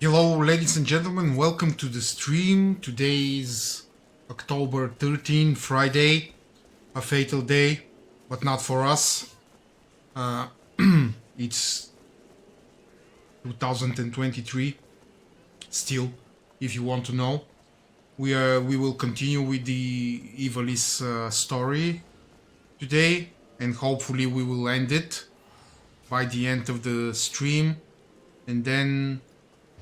Hello, ladies and gentlemen, welcome to the stream. Today is October 13, Friday, a fatal day, but not for us. It's 2023, still, if you want to know. We will continue with the Ivalice story today, and hopefully we will end it by the end of the stream, and then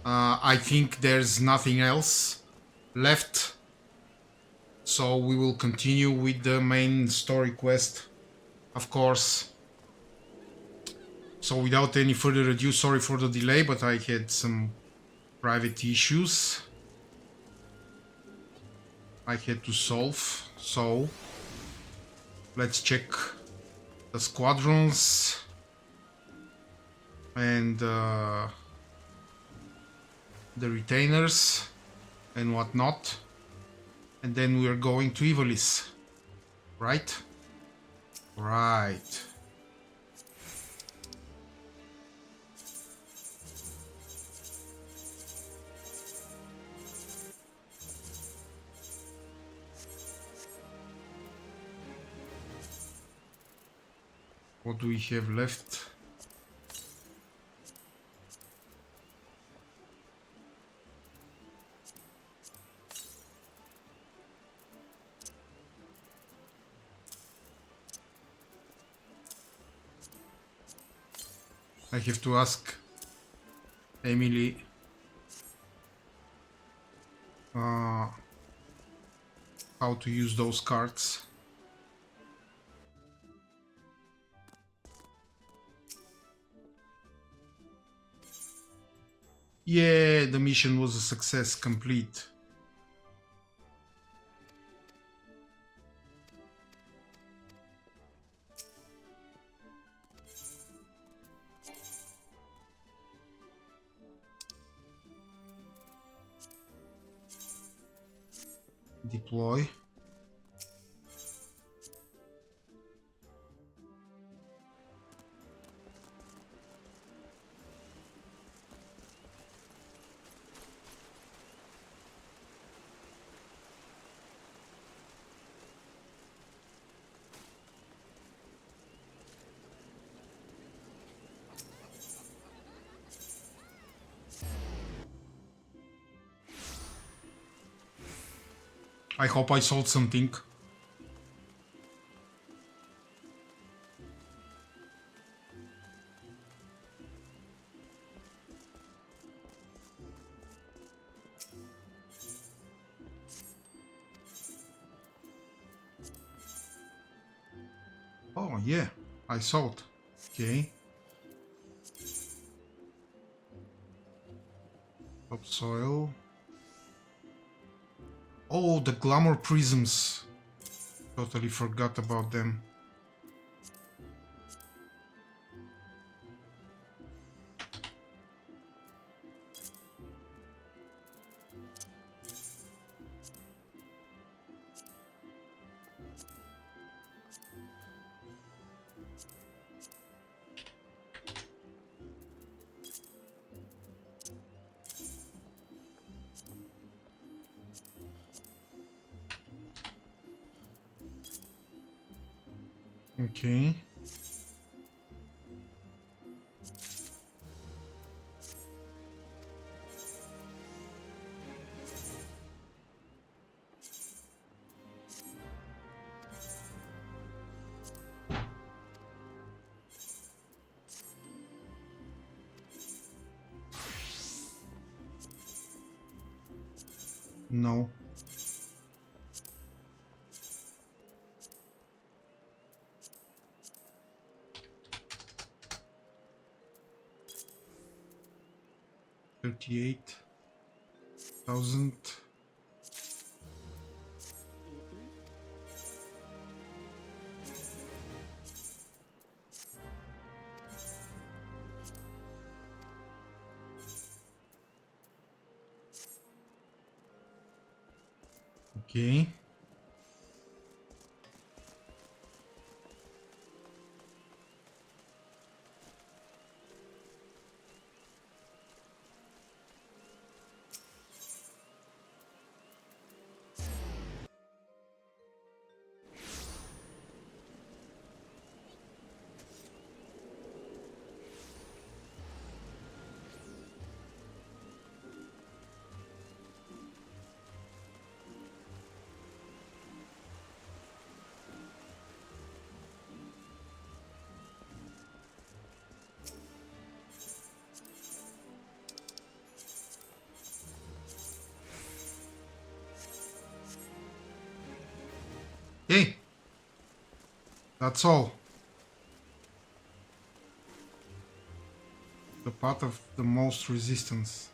I think there's nothing else left, so we will continue with the main story quest, of course. So without any further ado, sorry for the delay, but I had some private issues I had to solve. So let's check the squadrons and the retainers and whatnot, and then we are going to Ivalice, right? Right. What do we have left? I have to ask Emily how to use those cards. Yeah, the mission was a success, complete. Deploy. I hope I sold something. Oh yeah, I sold. Okay. Topsoil. Oh, the glamour prisms. Totally forgot about them. Okay. No. $38,000. Okay. That's all. The path of the most resistance.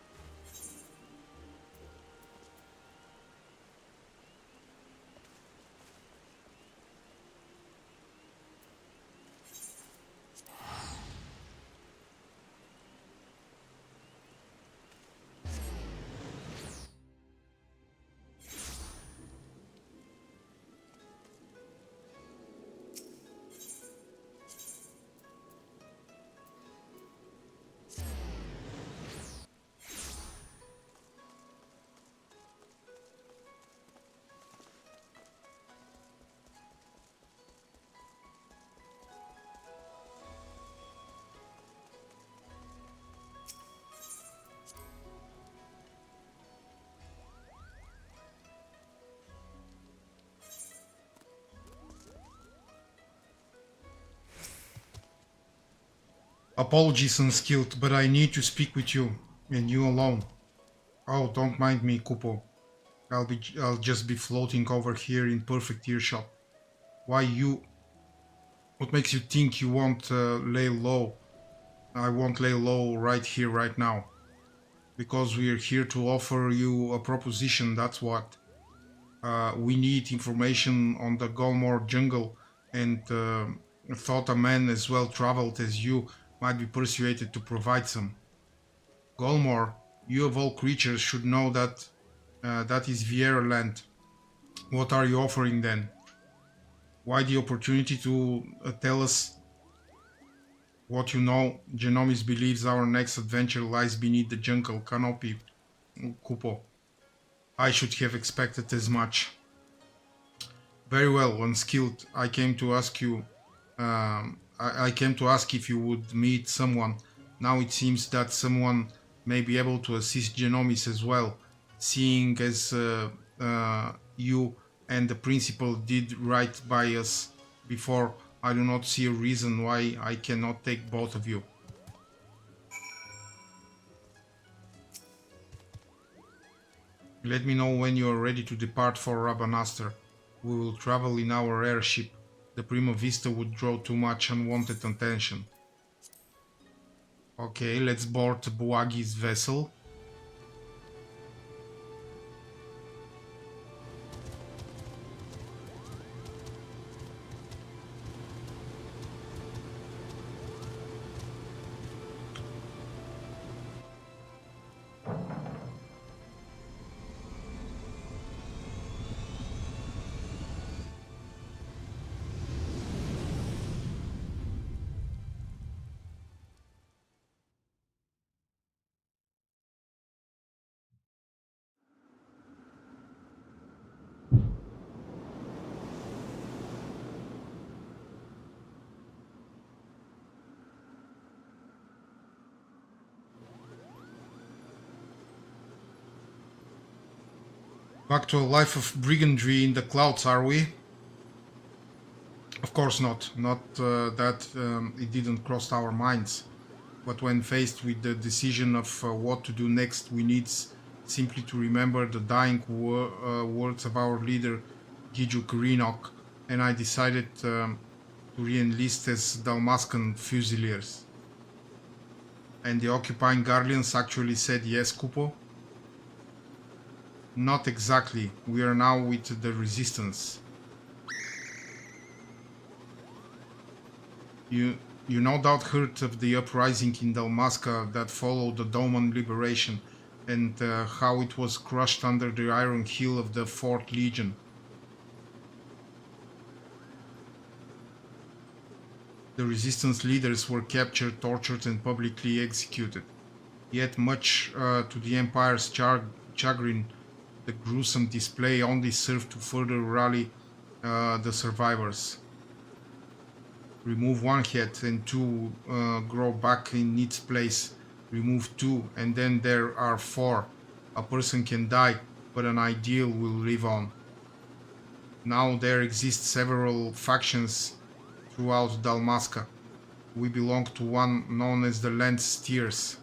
Apologies, Unskilled, but I need to speak with you, and you alone. Oh, don't mind me, Kupo. I'll just be floating over here in perfect earshot. Why you? What makes you think you won't lay low? I won't lay low right here, right now. Because we're here to offer you a proposition, that's what. We need information on the Golmore jungle, and thought a man as well traveled as you might be persuaded to provide some. Golmore, you of all creatures should know that that is Vieira land. What are you offering then? Why the opportunity to tell us what you know? Genomis believes our next adventure lies beneath the jungle canopy, Kupo. I should have expected as much. Very well, Unskilled. I came to ask if you would meet someone. Now it seems that someone may be able to assist Genomis as well, seeing as you and the principal did right by us before. I do not see a reason why I cannot take both of you. Let me know when you are ready to depart for Rabanaster. We will travel in our airship. The Prima Vista would draw too much unwanted attention. Okay, let's board Buagi's vessel. Back to a life of brigandry in the clouds, are we? Of course not. Not that it didn't cross our minds. But when faced with the decision of what to do next, we need simply to remember the dying words of our leader, Giju Kurinok, and I decided to re-enlist as Dalmascan Fusiliers. And the occupying Guardians actually said yes, Kupo? Not exactly. We are now with the Resistance. You no doubt heard of the uprising in Dalmasca that followed the Doman liberation, and how it was crushed under the iron heel of the 4th Legion. The resistance leaders were captured, tortured, and publicly executed. Yet, much to the Empire's chagrin, the gruesome display only served to further rally the survivors. Remove one head and two grow back in its place. Remove two and then there are four. A person can die, but an ideal will live on. Now there exist several factions throughout Dalmasca. We belong to one known as the Land Steers.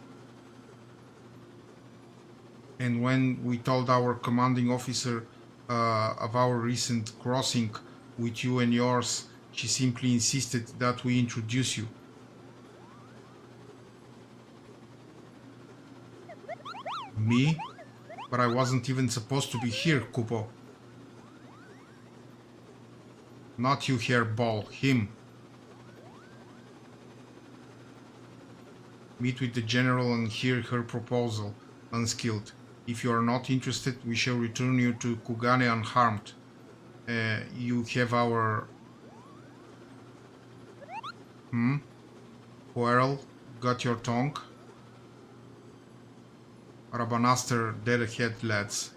And when we told our commanding officer of our recent crossing with you and yours, She simply insisted that we introduce you. Me? But I wasn't even supposed to be here, Kupo. Not you, hairball, him. Meet with the general and hear her proposal, unskilled. If you are not interested, we shall return you to Kugane unharmed. You have our... Quarrel? Got your tongue? Rabanaster, dead ahead, lads.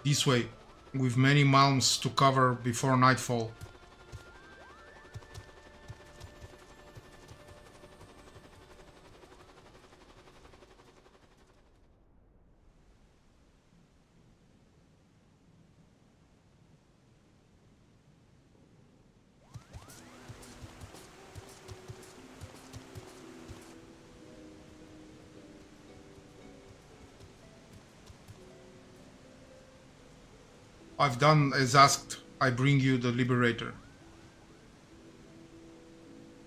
This way, with many malms to cover before nightfall. I've done as asked. I bring you the Liberator.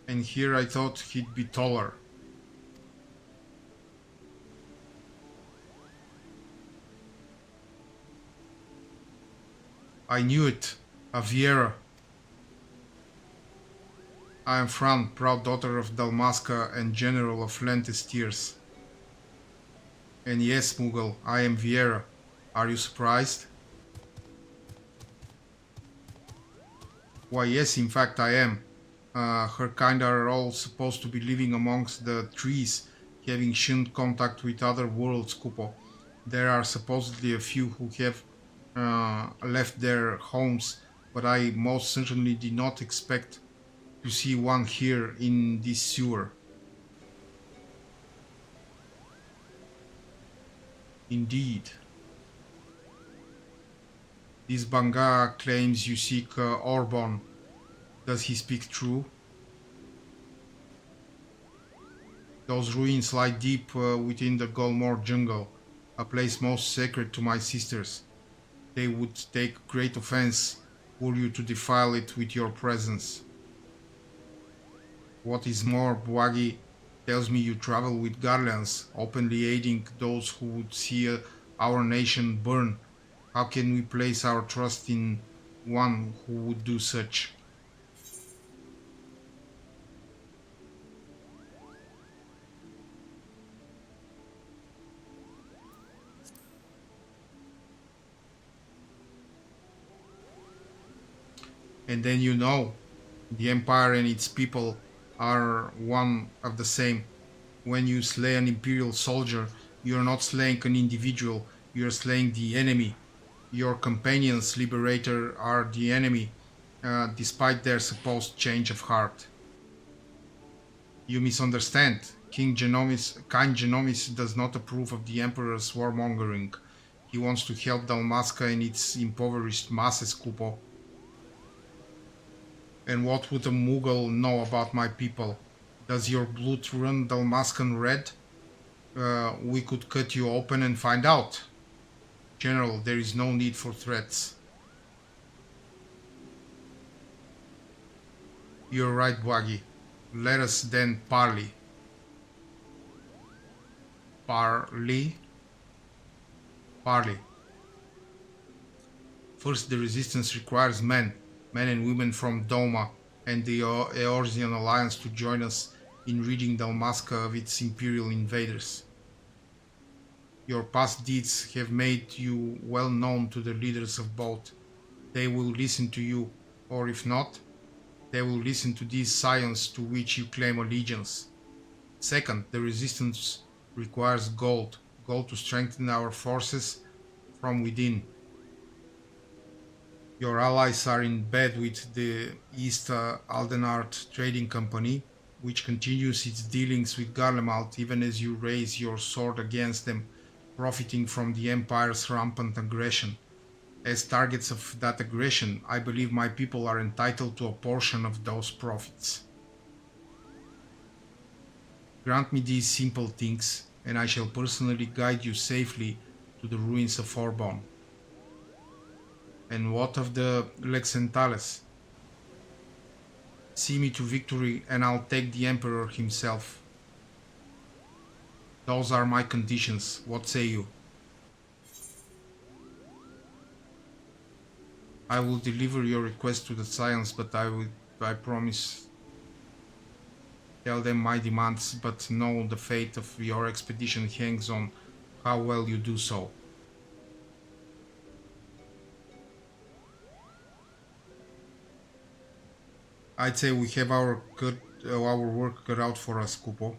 And here I thought he'd be taller. I knew it. A Viera. I am Fran, proud daughter of Dalmasca and general of Lentesteers. And yes, Mughal, I am Viera. Are you surprised? Why yes, in fact I am. Her kind are all supposed to be living amongst the trees, having shunned contact with other worlds, Kupo. There are supposedly a few who have left their homes, but I most certainly did not expect to see one here in this sewer. Indeed. This Banga claims you seek Orbon. Does he speak true? Those ruins lie deep within the Golmore jungle, a place most sacred to my sisters. They would take great offense were you to defile it with your presence. What is more, Bwagi tells me you travel with Garlands, openly aiding those who would see our nation burn. How can we place our trust in one who would do such? And then you know, the Empire and its people are one of the same. When you slay an Imperial soldier, you are not slaying an individual, you are slaying the enemy. Your companions, Liberator, are the enemy, despite their supposed change of heart. You misunderstand. Kind Genomis does not approve of the Emperor's warmongering. He wants to help Dalmasca and its impoverished masses, Kupo. And what would a Mughal know about my people? Does your blood run Dalmascan red? We could cut you open and find out. General, there is no need for threats. You're right, Bwagi. Let us then parley. Parley? Parley. First, the resistance requires men and women from Doma and the Eorzean Alliance to join us in ridding Dalmasca of its imperial invaders. Your past deeds have made you well known to the leaders of both. They will listen to you, or if not, they will listen to this science to which you claim allegiance. Second, the resistance requires gold to strengthen our forces from within. Your allies are in bed with the East Aldenart Trading Company, which continues its dealings with Garlemald even as you raise your sword against them, profiting from the Empire's rampant aggression. As targets of that aggression, I believe my people are entitled to a portion of those profits. Grant me these simple things, and I shall personally guide you safely to the ruins of Orbon. And what of the Lexentales? See me to victory, and I'll take the Emperor himself. Those are my conditions. What say you? I will deliver your request to the Science, but I promise, tell them my demands, but know the fate of your expedition hangs on how well you do so. I'd say we have our work cut out for us, Kupo.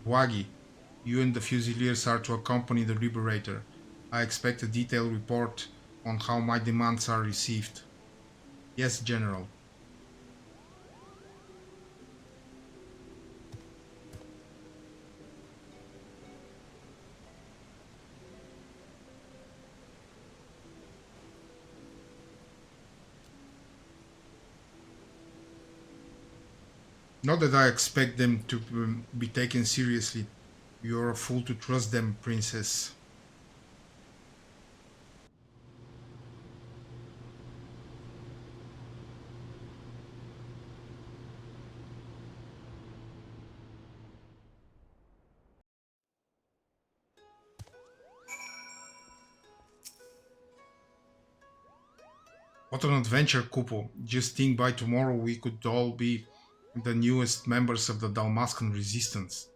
Bwagi, you and the Fusiliers are to accompany the Liberator. I expect a detailed report on how my demands are received. Yes, General. Not that I expect them to be taken seriously. You're a fool to trust them, Princess. What an adventure, Kupo. Just think by tomorrow we could all be the newest members of the Dalmascan resistance.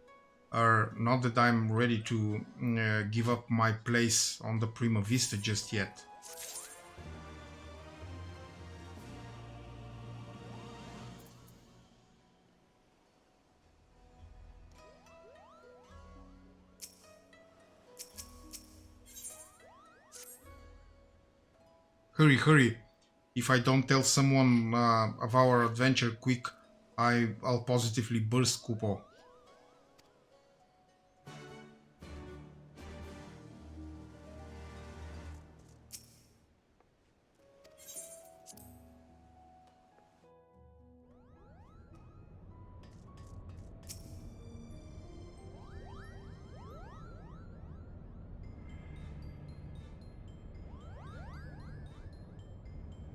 Not that I'm ready to give up my place on the Prima Vista just yet. Hurry, hurry. If I don't tell someone of our adventure quick, I'll positively burst, Kupo.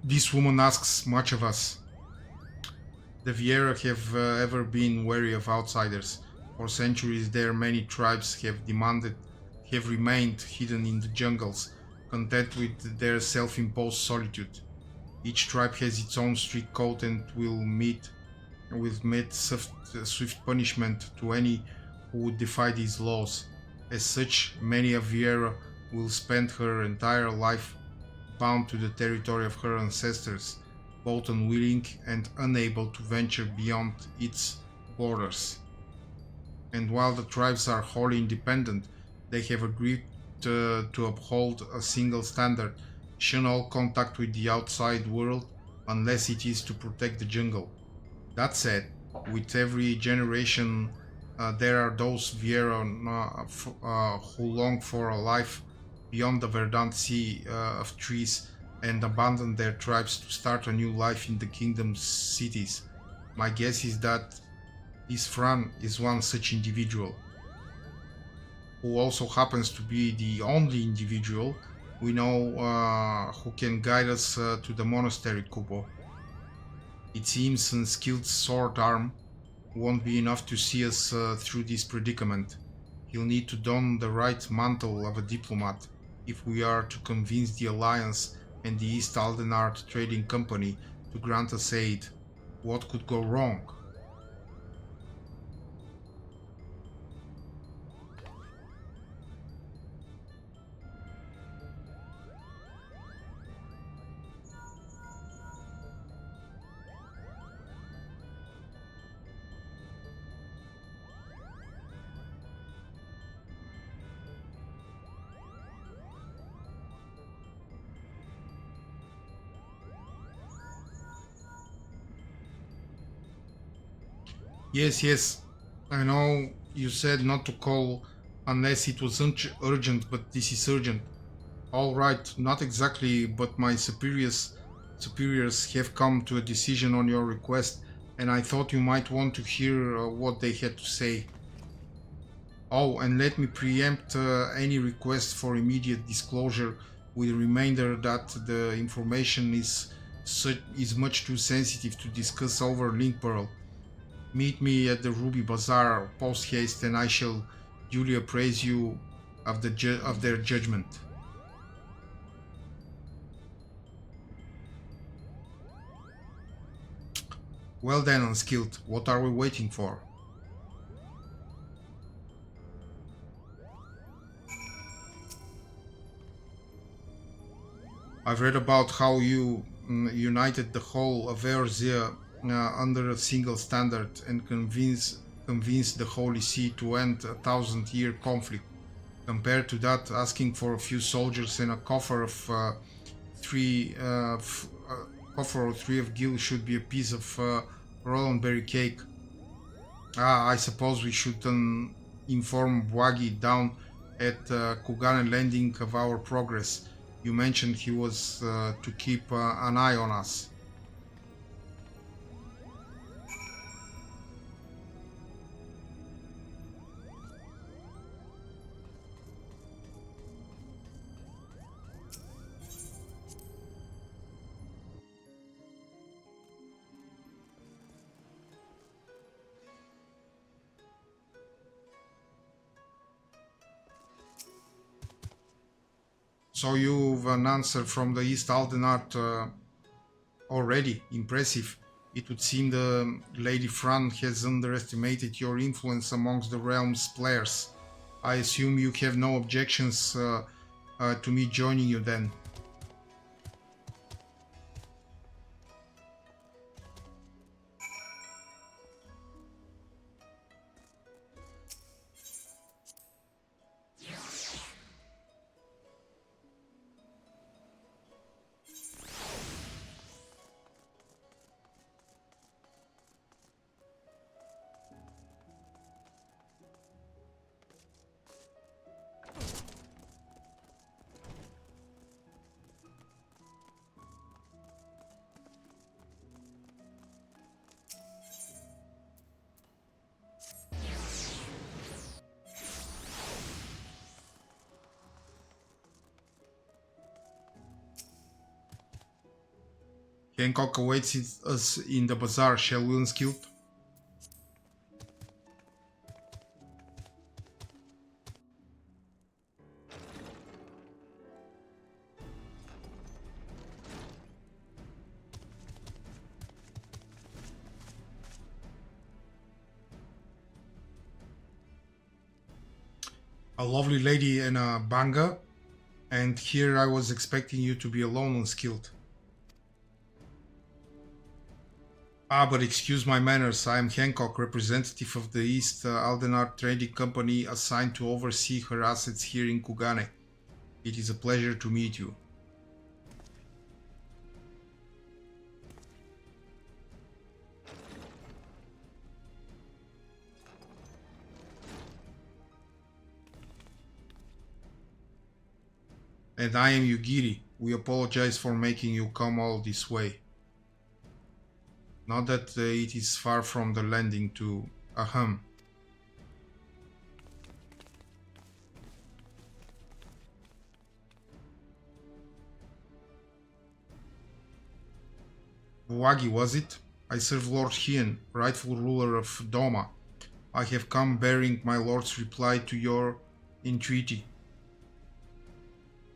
This woman asks much of us. The Vieira have ever been wary of outsiders. For centuries their many tribes have remained hidden in the jungles, content with their self-imposed solitude. Each tribe has its own strict code and will meet swift punishment to any who would defy these laws. As such, many a Vieira will spend her entire life bound to the territory of her ancestors, both unwilling and unable to venture beyond its borders. And while the tribes are wholly independent, they have agreed to uphold a single standard: shun all contact with the outside world unless it is to protect the jungle. That said, with every generation, there are those Vieira who long for a life beyond the verdant sea of trees and abandon their tribes to start a new life in the kingdom's cities. My guess is that this Fran is one such individual, who also happens to be the only individual we know who can guide us to the monastery, Kubo. It seems unskilled sword arm won't be enough to see us through this predicament. He'll need to don the right mantle of a diplomat if we are to convince the Alliance and the East Aldenart Trading Company to grant us aid. What could go wrong? Yes. I know you said not to call unless it was urgent, but this is urgent. All right, not exactly, but my superiors have come to a decision on your request, and I thought you might want to hear what they had to say. Oh, and let me preempt any request for immediate disclosure with a reminder that the information is much too sensitive to discuss over Link Pearl. Meet me at the Ruby Bazaar post haste, and I shall duly appraise you of of their judgment. Well then, unskilled, what are we waiting for? I've read about how you united the whole of Eorzea under a single standard and convinced the Holy See to end a thousand-year conflict. Compared to that, asking for a few soldiers and a coffer of three, coffer or three of gil should be a piece of Rolandberry cake. I suppose we should inform Wagi down at Kugane Landing of our progress. You mentioned he was to keep an eye on us. So you've an answer from the East Aldenart already. Impressive. It would seem the Lady Fran has underestimated your influence amongst the realm's players. I assume you have no objections to me joining you then. Hancock awaits us in the bazaar, shall we, unskilled? A lovely lady and a banga, and here I was expecting you to be alone, unskilled. But excuse my manners, I am Hancock, representative of the East Aldenar Trading Company assigned to oversee her assets here in Kugane. It is a pleasure to meet you. And I am Yugiri. We apologize for making you come all this way. Not that it is far from the landing to Ahem. Wagi, was it? I serve Lord Hien, rightful ruler of Doma. I have come bearing my lord's reply to your entreaty.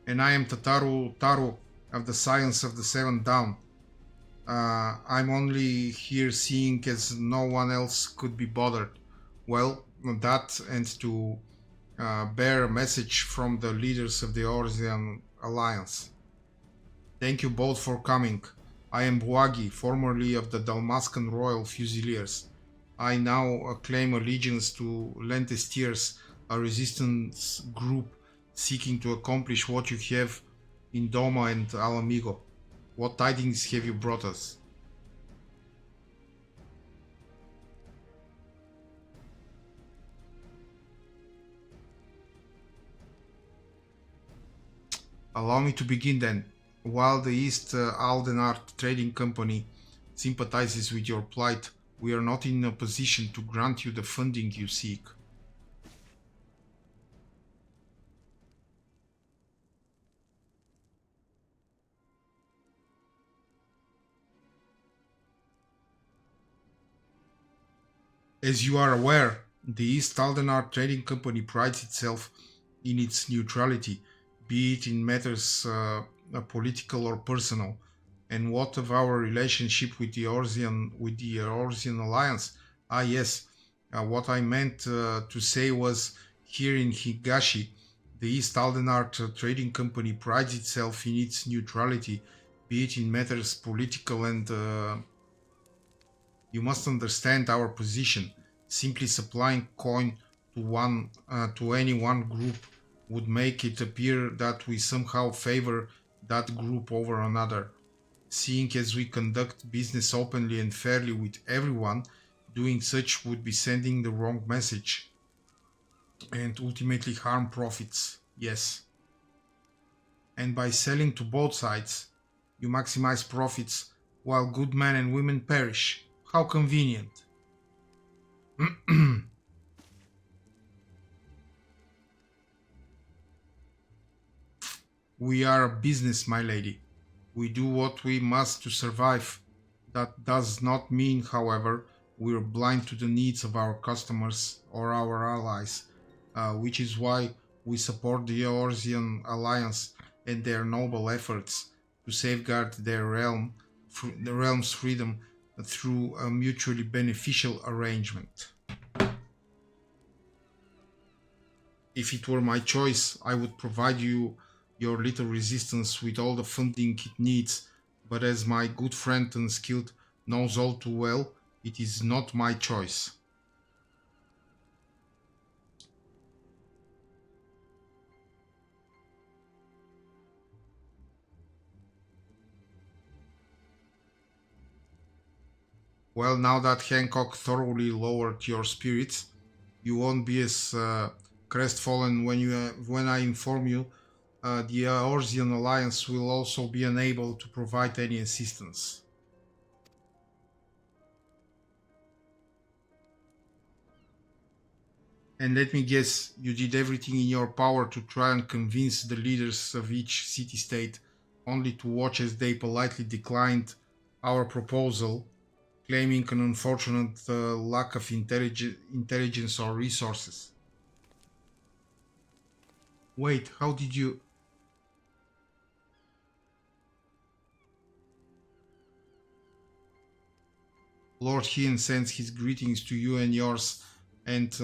And I am Tataru Taru of the Science of the Seven Dawn. I'm only here seeing as no one else could be bothered. Well, that and to bear a message from the leaders of the Orzian Alliance. Thank you both for coming. I am Buagi, formerly of the Dalmascan Royal Fusiliers. I now claim allegiance to Lentestiers, a resistance group seeking to accomplish what you have in Doma and Alamigo. What tidings have you brought us? Allow me to begin then. While the East Aldenart Trading Company sympathizes with your plight, we are not in a position to grant you the funding you seek. As you are aware, the East Aldenart Trading Company prides itself in its neutrality, be it in matters political or personal. And what of our relationship with the Eorzean Alliance? Ah, yes. What I meant to say was here in Higashi, the East Aldenart Trading Company prides itself in its neutrality, be it in matters political and you must understand our position. Simply supplying coin to any one group would make it appear that we somehow favor that group over another. Seeing as we conduct business openly and fairly with everyone, doing such would be sending the wrong message and ultimately harm profits. Yes. And by selling to both sides, you maximize profits while good men and women perish. How convenient. We are a business, my lady. We do what we must to survive. That does not mean, however, we're blind to the needs of our customers or our allies, which is why we support the Eorzean Alliance and their noble efforts to safeguard their the realm's freedom through a mutually beneficial arrangement. If it were my choice, I would provide your little resistance with all the funding it needs, but as my good friend and skilled knows all too well, it is not my choice. Well, now that Hancock thoroughly lowered your spirits, you won't be as crestfallen when I inform you the Eorzean Alliance will also be unable to provide any assistance. And let me guess, you did everything in your power to try and convince the leaders of each city state, only to watch as they politely declined our proposal, claiming an unfortunate lack of intelligence or resources. Wait, how did you? Lord Hien sends his greetings to you and yours, and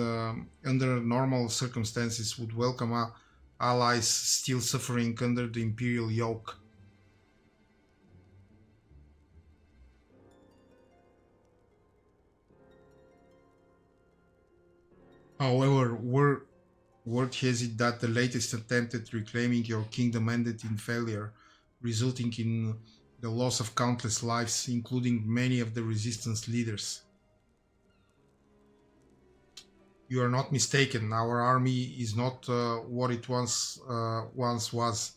under normal circumstances would welcome allies still suffering under the imperial yoke. However, word has it that the latest attempt at reclaiming your kingdom ended in failure, resulting in the loss of countless lives, including many of the resistance leaders. You are not mistaken. Our army is not what it once was.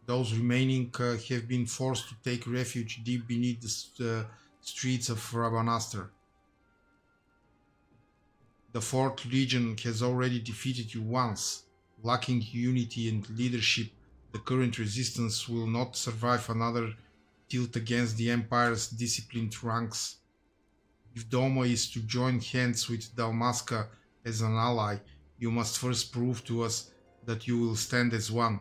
Those remaining have been forced to take refuge deep beneath the streets of Rabanastre. The Fourth Legion has already defeated you once. Lacking unity and leadership, the current resistance will not survive another tilt against the Empire's disciplined ranks. If Doma is to join hands with Dalmasca as an ally, you must first prove to us that you will stand as one.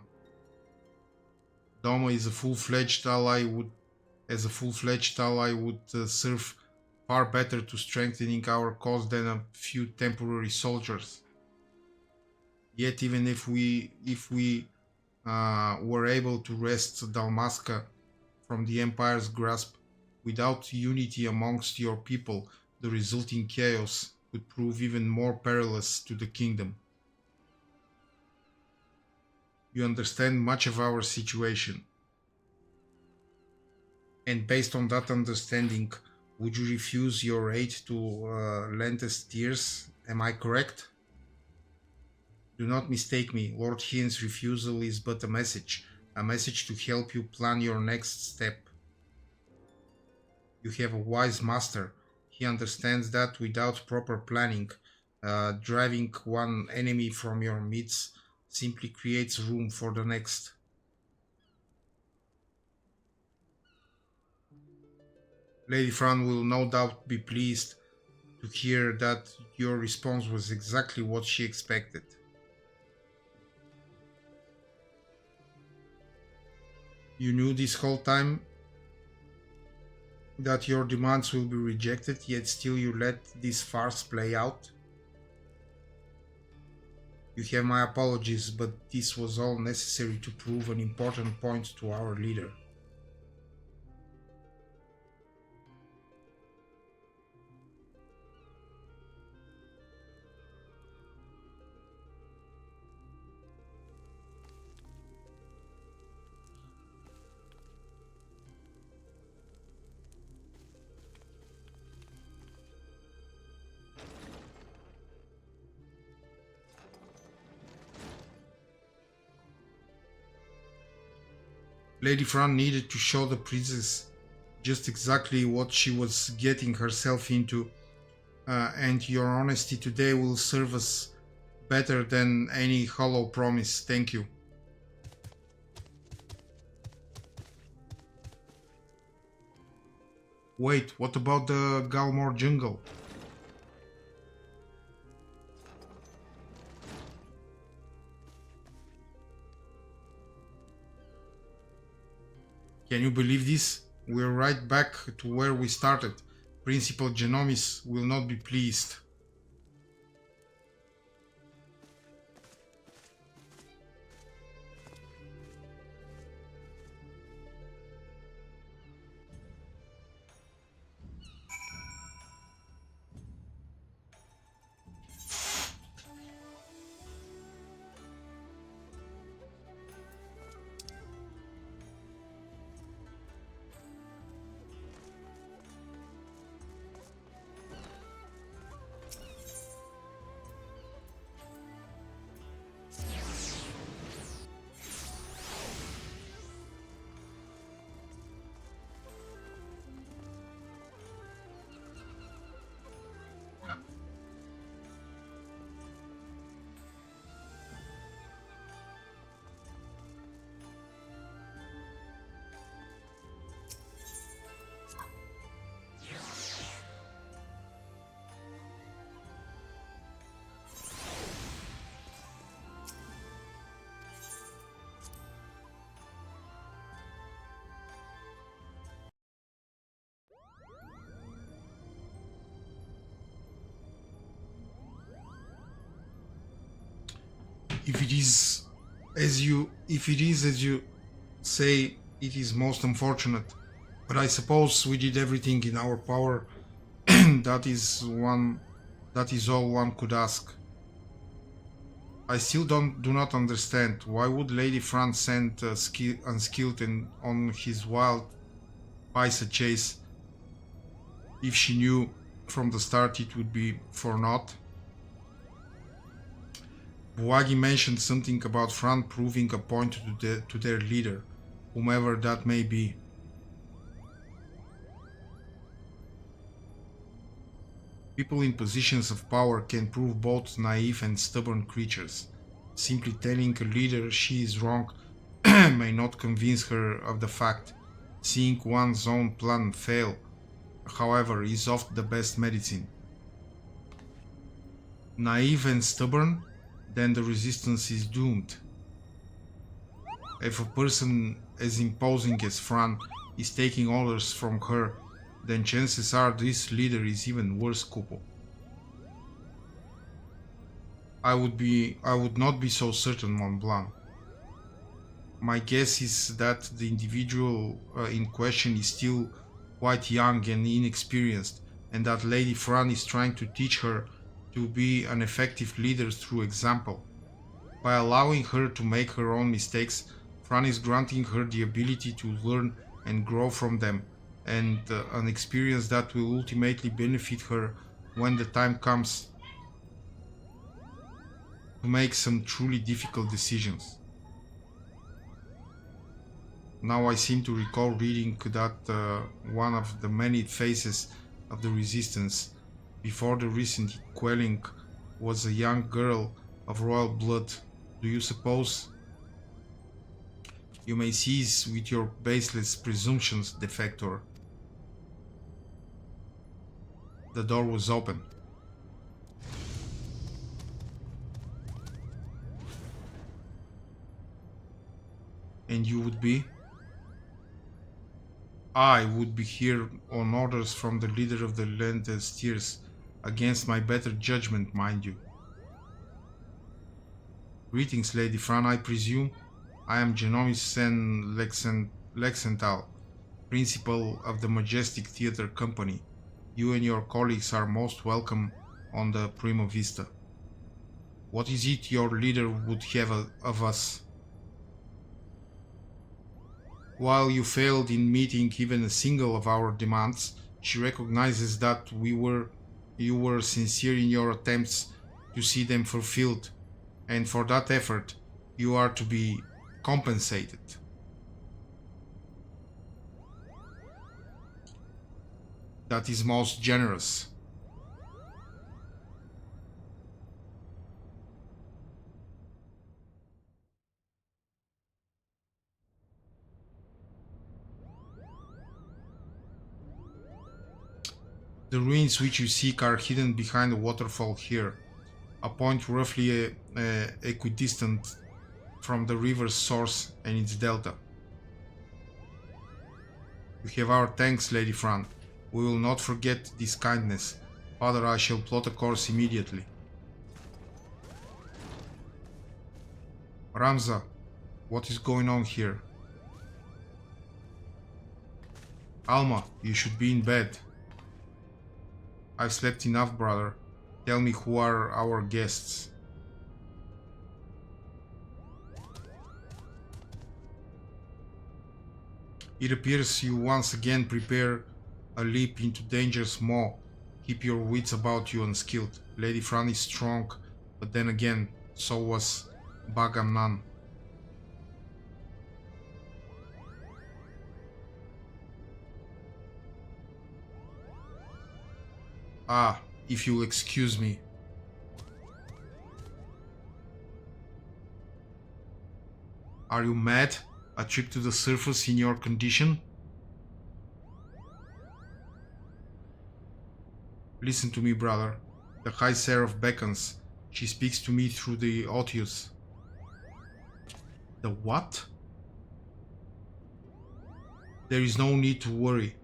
Doma is a full-fledged ally would as a full-fledged ally would serve far better to strengthening our cause than a few temporary soldiers. Yet even if we were able to wrest Dalmasca from the Empire's grasp, without unity amongst your people, the resulting chaos would prove even more perilous to the kingdom. You understand much of our situation, and based on that understanding, would you refuse your aid to Lentes Tears? Am I correct? Do not mistake me, Lord Hien's refusal is but a message, A message to help you plan your next step. You have a wise master. He understands that without proper planning, driving one enemy from your midst simply creates room for the next. Lady Fran will no doubt be pleased to hear that your response was exactly what she expected. You knew this whole time that your demands will be rejected, yet still you let this farce play out? You have my apologies, but this was all necessary to prove an important point to our leader. Lady Fran needed to show the princess just exactly what she was getting herself into, and your honesty today will serve us better than any hollow promise. Thank you. Wait, what about the Galmore jungle? Can you believe this? We're right back to where we started. Principal Genomis will not be pleased. If it is as you say, it is most unfortunate. But I suppose we did everything in our power. that is one that is all one could ask. I still do not understand. Why would Lady Fran send unskilled on his wild Pisa chase if she knew from the start it would be for naught? Buagi mentioned something about Fran proving a point to their leader, whomever that may be. People in positions of power can prove both naive and stubborn creatures. Simply telling a leader she is wrong may not convince her of the fact. Seeing one's own plan fail, however, is often the best medicine. Naive and stubborn? Then the resistance is doomed. If a person as imposing as Fran is taking orders from her, then chances are this leader is even worse couple. I would not be so certain, Mont Blanc. My guess is that the individual in question is still quite young and inexperienced, and that Lady Fran is trying to teach her to be an effective leader through example. By allowing her to make her own mistakes, Fran is granting her the ability to learn and grow from them, and an experience that will ultimately benefit her when the time comes to make some truly difficult decisions. Now I seem to recall reading that one of the many faces of the resistance before the recent quelling was a young girl of royal blood. Do you suppose? You may cease with your baseless presumptions, defector. The door was open. And you would be? I would be here on orders from the leader of the Lancastriers, against my better judgment, mind you. Greetings, Lady Fran, I presume. I am Genomis Sen Lexenthal, principal of the Majestic Theatre Company. You and your colleagues are most welcome on the Prima Vista. What is it your leader would have of us? While you failed in meeting even a single of our demands, she recognizes that you were sincere in your attempts to see them fulfilled, and for that effort you are to be compensated. That is most generous. The ruins which you seek are hidden behind a waterfall here, a point roughly equidistant from the river's source and its delta. You have our thanks, Lady Fran. We will not forget this kindness. Father, I shall plot a course immediately. Ramza, what is going on here? Alma, you should be in bed. I've slept enough, brother. Tell me who are our guests. It appears you once again prepare a leap into danger's maw. Keep your wits about you, unskilled. Lady Fran is strong, but then again, so was Bagamnan. Ah, if you'll excuse me. Are you mad? A trip to the surface in your condition? Listen to me, brother. The High Seraph beckons. She speaks to me through the Otius. The what? There is no need to worry.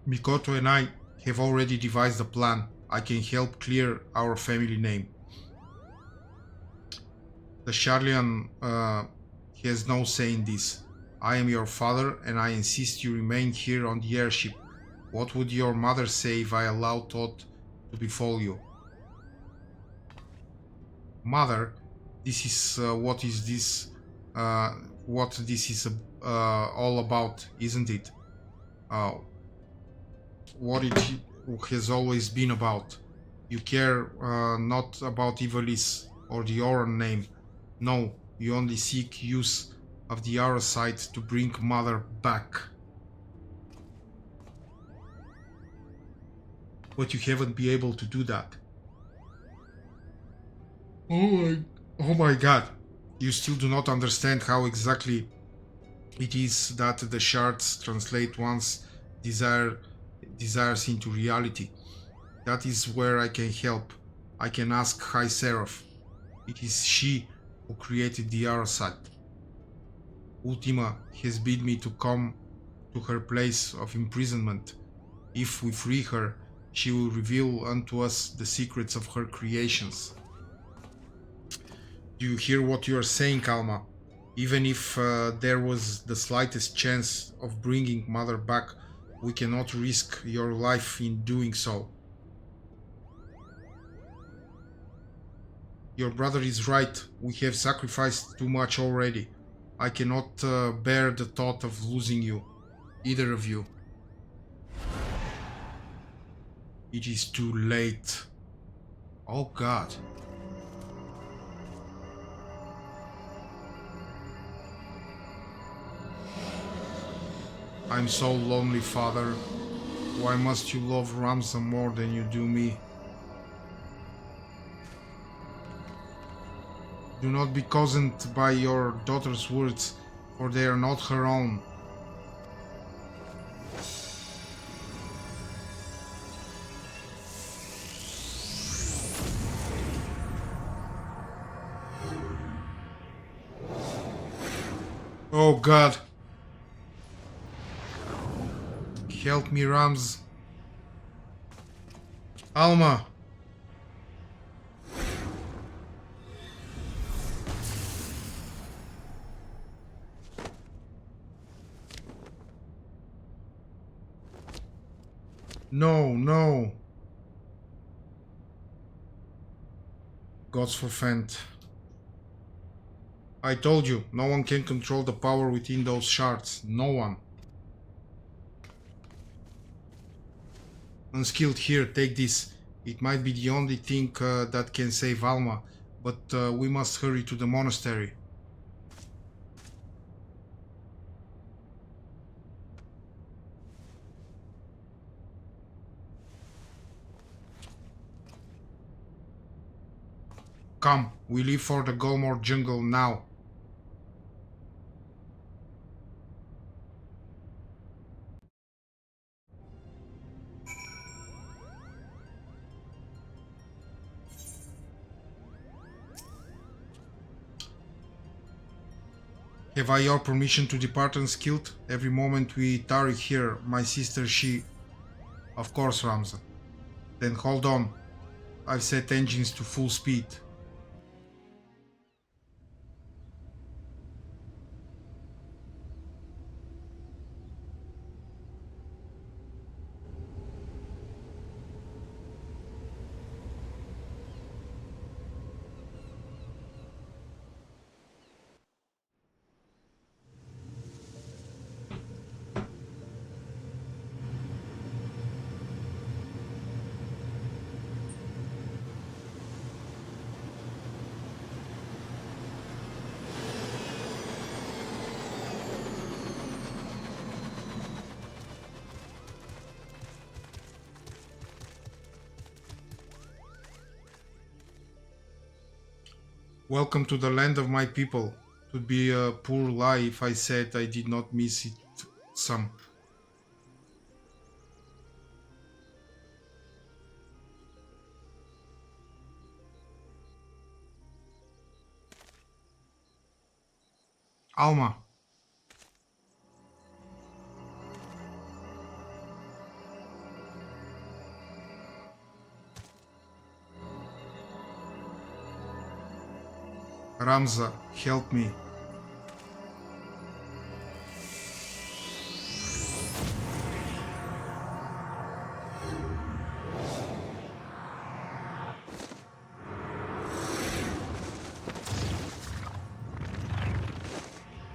Mikoto and I have already devised a plan. I can help clear our family name. The Charlian has no say in this. I am your father and I insist you remain here on the airship. What would your mother say if I allowed aught to befall you? Mother, this is what this is all about, isn't it? What it has always been about. You care not about Ivalice or the Oran name. No, you only seek use of the Arasite to bring Mother back. But you haven't been able to do that. Oh my god. You still do not understand how exactly it is that the shards translate one's desires into reality. That is where I can help. I can ask High Seraph. It is she who created the Arasite. Ultima has bid me to come to her place of imprisonment. If we free her, she will reveal unto us the secrets of her creations. Do you hear what you are saying, Alma? Even if there was the slightest chance of bringing Mother back, we cannot risk your life in doing so. Your brother is right. We have sacrificed too much already. I cannot bear the thought of losing you, either of you. It is too late. Oh God. I'm so lonely, father. Why must you love Ramza more than you do me? Do not be cozened by your daughter's words, for they are not her own. Oh God! Help me, Rams. Alma! No, no! Gods forfend. I told you, no one can control the power within those shards. No one. Unskilled here, take this. It might be the only thing that can save Alma, but we must hurry to the monastery. Come, we leave for the Golmore jungle now. Have I your permission to depart unskilled? Every moment we tarry here, my sister, she... Of course, Ramza. Then hold on. I've set engines to full speed. Welcome to the land of my people. It would be a poor lie if I said I did not miss it some. Alma. Ramza, help me.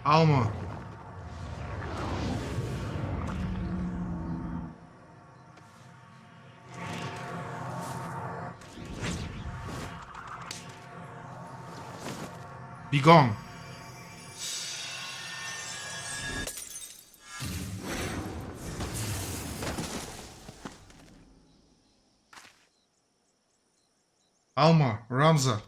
Alma. Be gone. Alma, Ramza.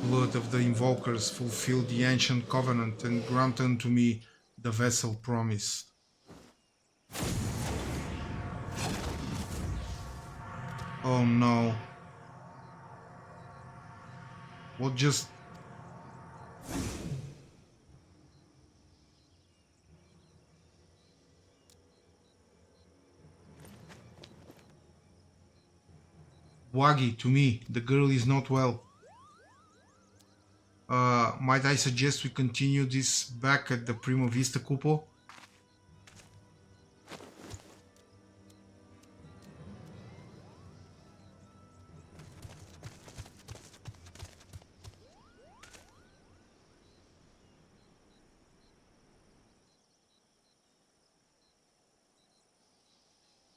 Blood of the invokers, fulfill the ancient covenant and grant unto me the vessel promised. Oh no. What just... Wagi, to me, the girl is not well. Might I suggest we continue this back at the Prima Vista Cupo?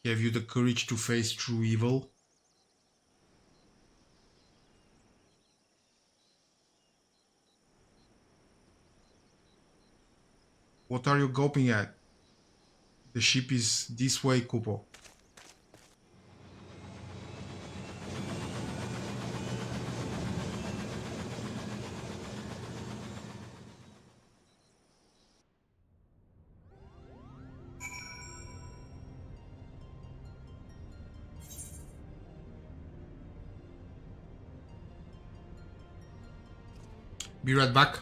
Have you the courage to face true evil? What are you gulping at? The ship is this way, Kupo. Be right back.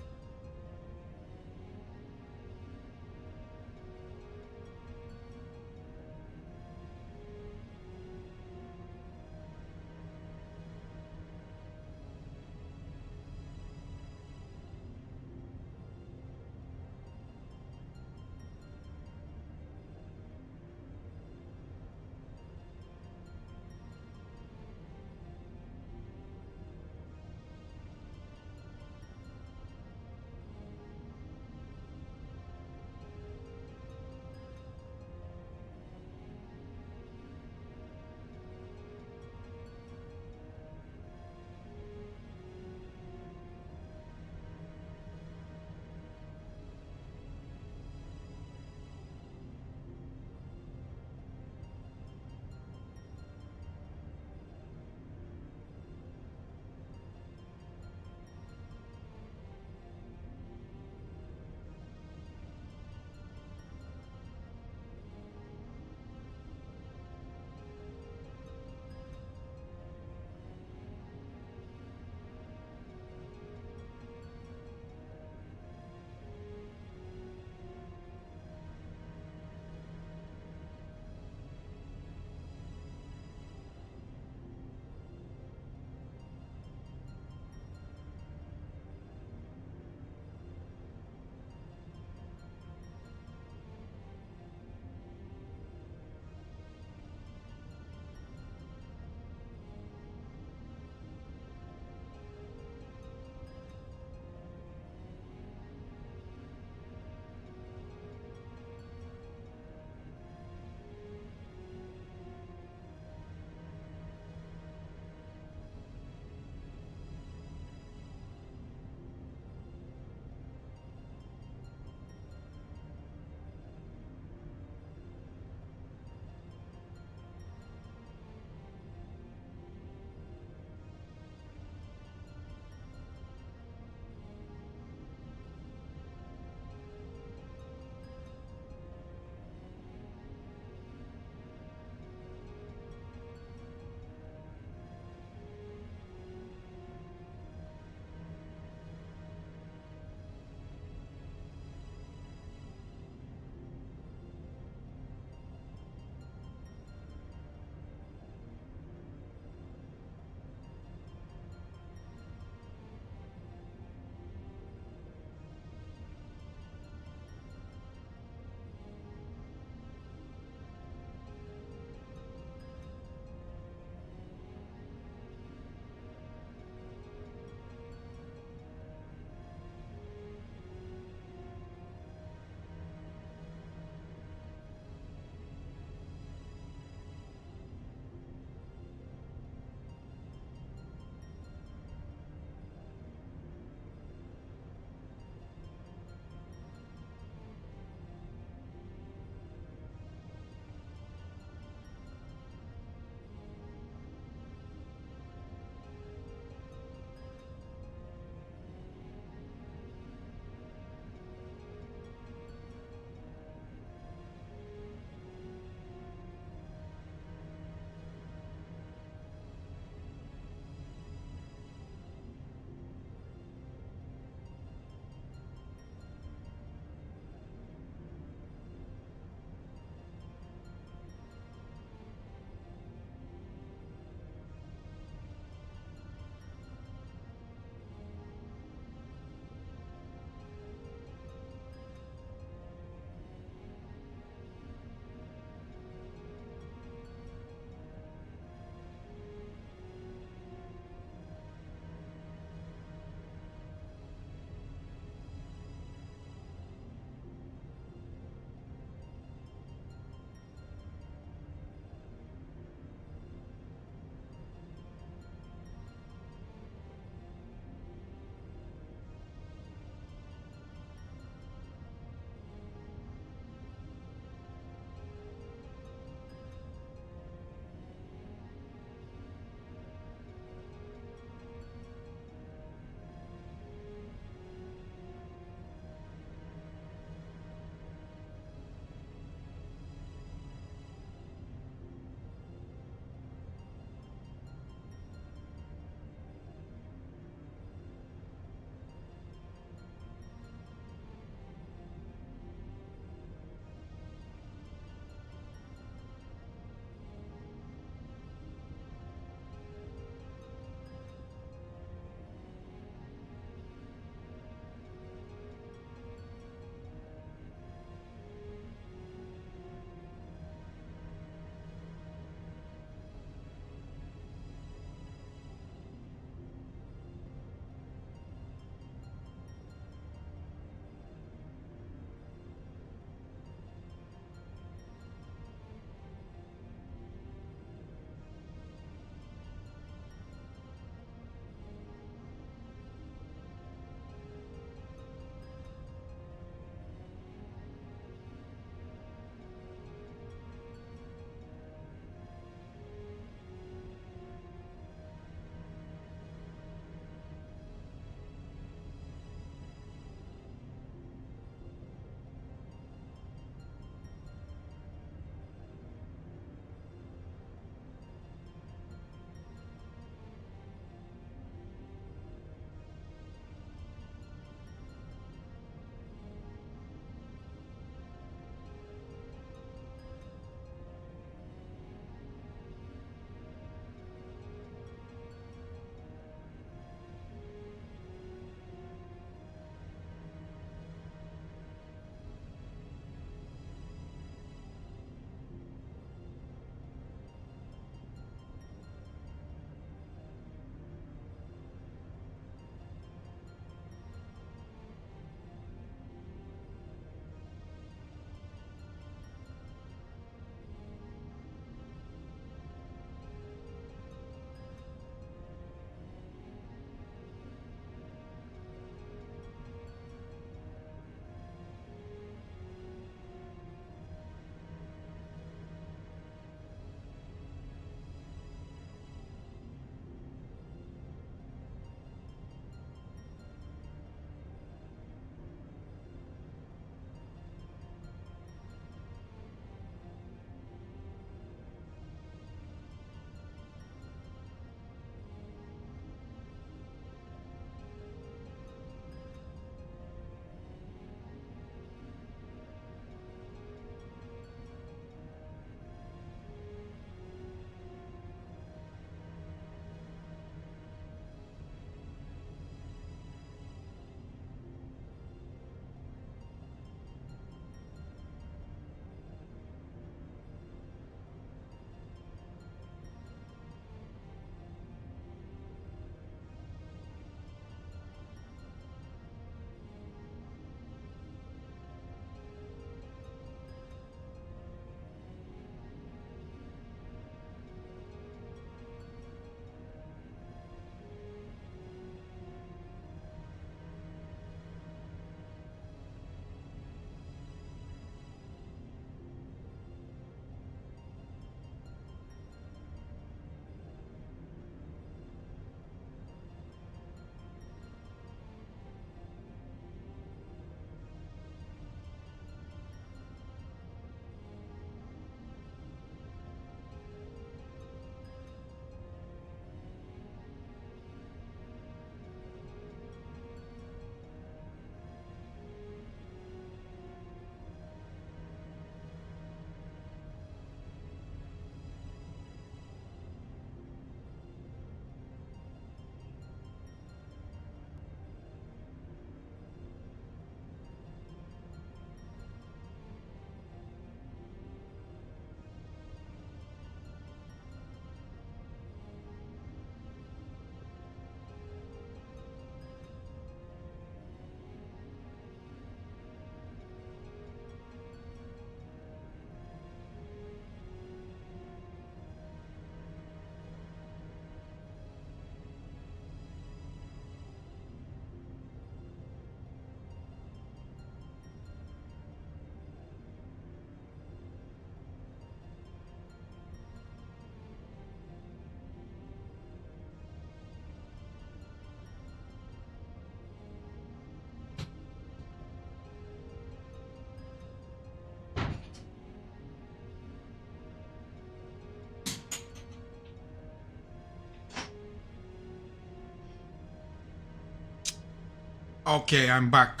Okay, I'm back.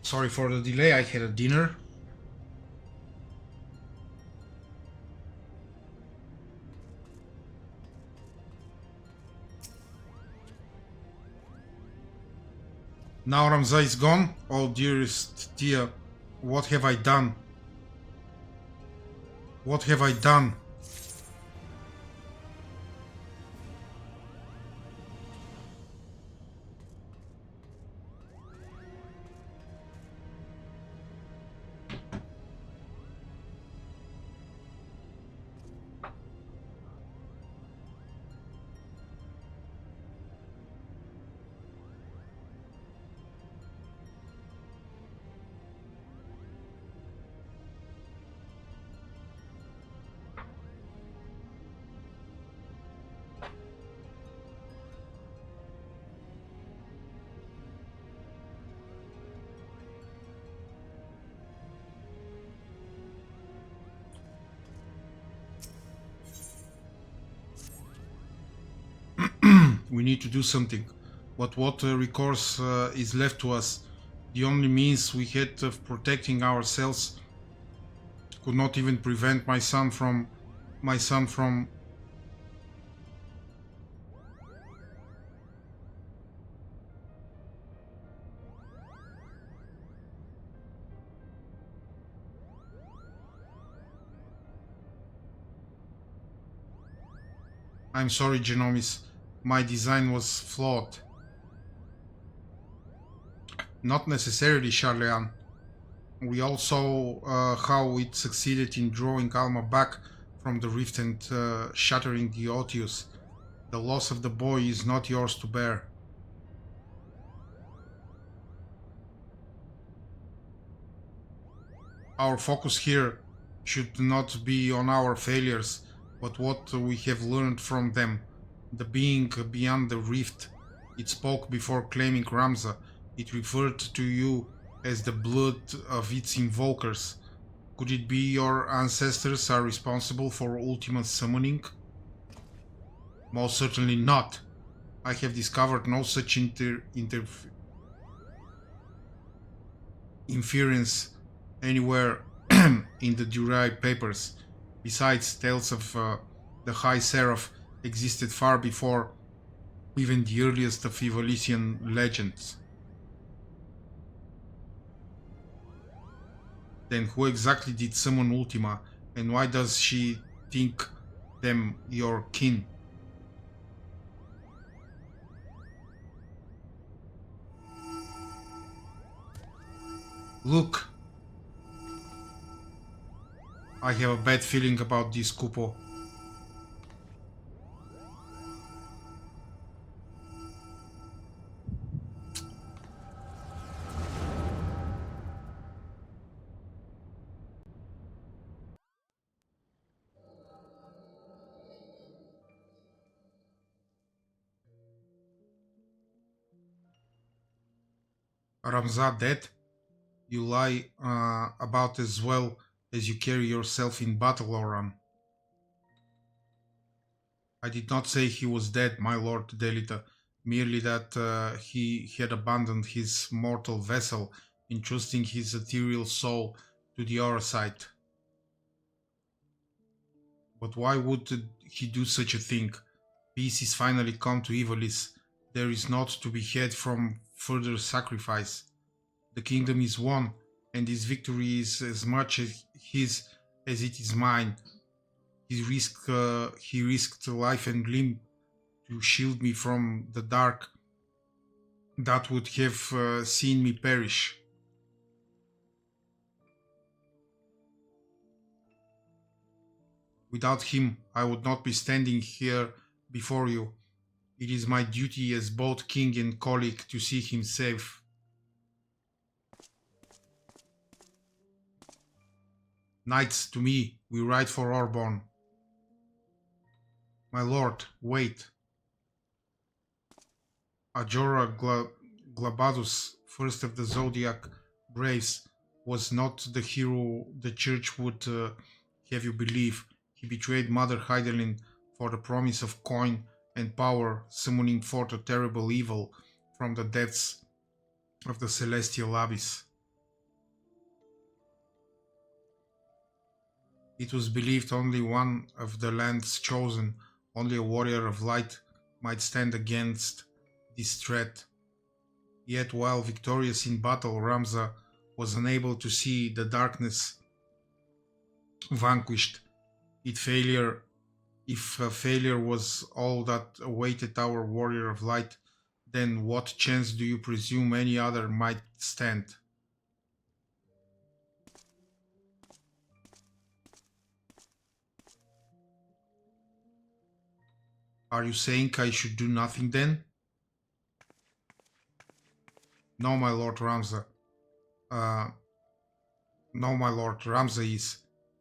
Sorry for the delay, I had a dinner. Now Ramza is gone. Oh dearest dear, what have I done? What have I done? We need to do something. But what recourse is left to us? The only means we had of protecting ourselves could not even prevent my son from. I'm sorry, Genomis. My design was flawed. Not necessarily, Charlian. We all saw how it succeeded in drawing Alma back from the rift and shattering the Otius. The loss of the boy is not yours to bear. Our focus here should not be on our failures, but what we have learned from them. The being beyond the rift. It spoke before claiming Ramza. It referred to you as the blood of its invokers. Could it be your ancestors are responsible for ultimate summoning? Most certainly not. I have discovered no such inference anywhere in the Durai papers. Besides, tales of the High Seraph existed far before even the earliest of Evolutian legends. Then who exactly did summon Ultima, and why does she think them your kin? Look, I have a bad feeling about this, Kupo. Ramza dead? You lie about as well as you carry yourself in battle, Oran. I did not say he was dead, my lord Delita, merely that he had abandoned his mortal vessel, entrusting his ethereal soul to the Oracite. But why would he do such a thing? Peace is finally come to Ivalice. There is naught to be had from further sacrifice. The kingdom is won, and his victory is as much as his as it is mine. He risked life and limb to shield me from the dark that would have seen me perish. Without him, I would not be standing here before you. It is my duty as both king and colleague to see him safe. Knights, to me, we ride for Orborn. My lord, wait. Ajora Glabadus, first of the Zodiac Braves, was not the hero the church would have you believe. He betrayed Mother Heidelin for the promise of coin and power, summoning forth a terrible evil from the depths of the celestial abyss. It was believed only one of the land's chosen, only a warrior of light, might stand against this threat. Yet while victorious in battle, Ramza was unable to see the darkness vanquished. If failure was all that awaited our warrior of light, then what chance do you presume any other might stand? Are you saying I should do nothing then? No, my lord Ramza. Uh, no, my lord Ramza is.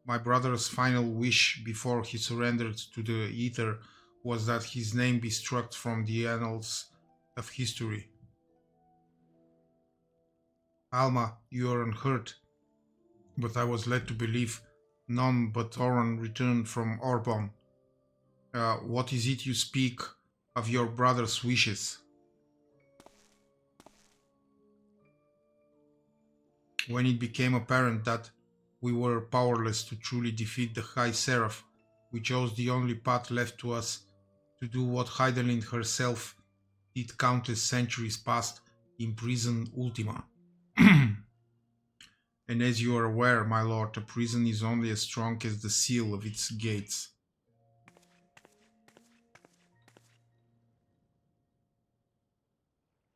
My brother's final wish before he surrendered to the Ether was that his name be struck from the annals of history. Alma, you are unhurt, but I was led to believe none but Oran returned from Orbon. What is it you speak of your brother's wishes? When it became apparent that we were powerless to truly defeat the High Seraph, we chose the only path left to us, to do what Heidelin herself did countless centuries past, imprison Ultima. And as you are aware, my lord, a prison is only as strong as the seal of its gates.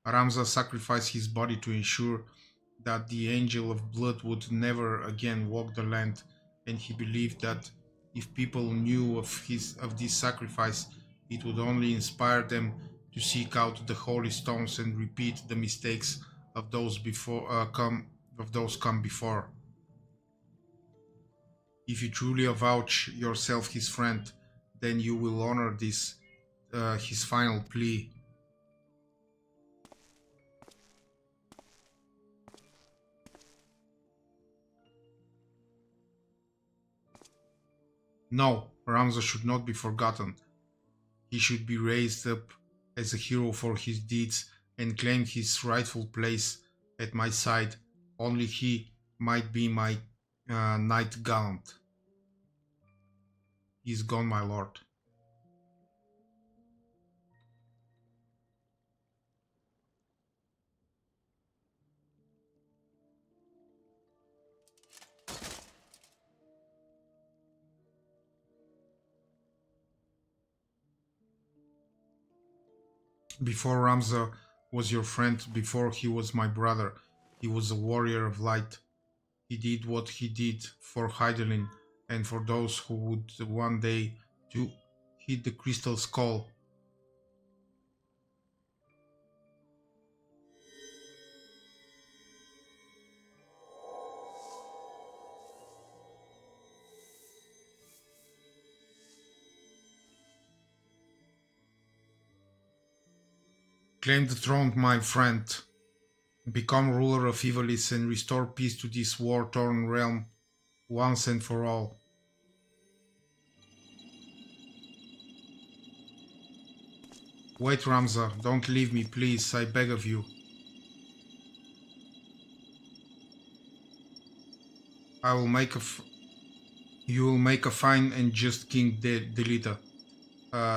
Ramza sacrificed his body to ensure that the Angel of Blood would never again walk the land, and he believed that if people knew of this sacrifice, it would only inspire them to seek out the holy stones and repeat the mistakes of those come before. If you truly avouch yourself his friend, then you will honor this his final plea. No, Ramza should not be forgotten. He should be raised up as a hero for his deeds and claim his rightful place at my side. Only he might be my knight gallant. He is gone, my lord. Before Ramza was your friend, before he was my brother, he was a warrior of light. He did what he did for Heidelin and for those who would one day to hit the crystal skull. Claim the throne, my friend. Become ruler of Ivalice and restore peace to this war-torn realm once and for all. Wait, Ramza, don't leave me, please, I beg of you. You will make a fine and just king, Delita.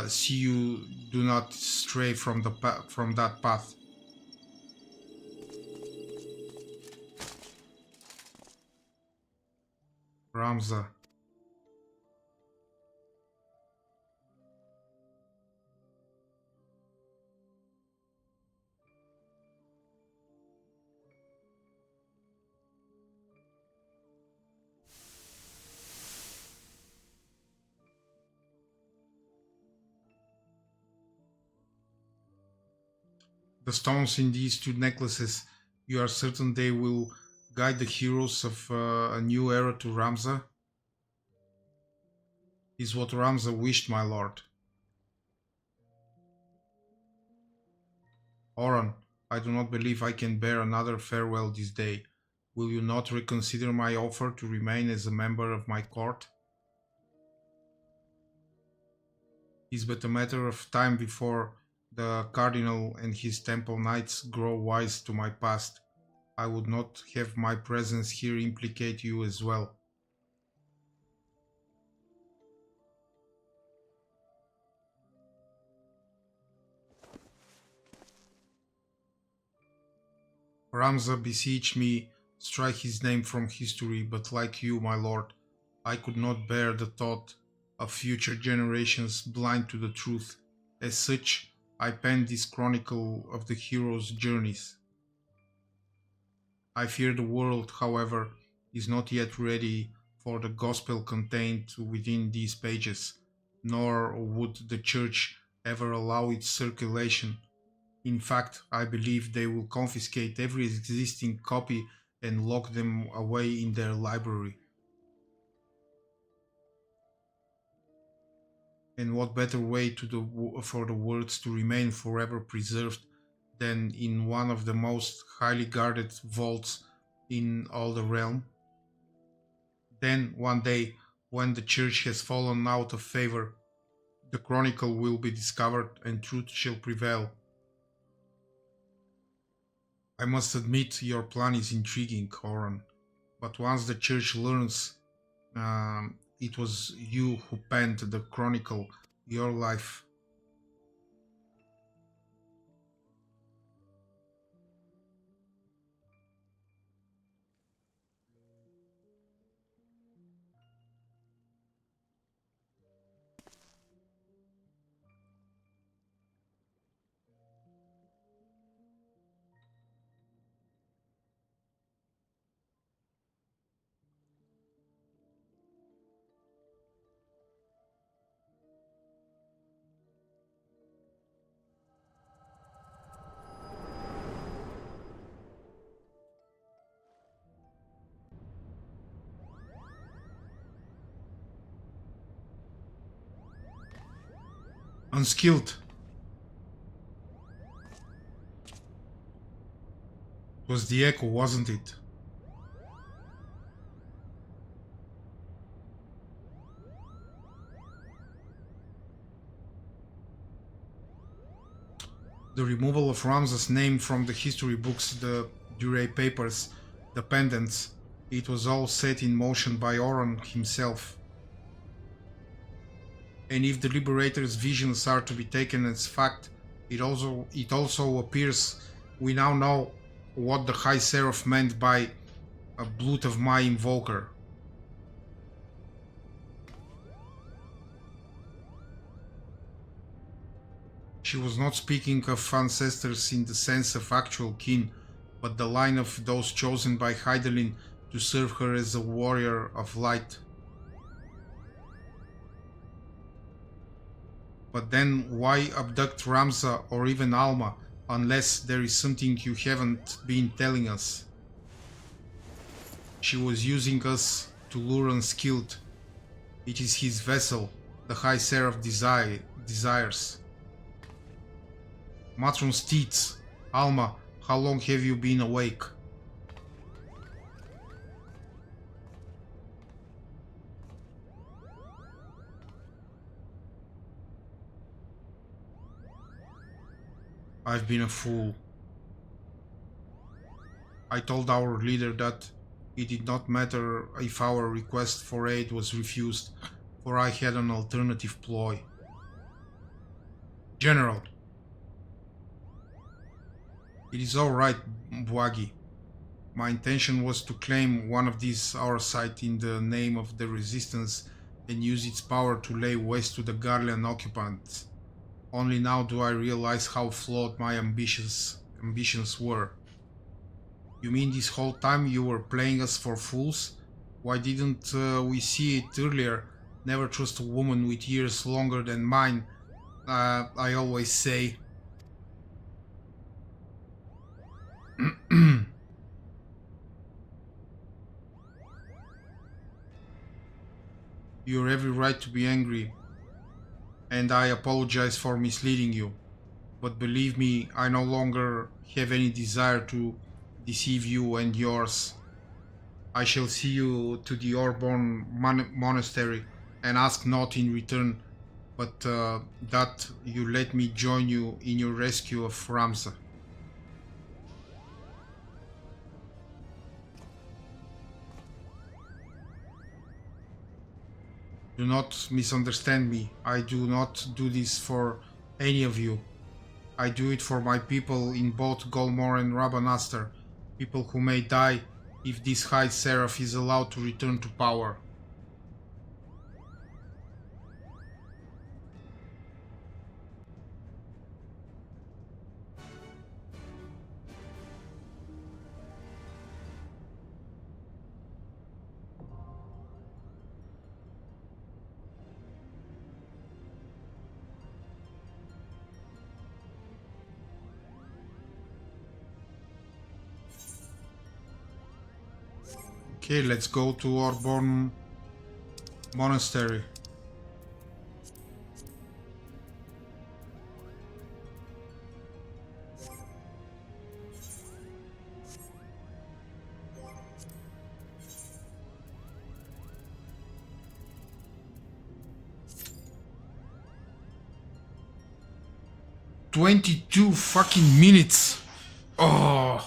See you do not stray from that path. Ramza. The stones in these two necklaces, you are certain they will guide the heroes of a new era to Ramza? Is what Ramza wished, my lord. Oran, I do not believe I can bear another farewell this day. Will you not reconsider my offer to remain as a member of my court? It is but a matter of time before The Cardinal and his Temple Knights grow wise to my past. I would not have my presence here implicate you as well. Ramza beseeched me strike his name from history, but like you, my lord, I could not bear the thought of future generations blind to the truth. As such, I penned this chronicle of the hero's journeys. I fear the world, however, is not yet ready for the gospel contained within these pages, nor would the Church ever allow its circulation. In fact, I believe they will confiscate every existing copy and lock them away in their library. And what better way for the words to remain forever preserved than in one of the most highly guarded vaults in all the realm? Then, one day, when the church has fallen out of favor, the chronicle will be discovered and truth shall prevail. I must admit your plan is intriguing, Oran, but once the church learns it was you who penned the chronicle, your life. Unskilled. It was the echo, wasn't it? The removal of Ramza's name from the history books, the Duray papers, the pendants, it was all set in motion by Oran himself. And if the Liberator's visions are to be taken as fact, it also appears we now know what the High Seraph meant by a blood of my invoker. She was not speaking of ancestors in the sense of actual kin, but the line of those chosen by Hydaelyn to serve her as a warrior of light. But then why abduct Ramza or even Alma, unless there is something you haven't been telling us? She was using us to lure Unskilled. It is his vessel, the High Seraph desires. Matron's teats. Alma, how long have you been awake? I've been a fool. I told our leader that it did not matter if our request for aid was refused, for I had an alternative ploy. General, it is all right, Bwagi. My intention was to claim one of these our site in the name of the resistance and use its power to lay waste to the Garlean occupants. Only now do I realize how flawed my ambitions were. You mean this whole time you were playing us for fools? Why didn't we see it earlier? Never trust a woman with years longer than mine, I always say. You have every right to be angry, and I apologize for misleading you. But believe me, I no longer have any desire to deceive you and yours. I shall see you to the Orborn monastery and ask naught in return. but that you let me join you in your rescue of Ramza. Do not misunderstand me. I do not do this for any of you. I do it for my people in both Golmor and Rabanastre, people who may die if this High Seraph is allowed to return to power. Okay, let's go to Orborn Monastery. "22 fucking minutes. Oh.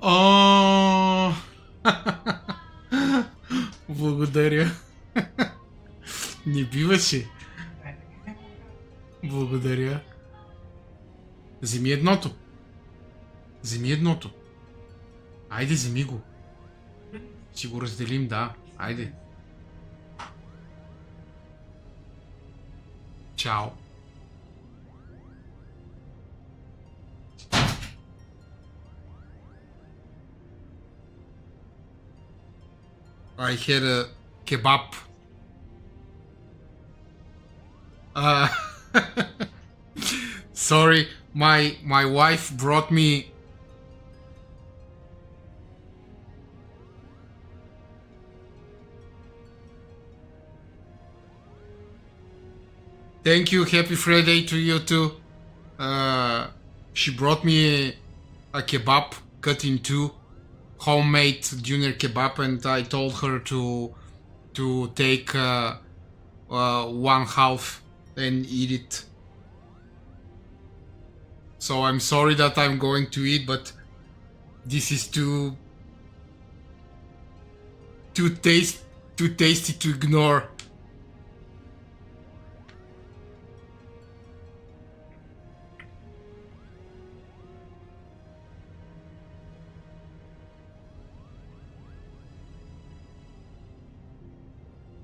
О, благодаря. Не биваше. Благодаря. Вземи едното. Вземи едното. Айде, вземи го. Ще го разделим, да. Айде. Чао. I had a kebab. Sorry, my wife brought me. Thank you. Happy Friday to you too. She brought me a kebab cut in two, homemade junior kebab, and I told her to take one half and eat it. So I'm sorry that I'm going to eat, but this is too Too tasty to ignore.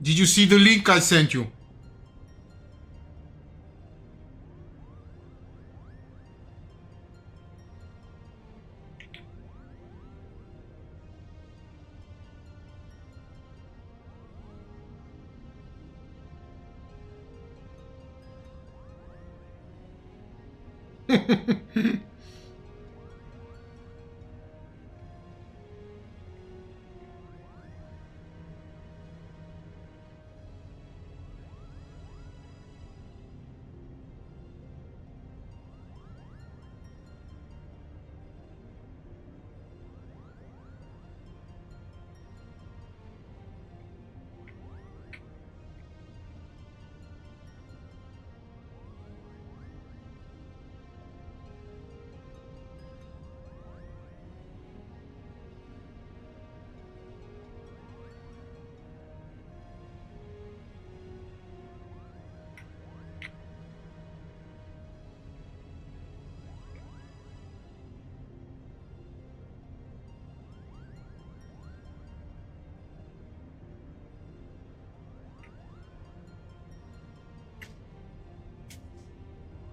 Did you see the link I sent you?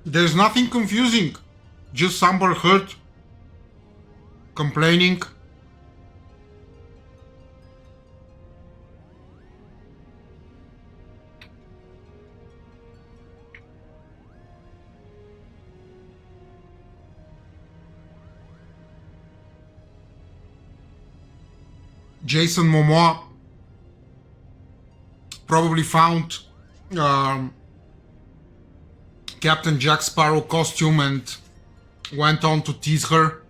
There's nothing confusing. Just Amber Heard complaining. Jason Momoa probably found Captain Jack Sparrow costume and went on to tease her.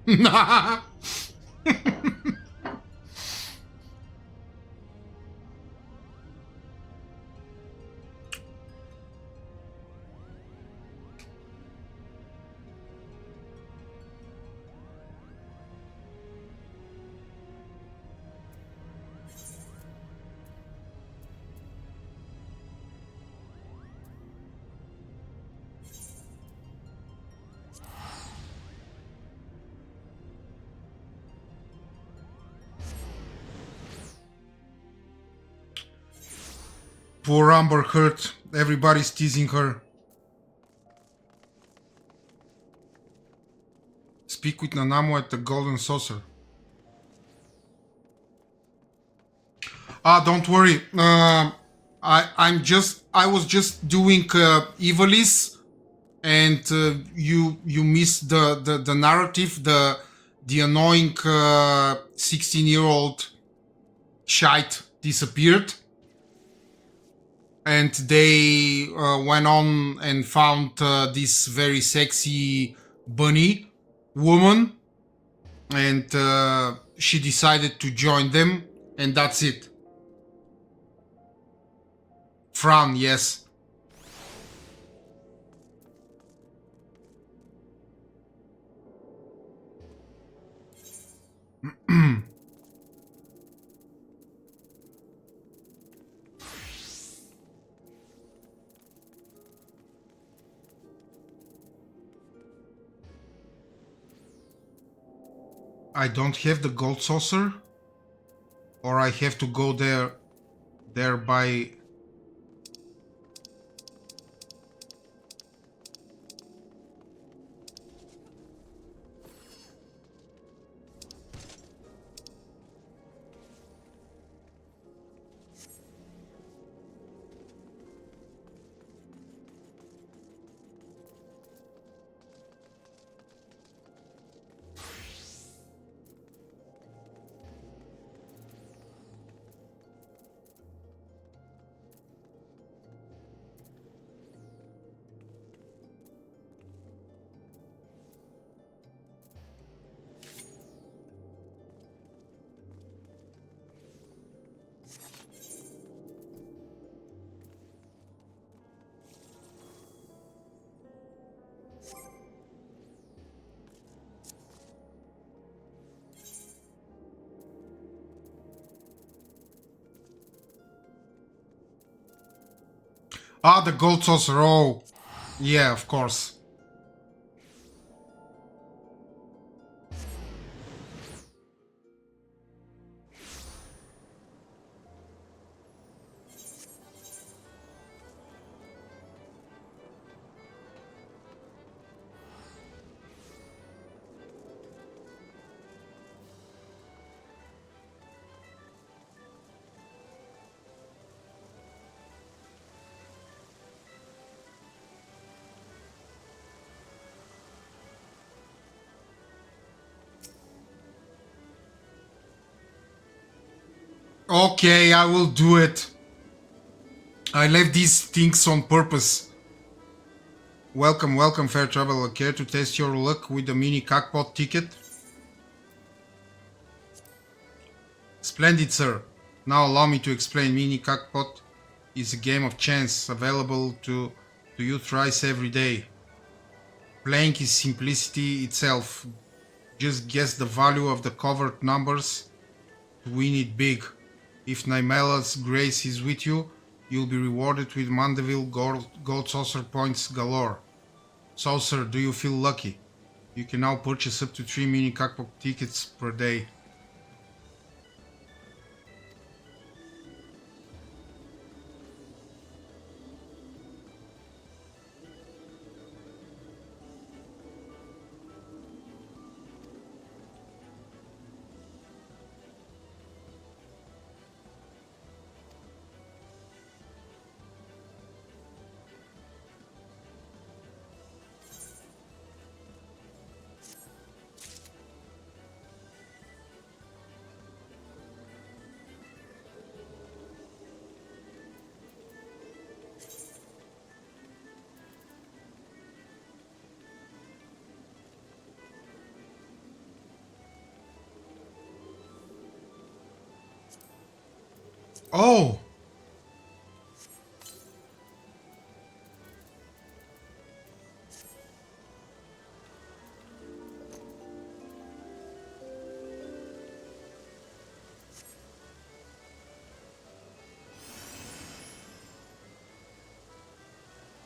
Poor Amber Heard. Everybody's teasing her. Speak with Nanamo at the Golden Saucer. Don't worry. I was just doing Ivalice, and you missed the narrative. The annoying 16-year-old shite disappeared, and they went on and found this very sexy bunny woman, and she decided to join them, and that's it. Fran, yes. I don't have the gold saucer, or I have to go there by... Ah, the gold saucer. Oh, yeah, of course. Okay, I will do it. I left these things on purpose. Welcome, welcome, fair traveler. Care to test your luck with the mini cockpot ticket? Splendid, sir. Now allow me to explain. Mini cockpot is a game of chance available to you thrice every day. Playing is simplicity itself. Just guess the value of the covered numbers to win it big. If Nymela's grace is with you, you'll be rewarded with Mandeville gold saucer points galore. So, sir, do you feel lucky? You can now purchase up to 3 mini cockpit tickets per day. Oh!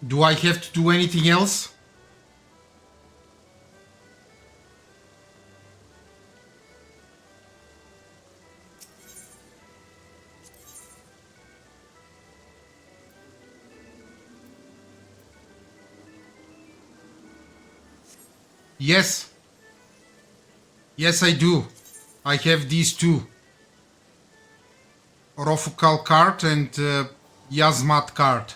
Do I have to do anything else? Yes. Yes, I do. I have these two. Rofukal card and Yazmat card.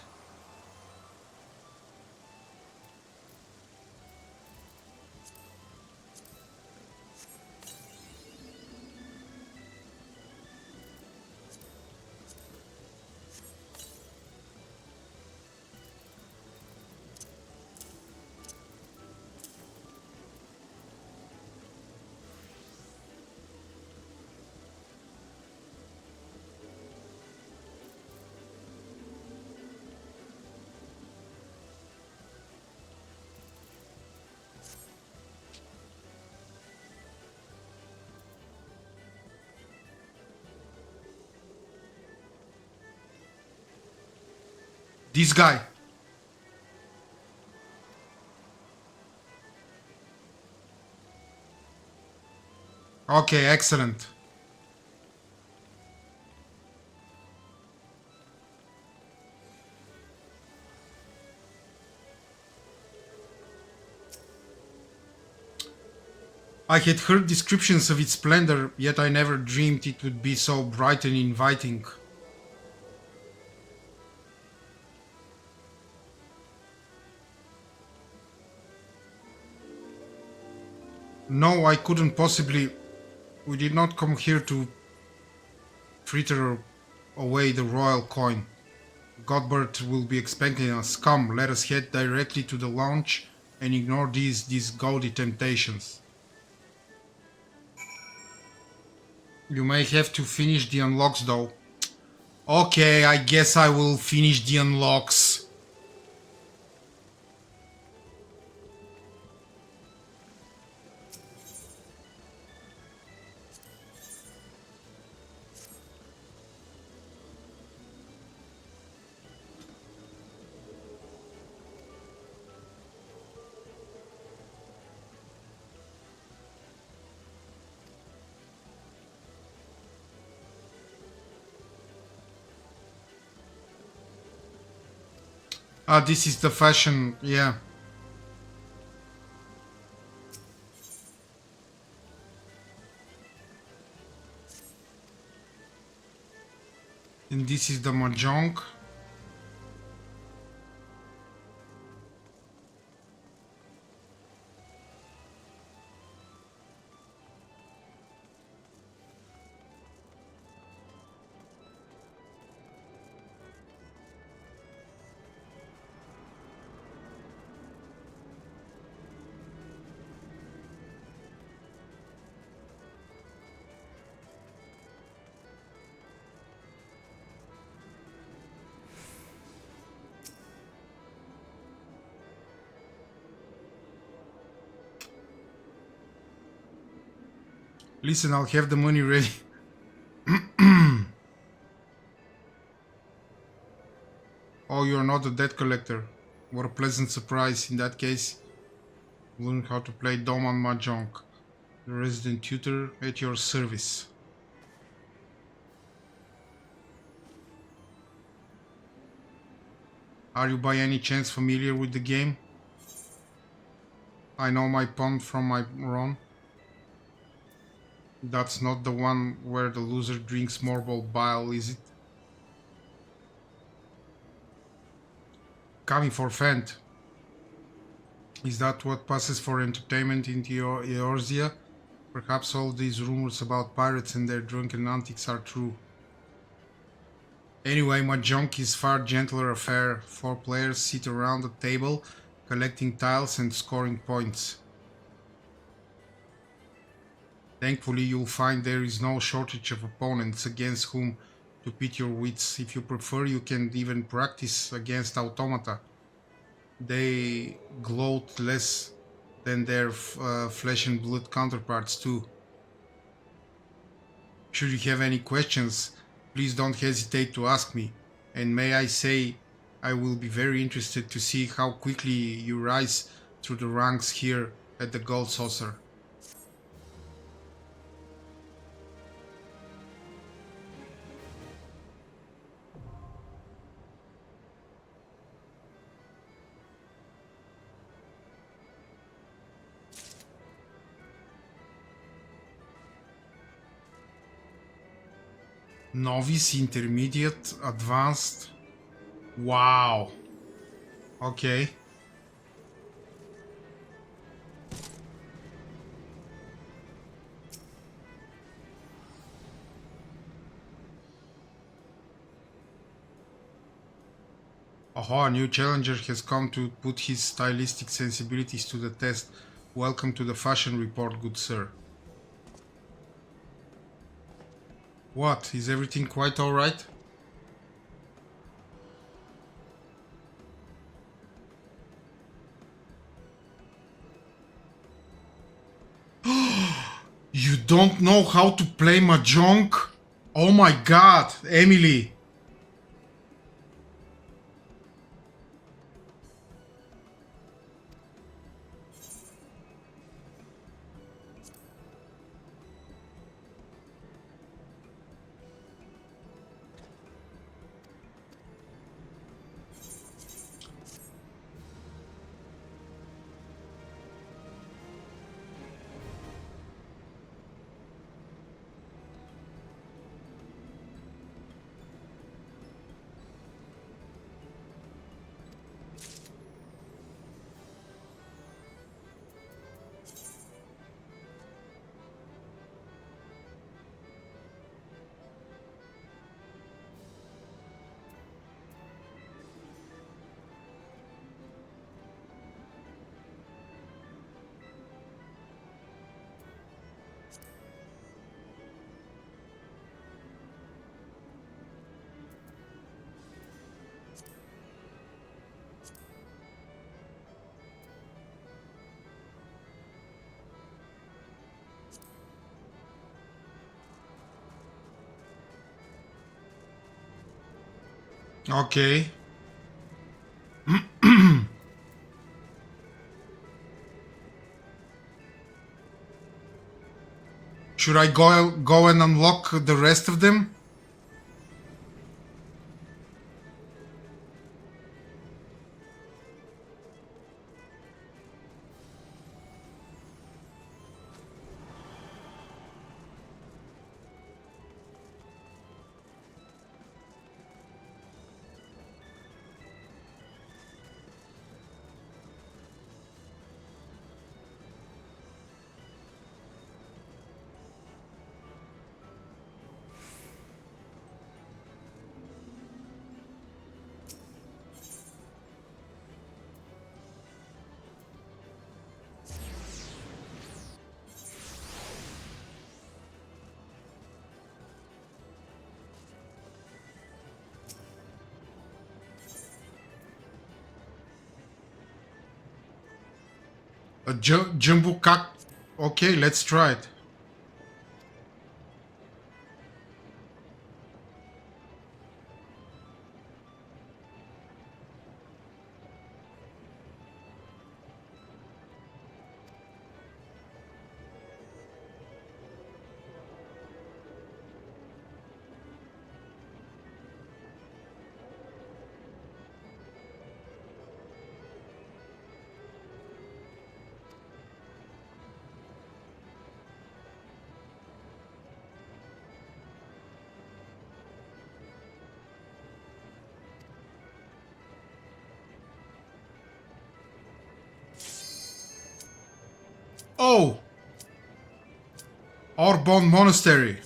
This guy. Okay, excellent. I had heard descriptions of its splendor, yet I never dreamed it would be so bright and inviting. No, I couldn't possibly. We did not come here to fritter away the royal coin. Godbert will be expecting us. Come, let us head directly to the lounge and ignore these gaudy temptations. You may have to finish the unlocks though. Okay, I guess I will finish the unlocks. Ah, this is the fashion, yeah. And this is the mahjong. Listen, I'll have the money ready. Oh, you're not a debt collector. What a pleasant surprise. In that case, learn how to play Doman Mahjong. The resident tutor at your service. Are you by any chance familiar with the game? I know my pawn from my run. That's not the one where the loser drinks morbol bile, is it? Coming for Fent. Is that what passes for entertainment in Eorzea? Perhaps all these rumors about pirates and their drunken antics are true. Anyway, Mahjong is far gentler affair. 4 players sit around a table, collecting tiles and scoring points. Thankfully, you'll find there is no shortage of opponents against whom to pit your wits. If you prefer, you can even practice against automata. They gloat less than their flesh and blood counterparts too. Should you have any questions, please don't hesitate to ask me. And may I say, I will be very interested to see how quickly you rise through the ranks here at the Gold Saucer. Novice, intermediate, advanced. Wow. Okay. Aha, a new challenger has come to put his stylistic sensibilities to the test. Welcome to the fashion report, good sir. What? Is everything quite alright? You don't know how to play mahjong? Oh my god, Emily. Okay. Should I go and unlock the rest of them? A jumbo cock. Okay, let's try it. Oh! Arbonne Monastery.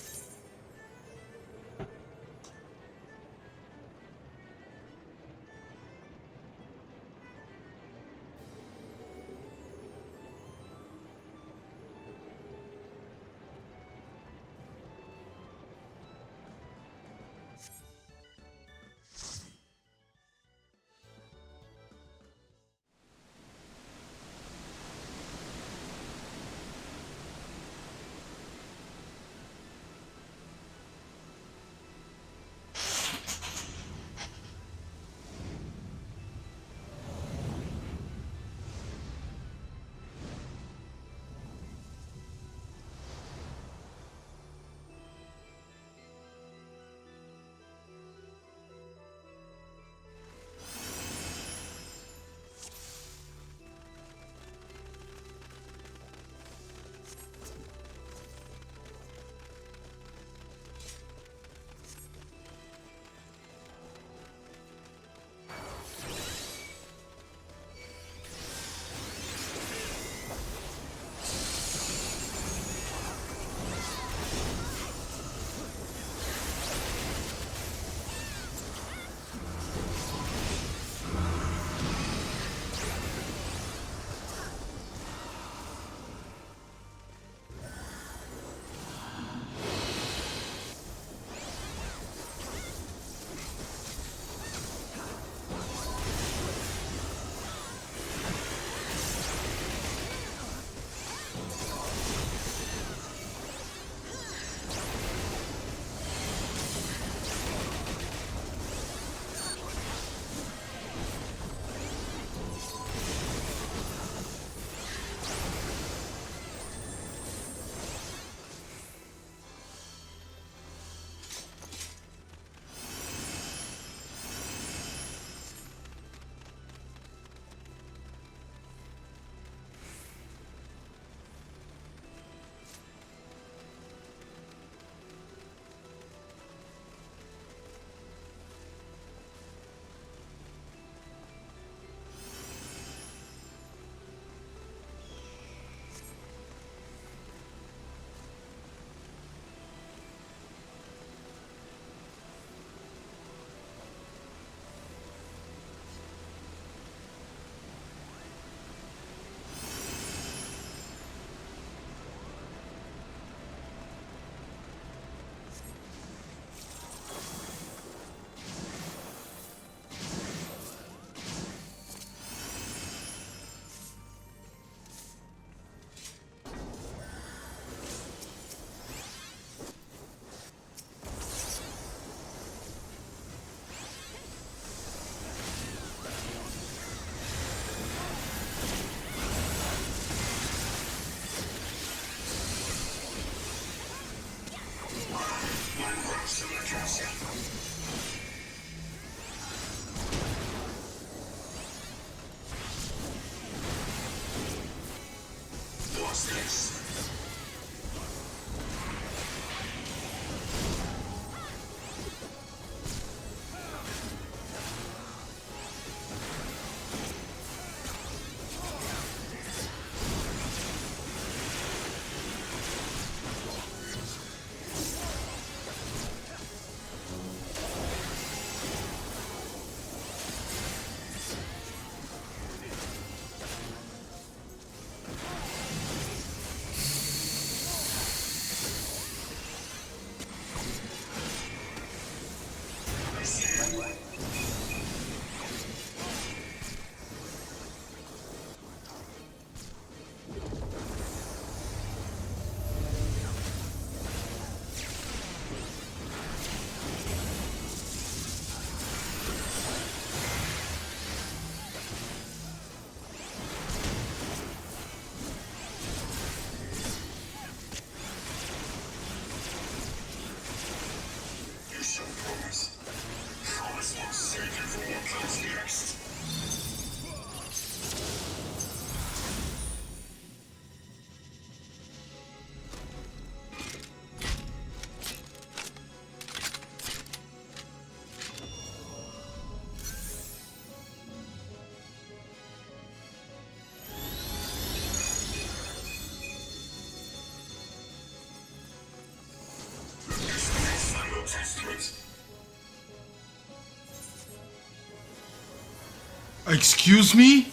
Excuse me?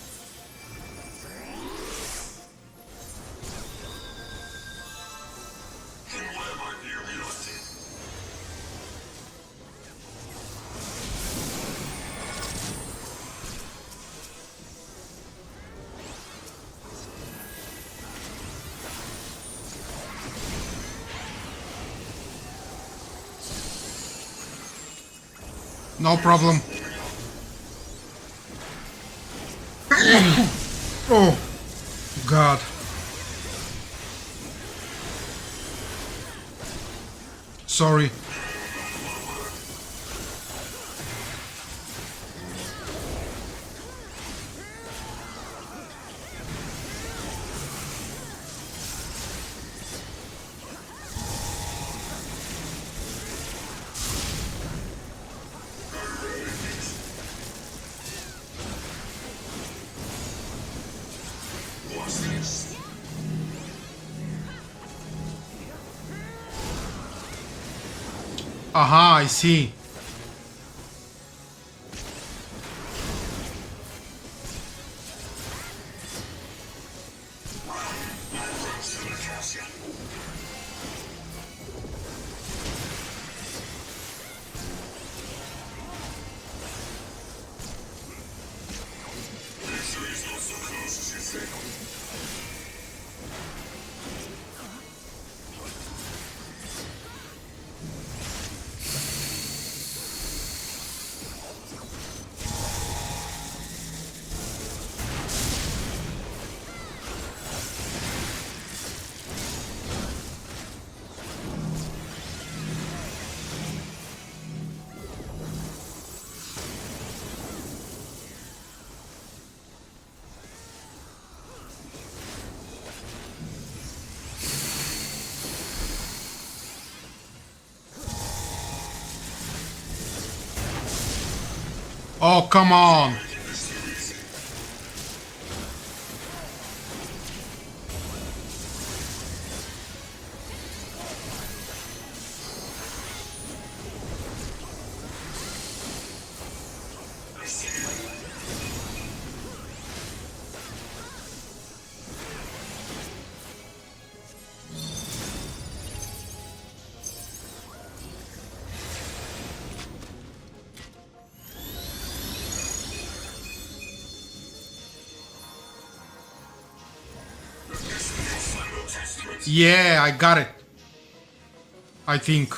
No problem. Oh, God. Sorry. Aha, I see. Oh, come on. Yeah, I got it. I think.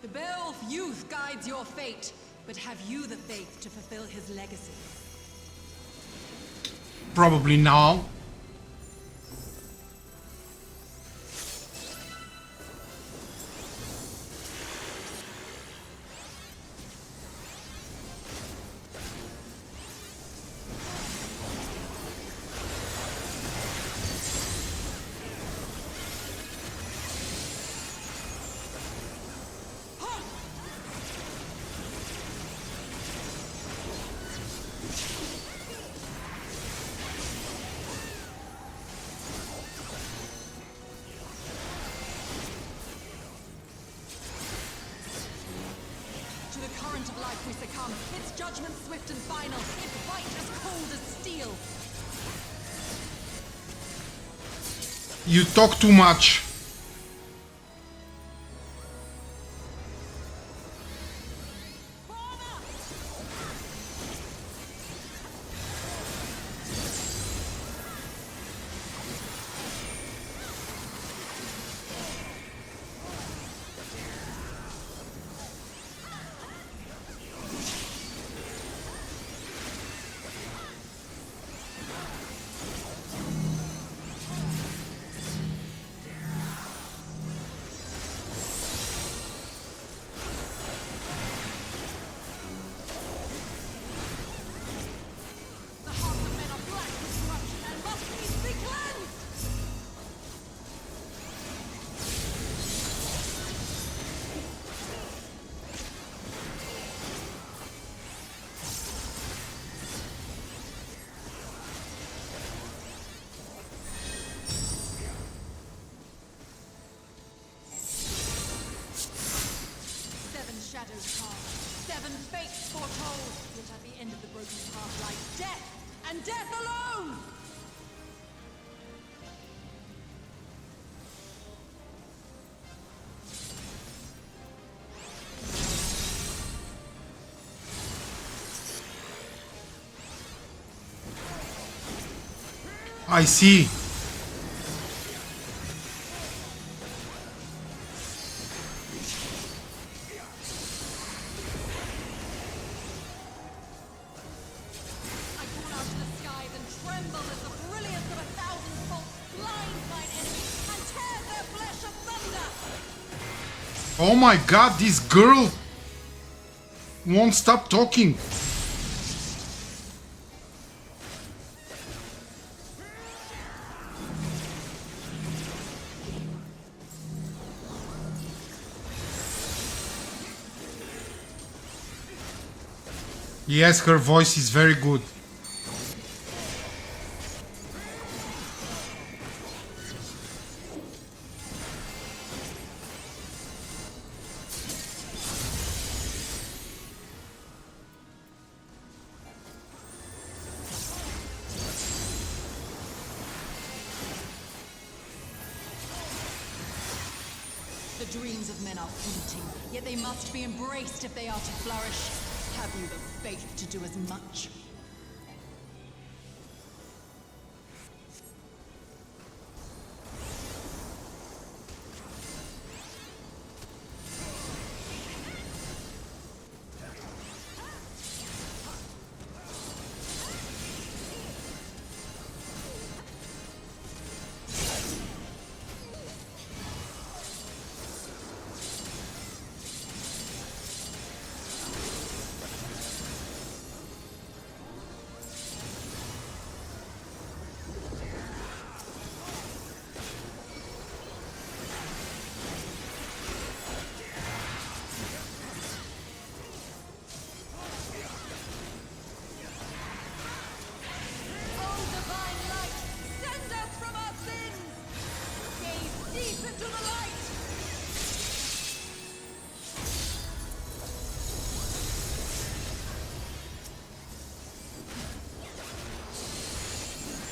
The Beowulf youth guides your fate, but have you the faith to fulfill his legacy? Probably now. torrent of life we succumb. Its judgment swift and final. Its bite as cold as steel. You talk too much. Shadows cast, 7 fates foretold, yet at the end of the broken path lies death, and death alone! I see. Oh my god, this girl won't stop talking. Yes, her voice is very good. The dreams of men are fleeting, yet they must be embraced if they are to flourish. Have you the faith to do as much?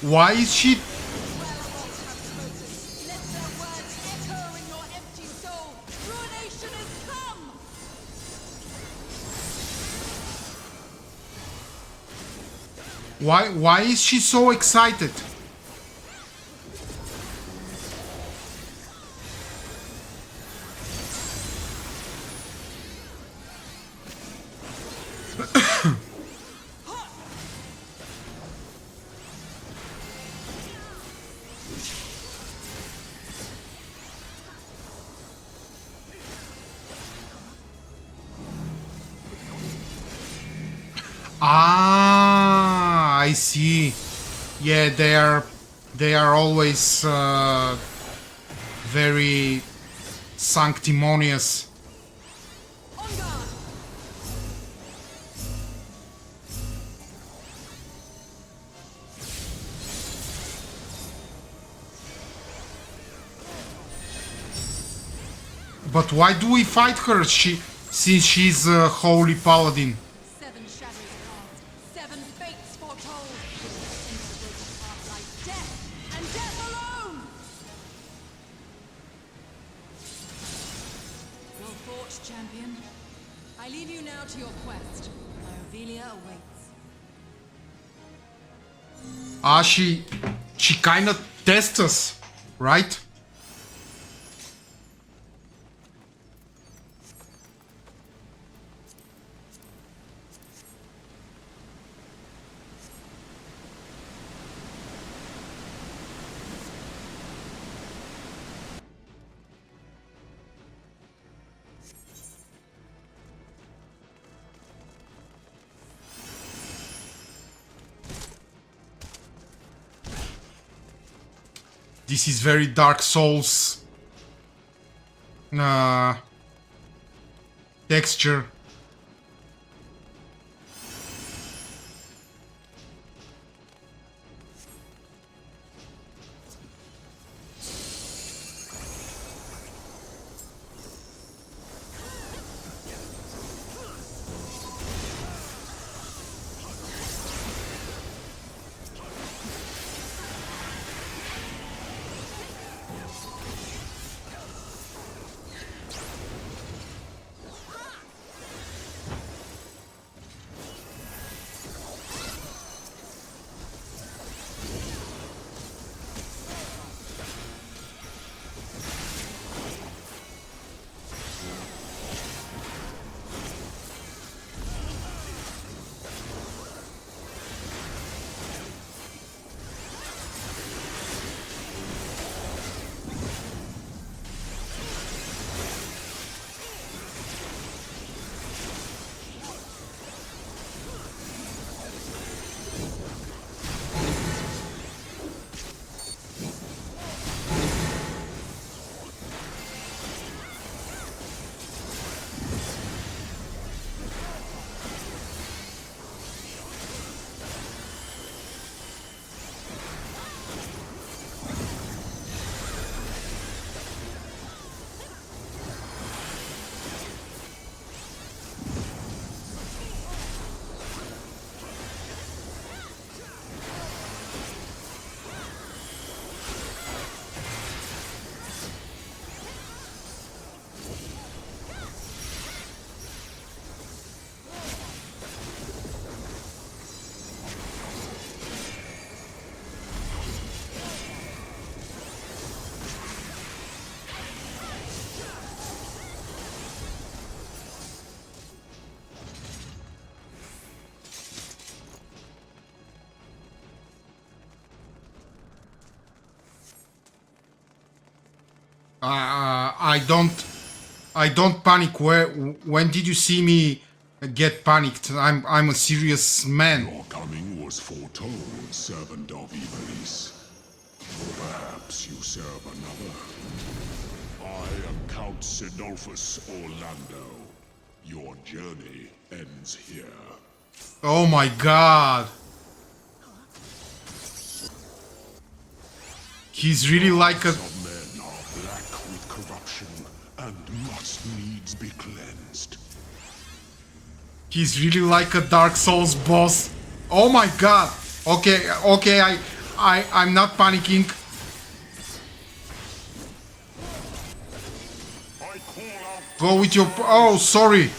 Why is she... Why is she so excited? Ah, I see. Yeah, they are always very sanctimonious. But why do we fight her? since she's a holy paladin. 7 shadows cast, 7 fates foretold. Into the broken path lies death, and death alone! Well fought, champion. I leave you now to your quest. My Ovelia awaits. She kinda tests us, right? This is very Dark Souls texture. I don't panic. When did you see me get panicked? I'm a serious man. Your coming was foretold, servant of Ivalice. Perhaps you serve another. I am Count Sidolphus Orlando. Your journey ends here. Oh my god. He's really like a... Some men are black with corruption and must needs be cleansed. He's really like a Dark Souls boss. Oh my god. Okay, I'm not panicking. I call out Go with your... Oh, sorry.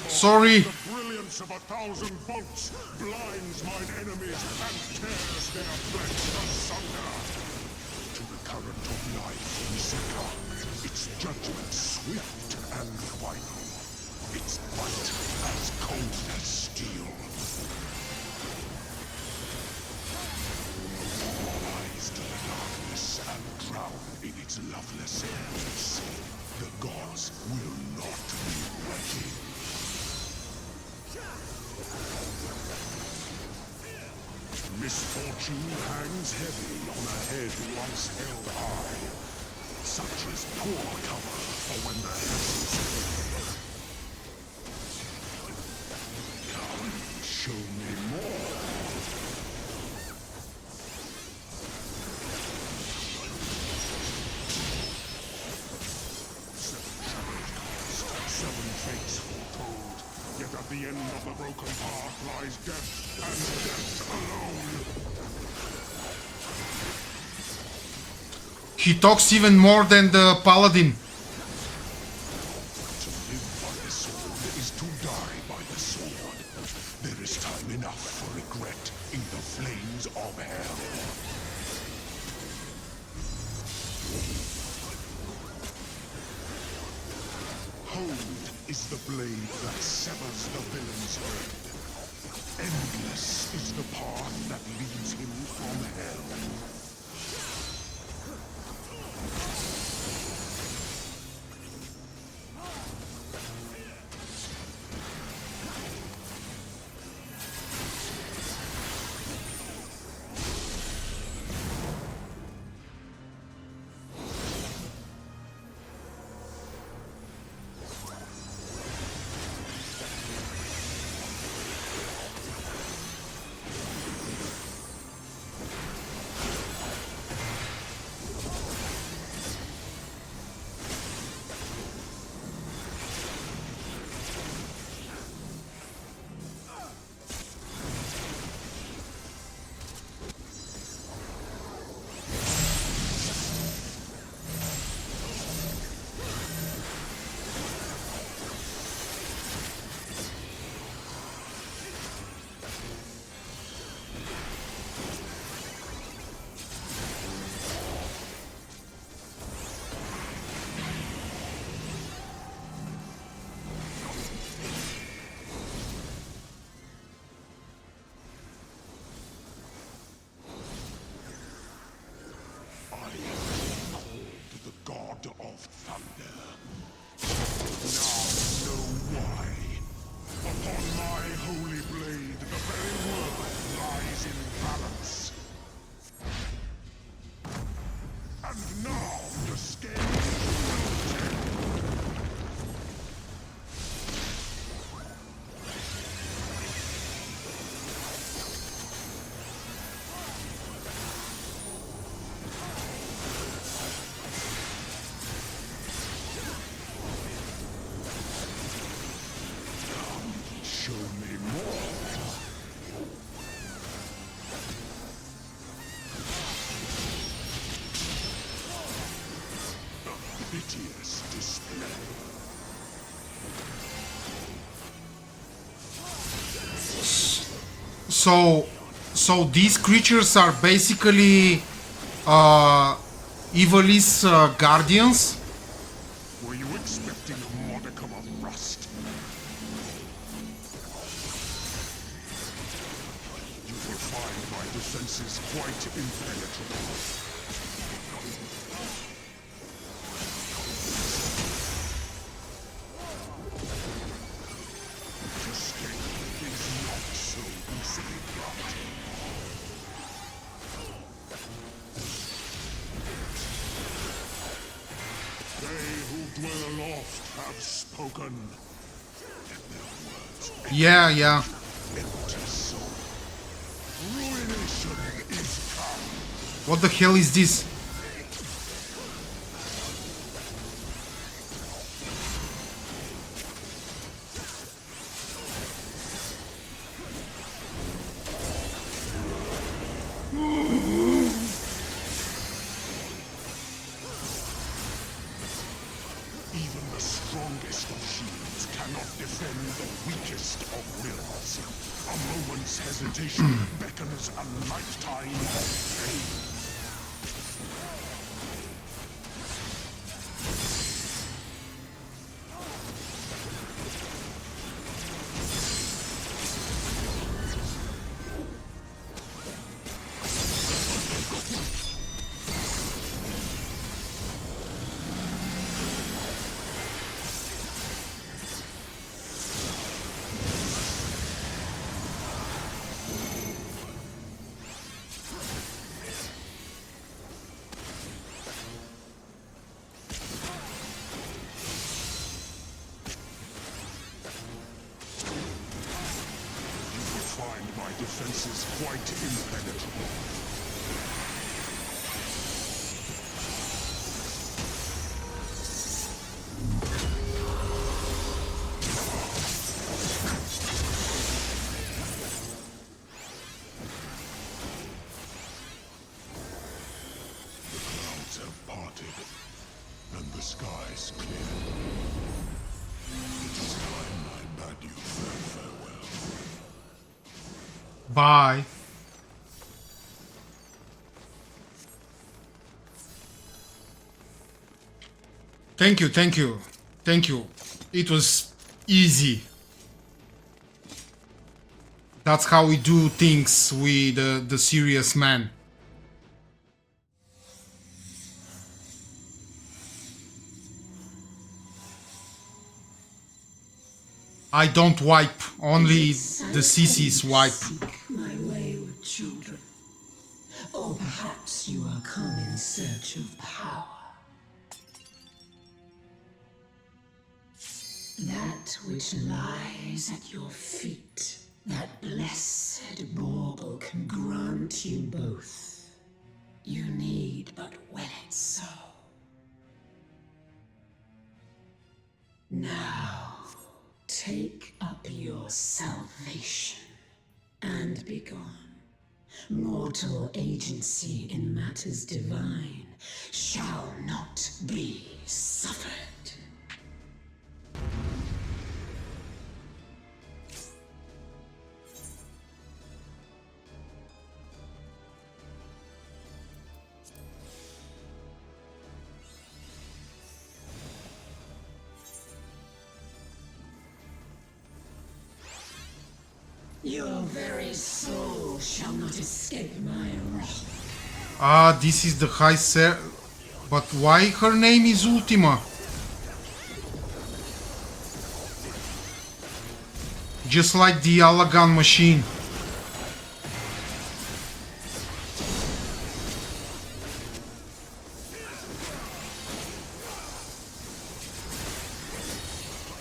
Sorry. the brilliance of 1,000 bolts blinds mine enemies and tears their flesh asunder. To the current of life we succumb, its judgment swift and final, its bite as cold as steel. Rise to the darkness and drown in its loveless hands. The gods will not be ready. Misfortune hangs heavy on a head once held high. Such is poor cover for when the heavens fall. Come, show me more. Seven shadows cast, 7 fates the end of the broken path lies death, and death alone. He talks even more than the paladin. To live by the sword is to die by the sword. There is time enough for regret in the flames of hell. Hold is the blade that severs the villain's head. Endless is the path that leads him from hell. So these creatures are basically Ivalice guardians. Were you expecting a modicum of rust? You will find my defenses quite impenetrable. Yeah. What the hell is this? Defenses quite impenetrable. and the skies clear. It is time I bade you farewell. Bye. Thank you, thank you, thank you. It was easy. That's how we do things with the serious man. I don't wipe, only the sissies wipe. My wayward children. Or perhaps you are come in search of power. That which lies at your feet, that blessed bauble can grant you both. You need but will it so. Now, take up your salvation and be gone. Mortal agency in matters divine shall not be suffered. Your very soul shall not escape my wrath. Ah, this is the high ser... But why her name is Ultima? Just like the Allagan machine.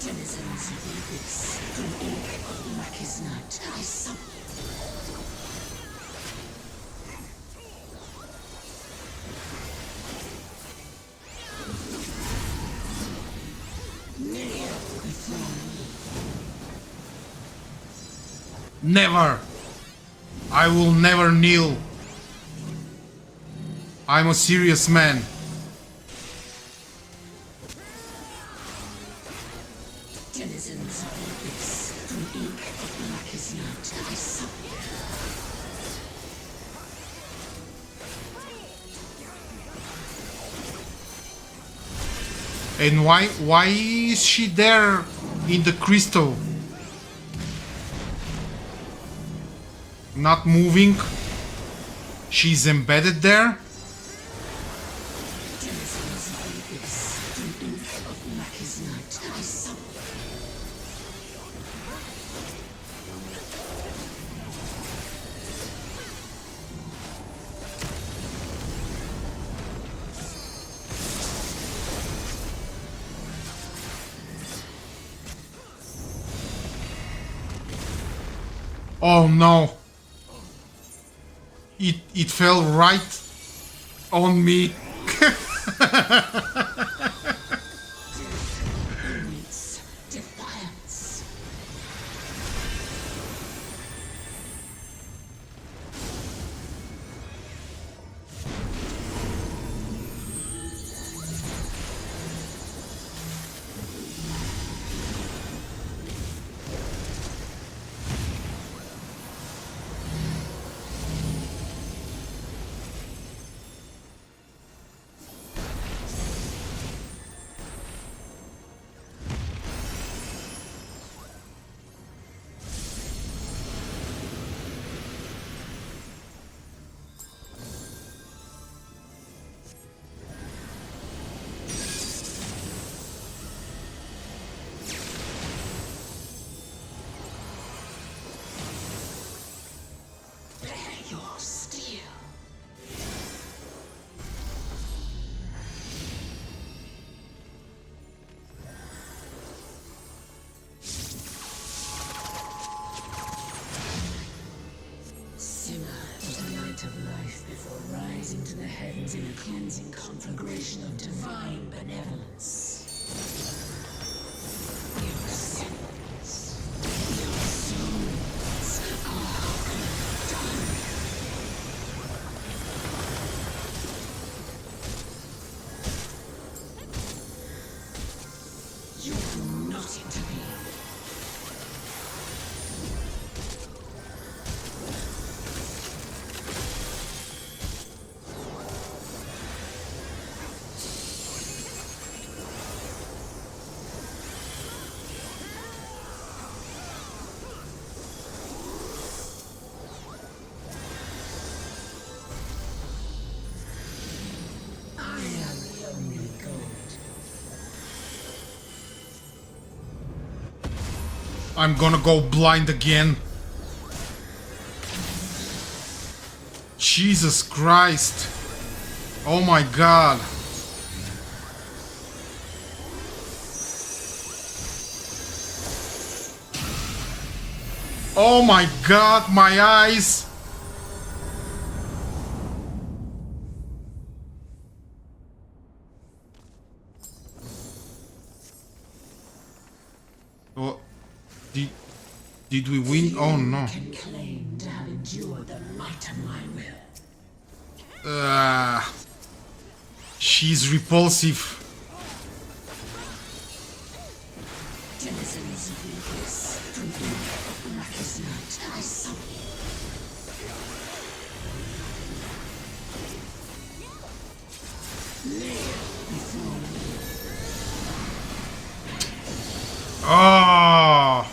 Denizens of the abyss, from ink of blackest night, I summon you. Kneel before me. Never! I will never kneel. I'm a serious man. Denizens of the abyss, from ink of blackest night, I summon you. And why is she there in the crystal? Not moving? She's embedded there? Denizens of the abyss, from ink of blackest night, I summon you. Oh no. It fell right on me. Awaits defiance. Bear your steel. Simmer into the light of life before rising to the heavens in a cleansing conflagration of divine benevolence. Your sins, your souls are undone. not intervene. I'm gonna go blind again. Jesus Christ. Oh my god. Oh my god, my eyes. Oh, did we win? Oh no. Can claim to have endured the might of my will. She's repulsive. Denizens of the abyss, from the blackest night, I summon you. Kneel before me. Oh.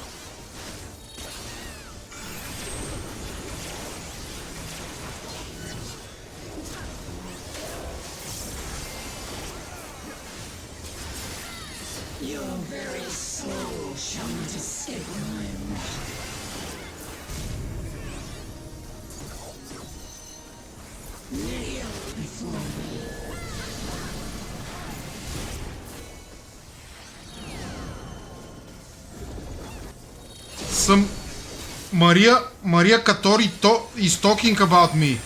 Your very soul shall not escape my wrath. Kneel before me. Some Maria Katori is talking about me.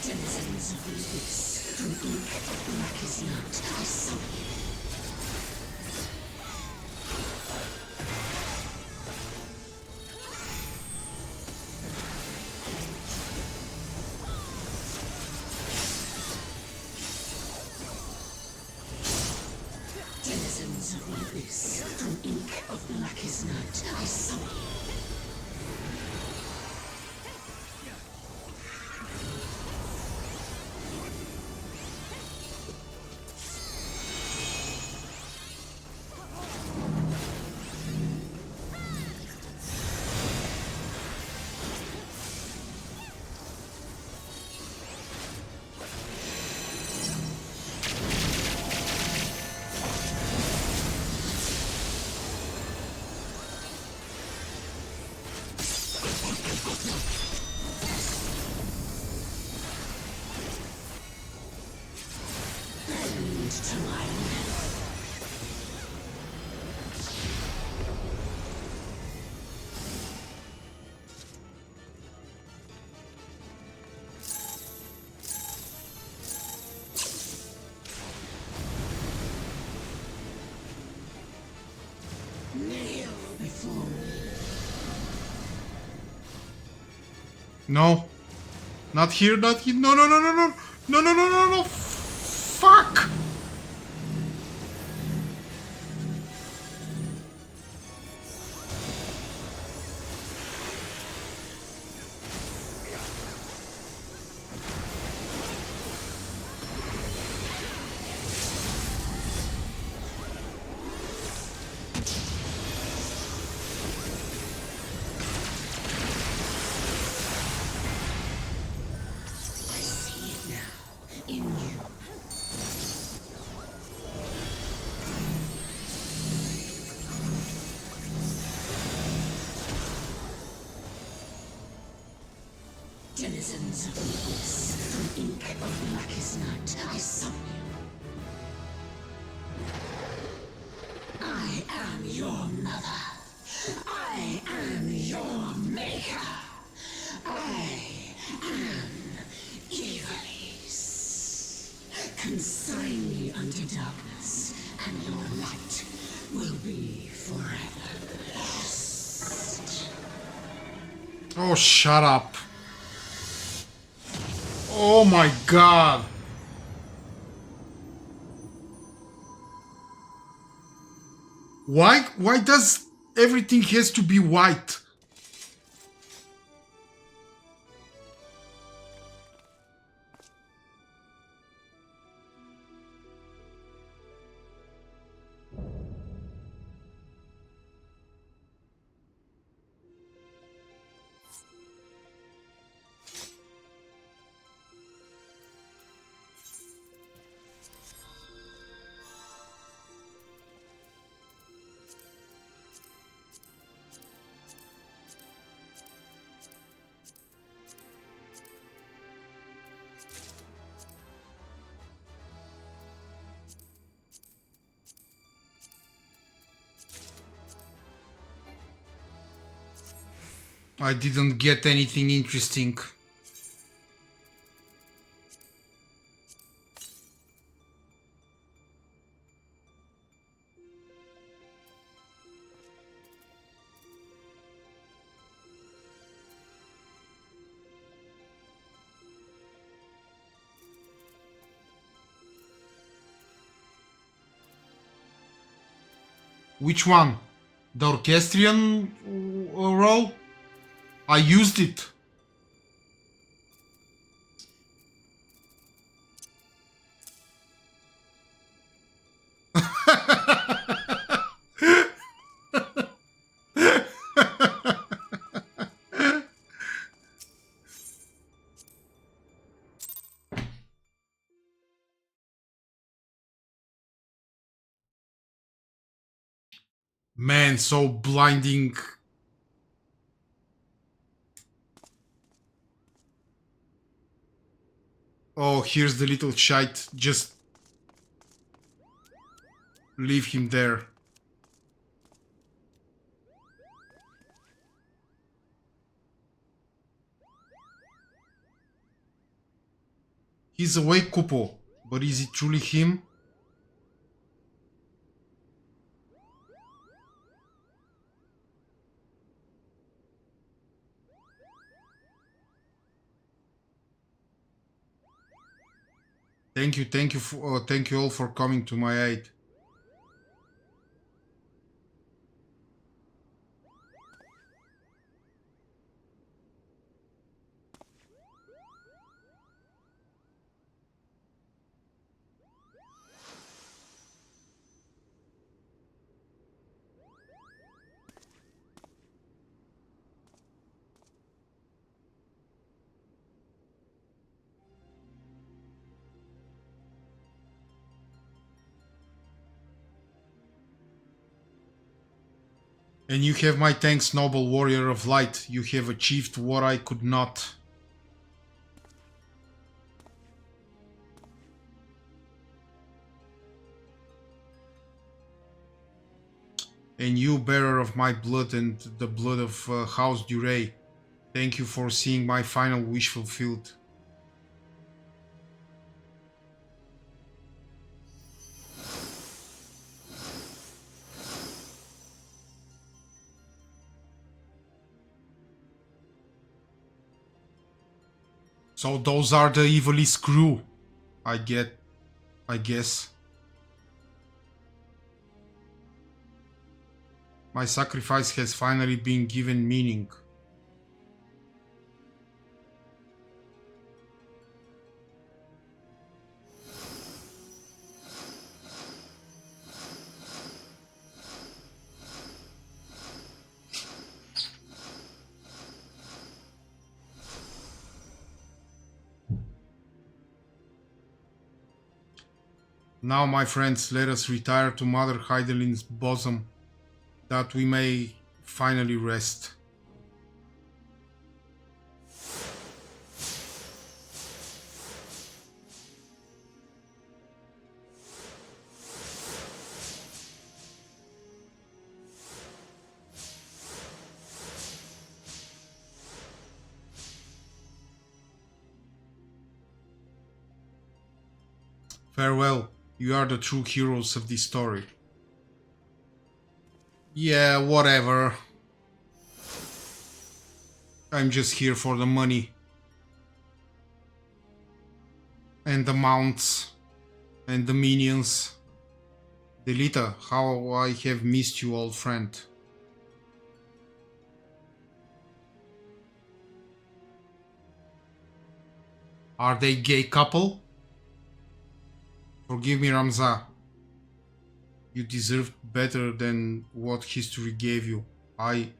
Denizens of the abyss, from ink of blackest night, I summon you. Denizens of the abyss, from ink of blackest night, I summon you. Bend to my will. Kneel before me. No. Not here, not here. No, no, no, no, no. No, no, no, no, no. Fuck. I see it now, in you. Denizens of the abyss, from ink of blackest night, I summon you. I am your mother. I am your maker. I am Evilise. Consign me unto darkness, and your light will be forever lost. Oh, shut up. Oh my god. Why does everything has to be white? I didn't get anything interesting. Which one? The orchestrion role? I used it. Man, so blinding. Oh, here's the little shite. Just leave him there. He's awake, Kupo. But is it truly him? Thank you all for coming to my aid. And you have my thanks, noble warrior of light. You have achieved what I could not. And you, bearer of my blood and the blood of House Duray, thank you for seeing my final wish fulfilled. So those are the evilist crew, I guess. My sacrifice has finally been given meaning. Now, my friends, let us retire to Mother Heidelin's bosom, that we may finally rest. Farewell, you are the true heroes of this story. Yeah, whatever. I'm just here for the money. And the mounts. And the minions. Delita, how I have missed you, old friend. Are they gay couple? Forgive me, Ramza. You deserved better than what history gave you. I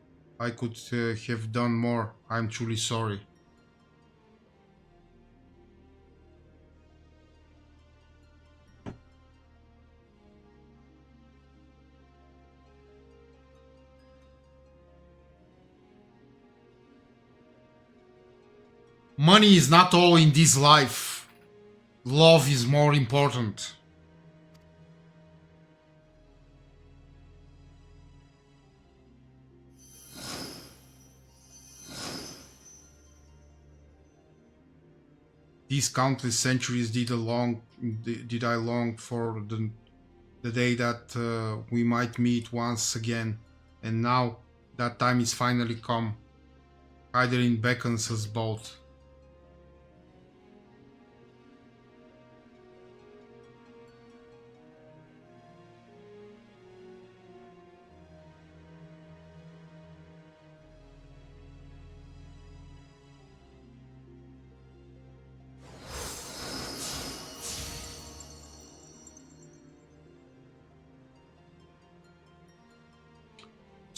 could have done more. I'm truly sorry. Money is not all in this life. Love is more important. These countless centuries did I long for the day that we might meet once again, and now that time is finally come. Hydarin beckons us both.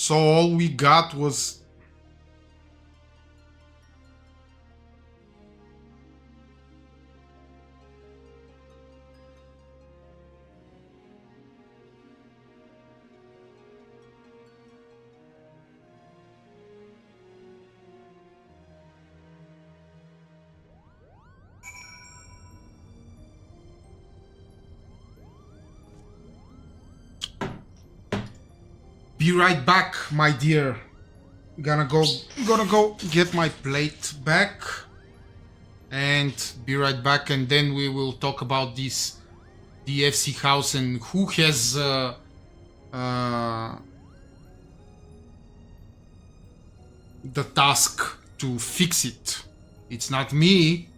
So all we got was be right back, my dear. Gonna go get my plate back and be right back, and then we will talk about this the FC house and who has uh, the task to fix it. It's not me.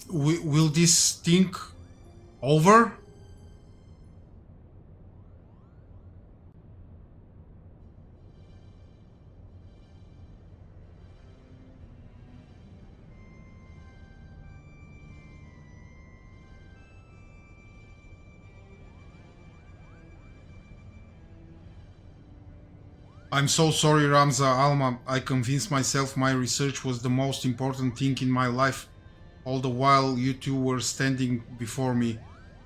Will this thing over? I'm so sorry, Ramza Alma. I convinced myself my research was the most important thing in my life. All the while you two were standing before me.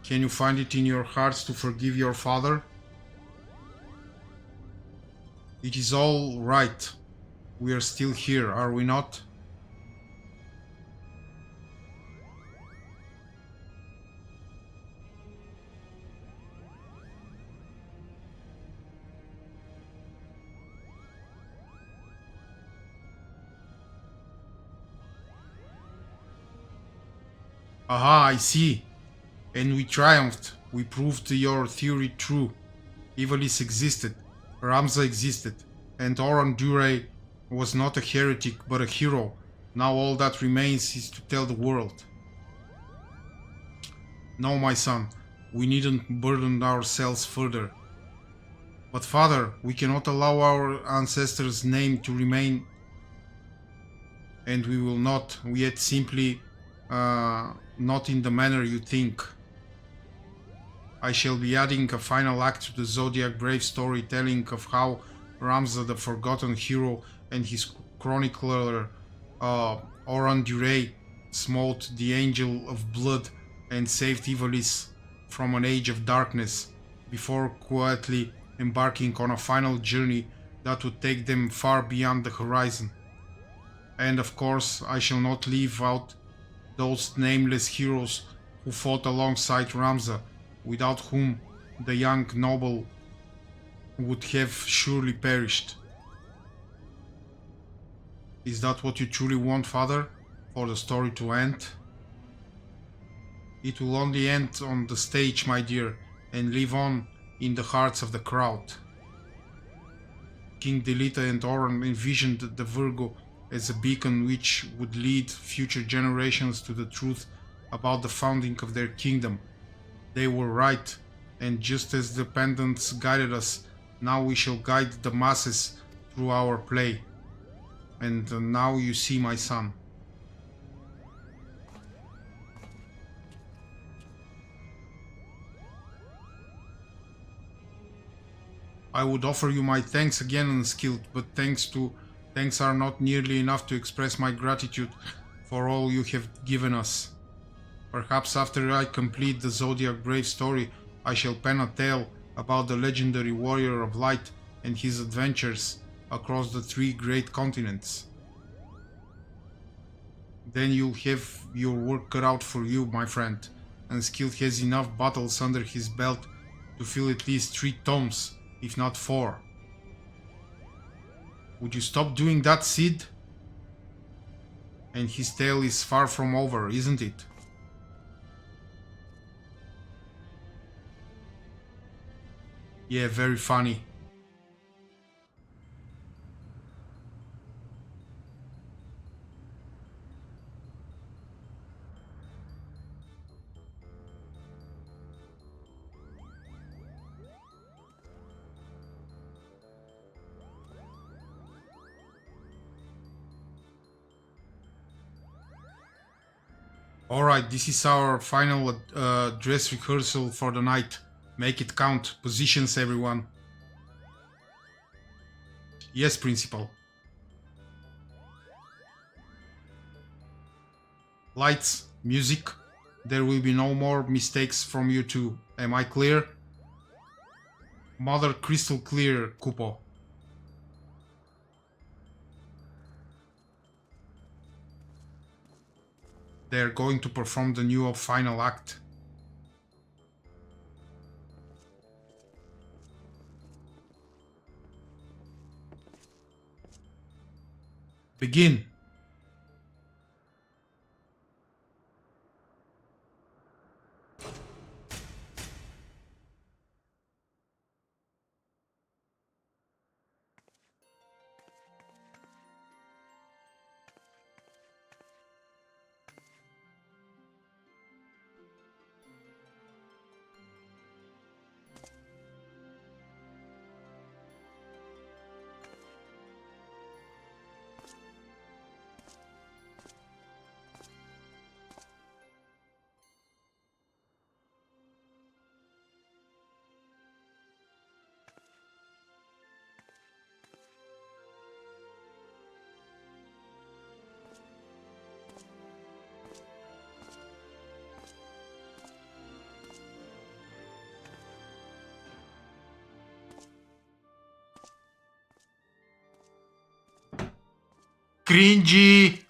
Can you find it in your hearts to forgive your father? It is all right. We are still here, are we not? Aha, I see. And we triumphed. We proved your theory true. Ivalice existed. Ramza existed. And Oran Dure was not a heretic, but a hero. Now all that remains is to tell the world. No, my son, we needn't burden ourselves further. But father, we cannot allow our ancestors' name to remain, and we will not, yet simply not in the manner you think. I shall be adding a final act to the Zodiac Brave story telling of how Ramza the Forgotten Hero and his chronicler Oran Dure smote the Angel of Blood and saved Ivalice from an age of darkness before quietly embarking on a final journey that would take them far beyond the horizon. And of course, I shall not leave out those nameless heroes who fought alongside Ramza, without whom the young noble would have surely perished. Is that what you truly want, father? For the story to end? It will only end on the stage, my dear, and live on in the hearts of the crowd. King Delita and Oran envisioned the Virgo as a beacon which would lead future generations to the truth about the founding of their kingdom. They were right, and just as the pendants guided us, now we shall guide the masses through our play. And now you see, my son. I would offer you my thanks again, Unskilled, but thanks are not nearly enough to express my gratitude for all you have given us. Perhaps after I complete the Zodiac Brave story, I shall pen a tale about the legendary warrior of light and his adventures across the 3 great continents. Then you'll have your work cut out for you, my friend. Unskilled has enough battles under his belt to fill at least 3 tomes, if not 4. Would you stop doing that, Sid? And his tale is far from over, isn't it? Yeah, very funny. Alright, this is our final dress rehearsal for the night. Make it count. Positions, everyone. Yes, Principal. Lights, music. There will be no more mistakes from you two. Am I clear? Mother crystal clear, Kupo. They are going to perform the new final act. Begin. Cringy!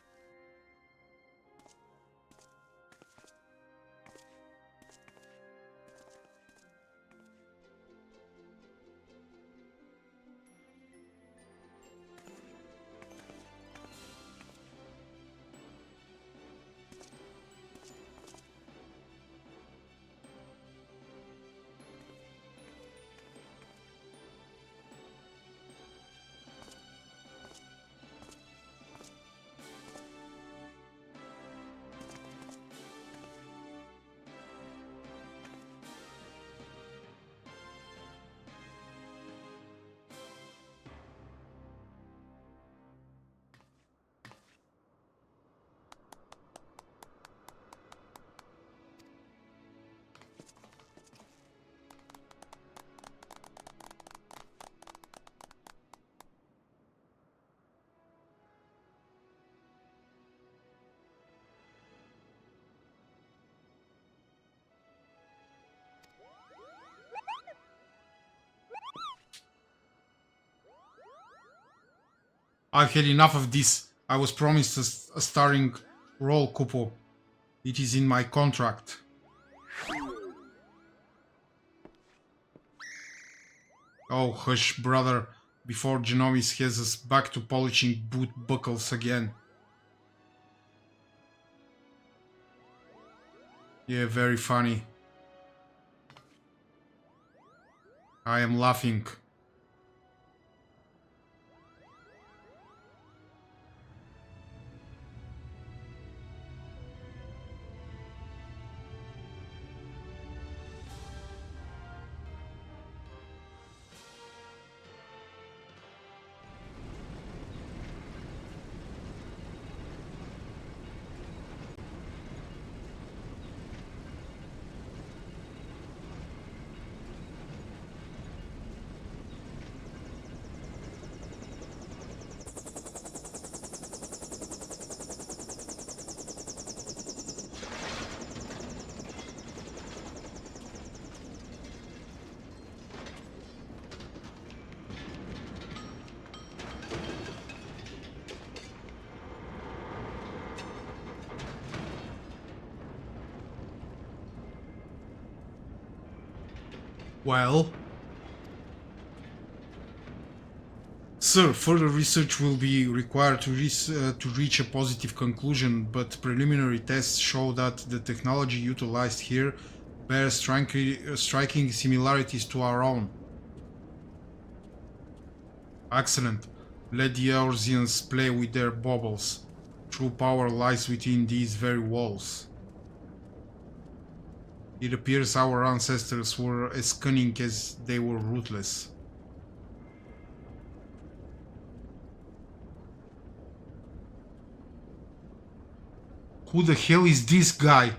I've had enough of this. I was promised a starring role, Kupo. It is in my contract. Oh, hush, brother, before Genovis has us back to polishing boot buckles again. Yeah, very funny. I am laughing. Well, sir, further research will be required to reach a positive conclusion, but preliminary tests show that the technology utilized here bears striking similarities to our own. Excellent. Let the Eorzeans play with their baubles. True power lies within these very walls. It appears our ancestors were as cunning as they were ruthless. Who the hell is this guy?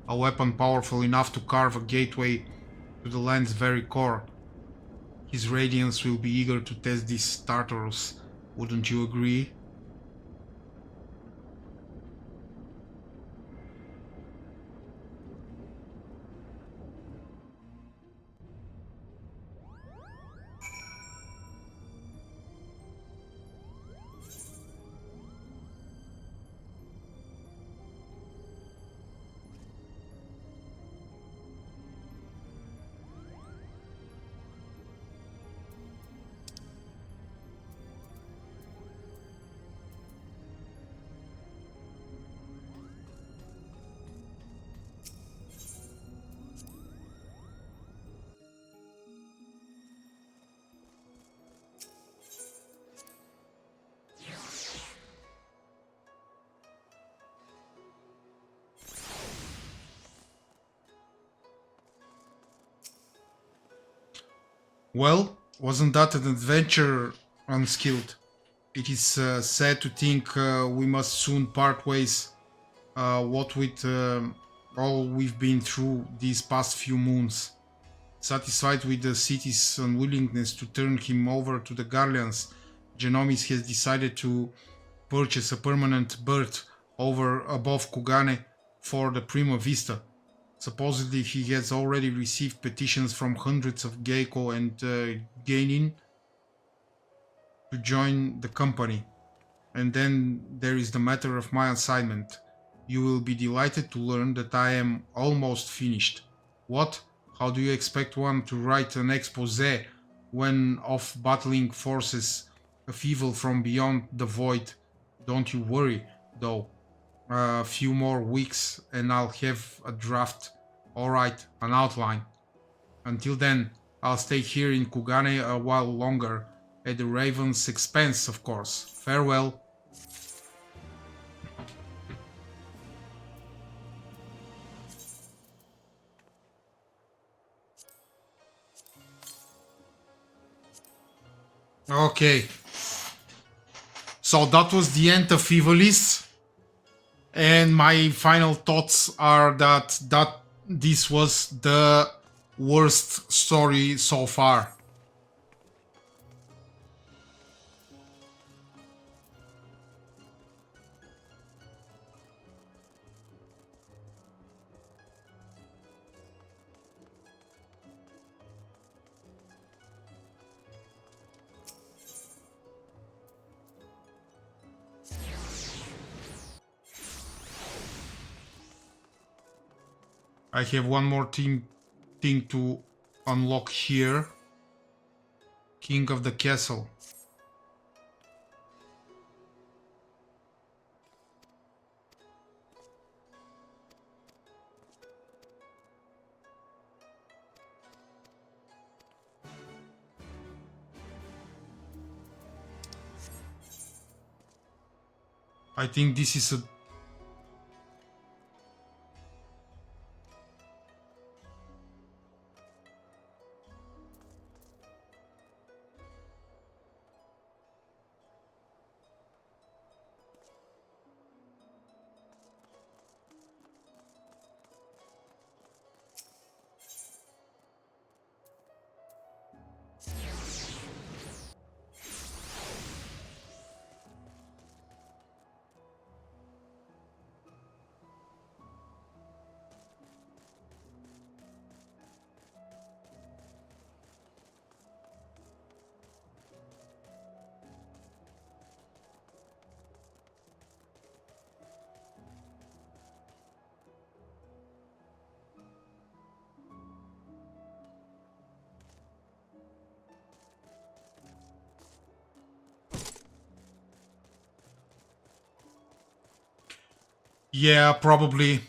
A weapon powerful enough to carve a gateway to the land's very core. His radiance will be eager to test this Tartarus, wouldn't you agree? Well, wasn't that an adventure, unskilled? It is sad to think we must soon part ways, what with all we've been through these past few moons. Satisfied with the city's unwillingness to turn him over to the Garleans, Genomis has decided to purchase a permanent berth over above Kugane for the Prima Vista. Supposedly he has already received petitions from hundreds of Geico and Geinin to join the company. And then there is the matter of my assignment. You will be delighted to learn that I am almost finished. What? How do you expect one to write an exposé when off battling forces of evil from beyond the void? Don't you worry, though. A few more weeks and I'll have a draft. Alright, an outline. Until then, I'll stay here in Kugane a while longer, at the Raven's expense, of course. Farewell. Okay. So that was the end of Evilis. And my final thoughts are that this was the worst story so far. I have one more thing to unlock here. King of the Castle. I think this is a... Yeah, probably.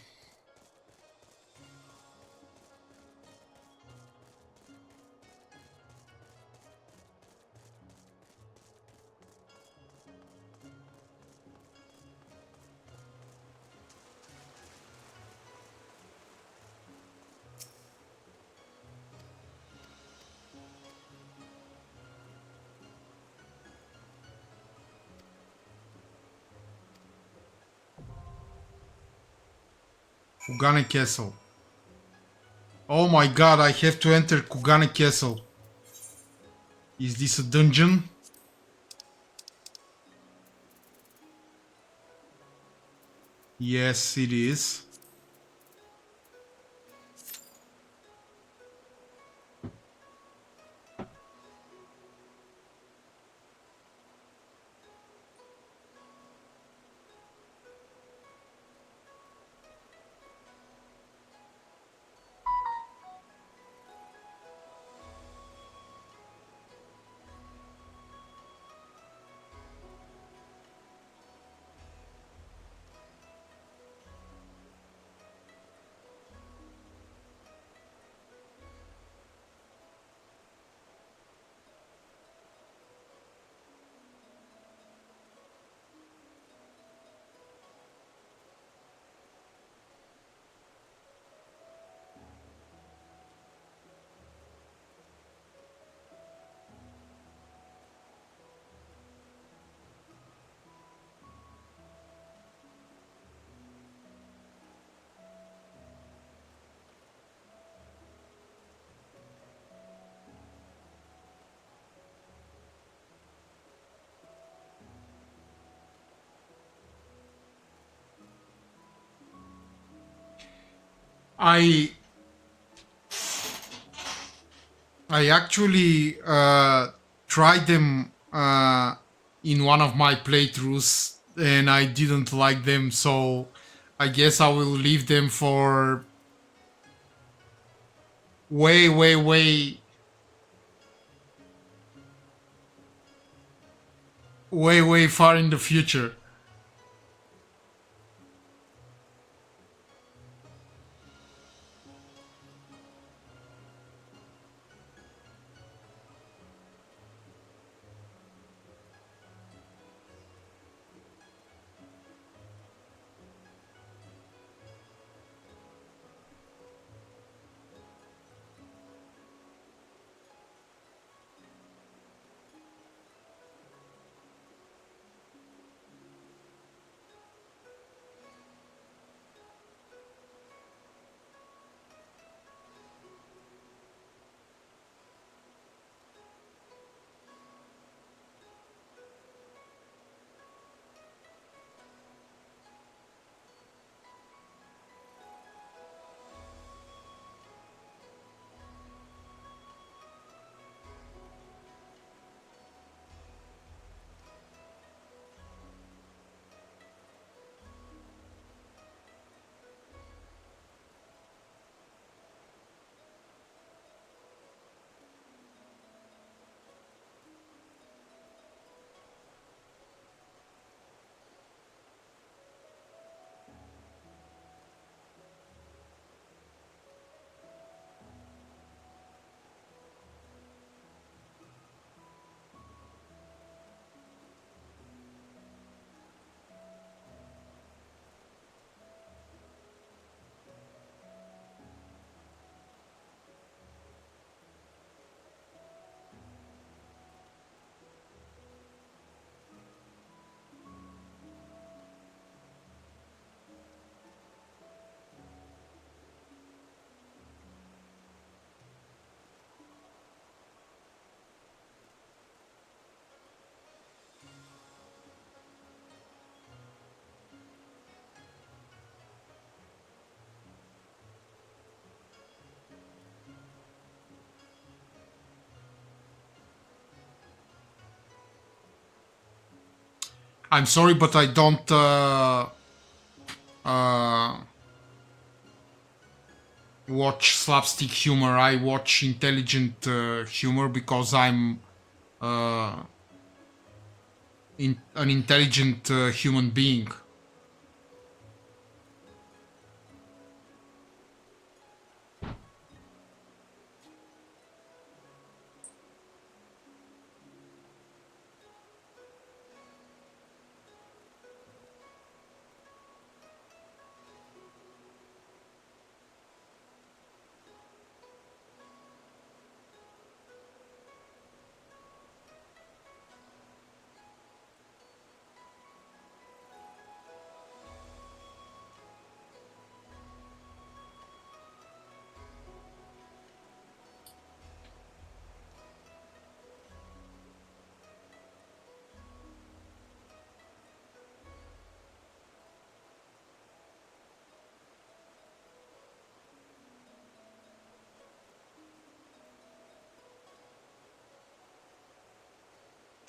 Kugane Castle. Oh my god, I have to enter Kugane Castle. Is this a dungeon? Yes, it is. I actually tried them in one of my playthroughs and I didn't like them, so I guess I will leave them for way, way, way, way, way far in the future. I'm sorry, but I don't uh, watch slapstick humor. I watch intelligent humor because I'm uh, an intelligent human being.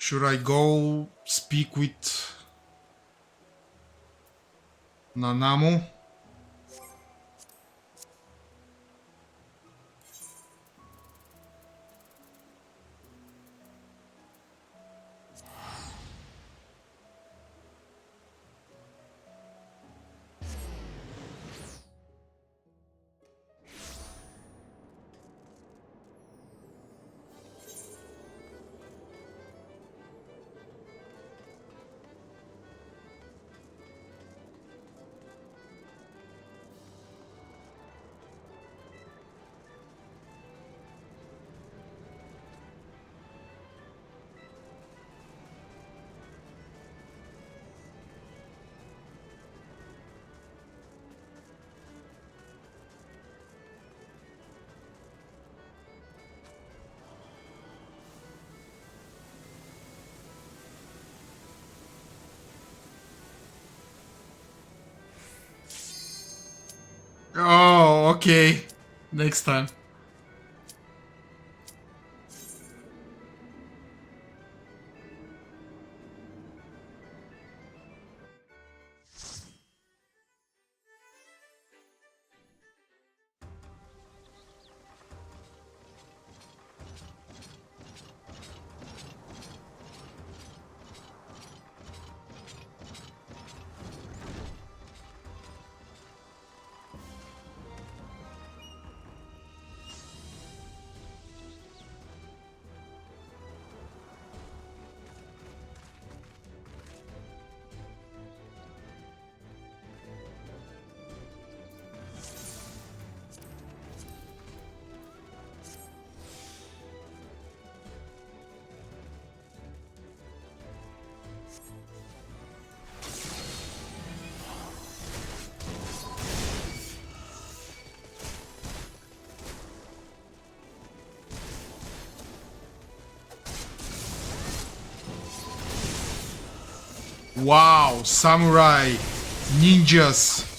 Should I go speak with Nanamu? Okay, next time. Wow, samurai, ninjas.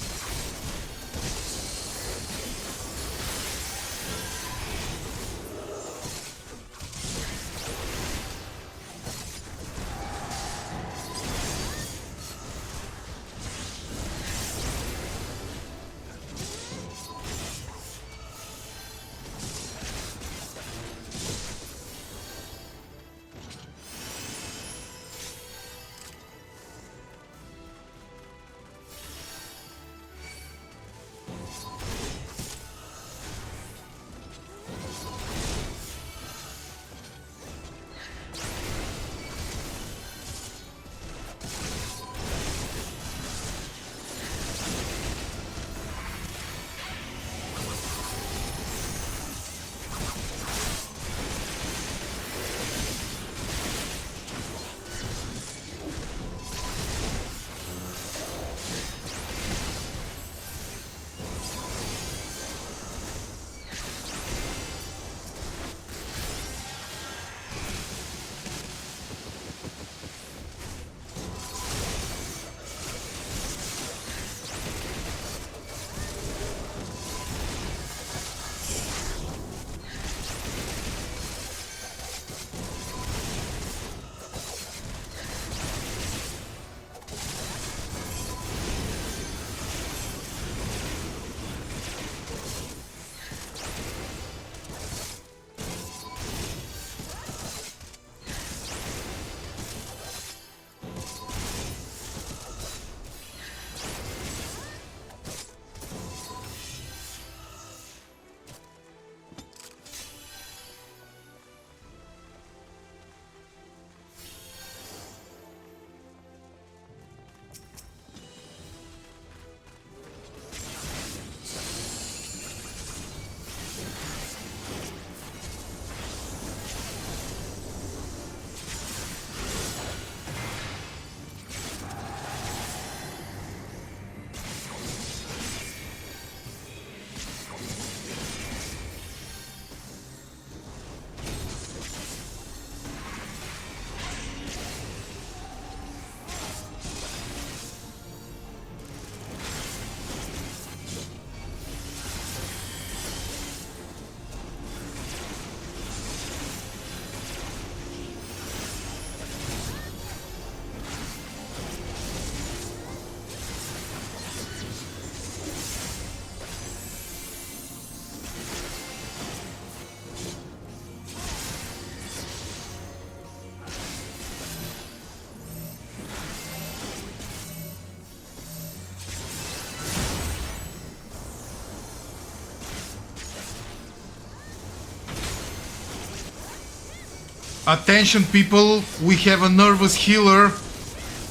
Attention people, we have a nervous healer.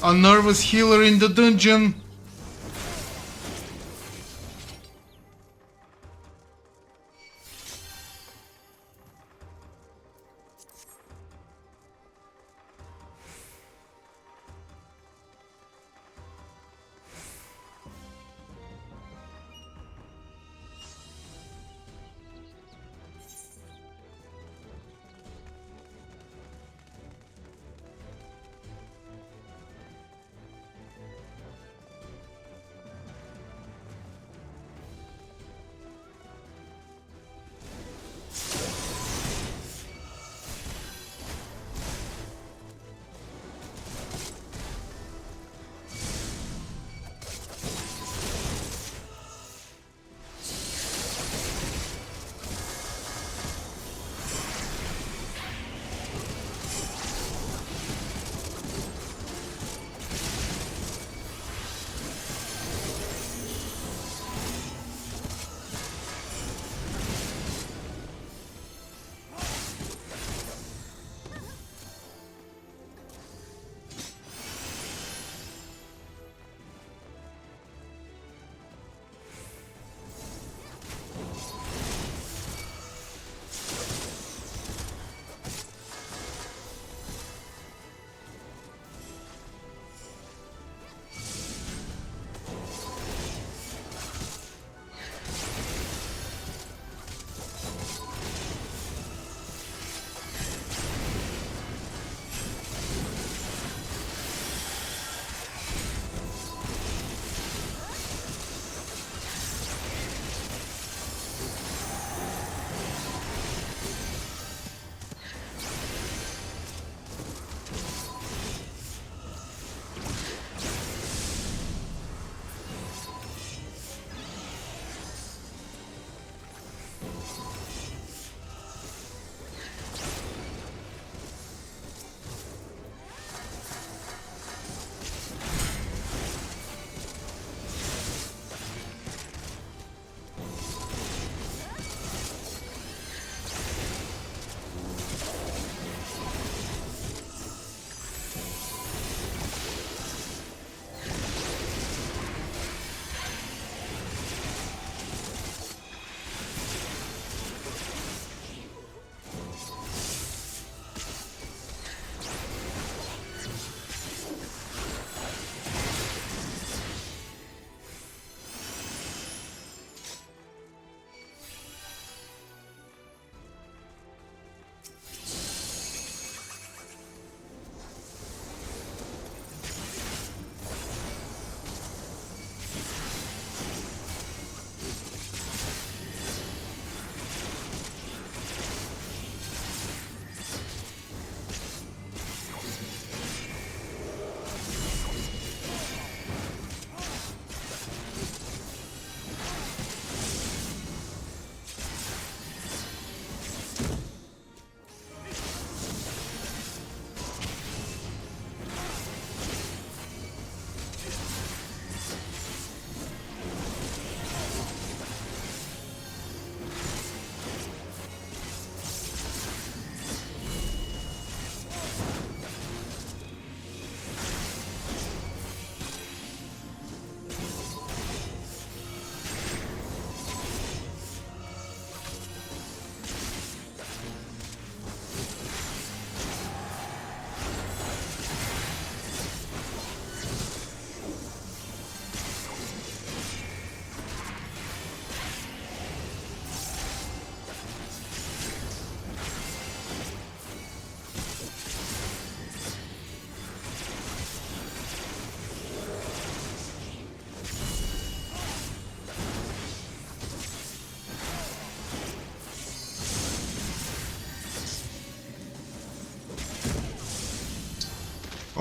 A nervous healer in the dungeon.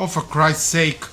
Oh, for Christ's sake.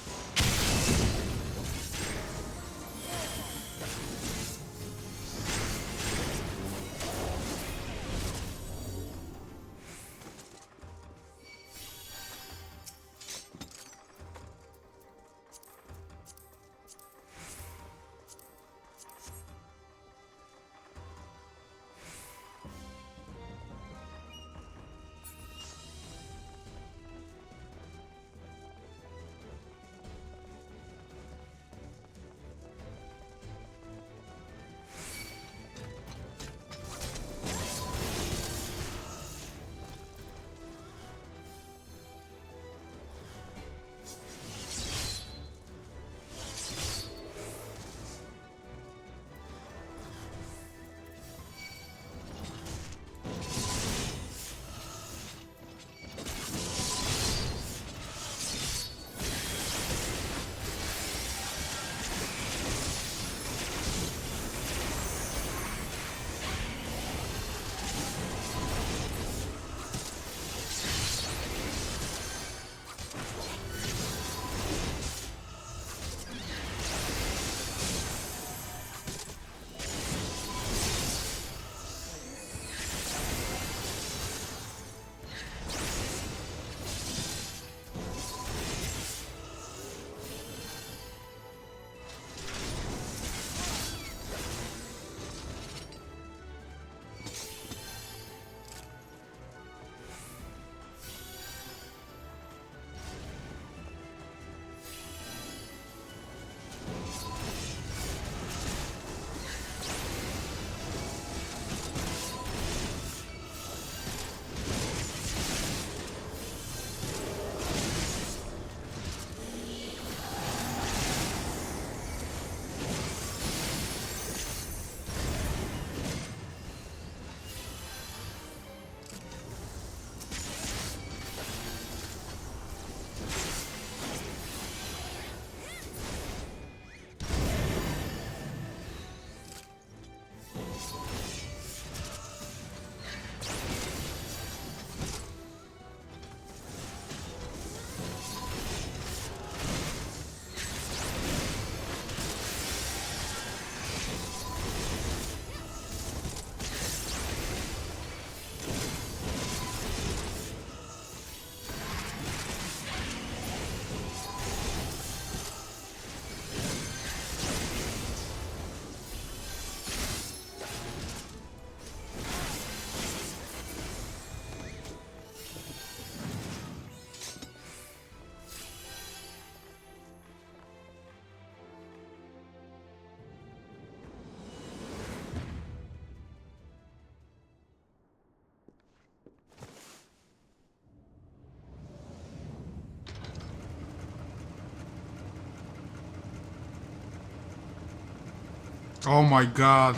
Oh my god.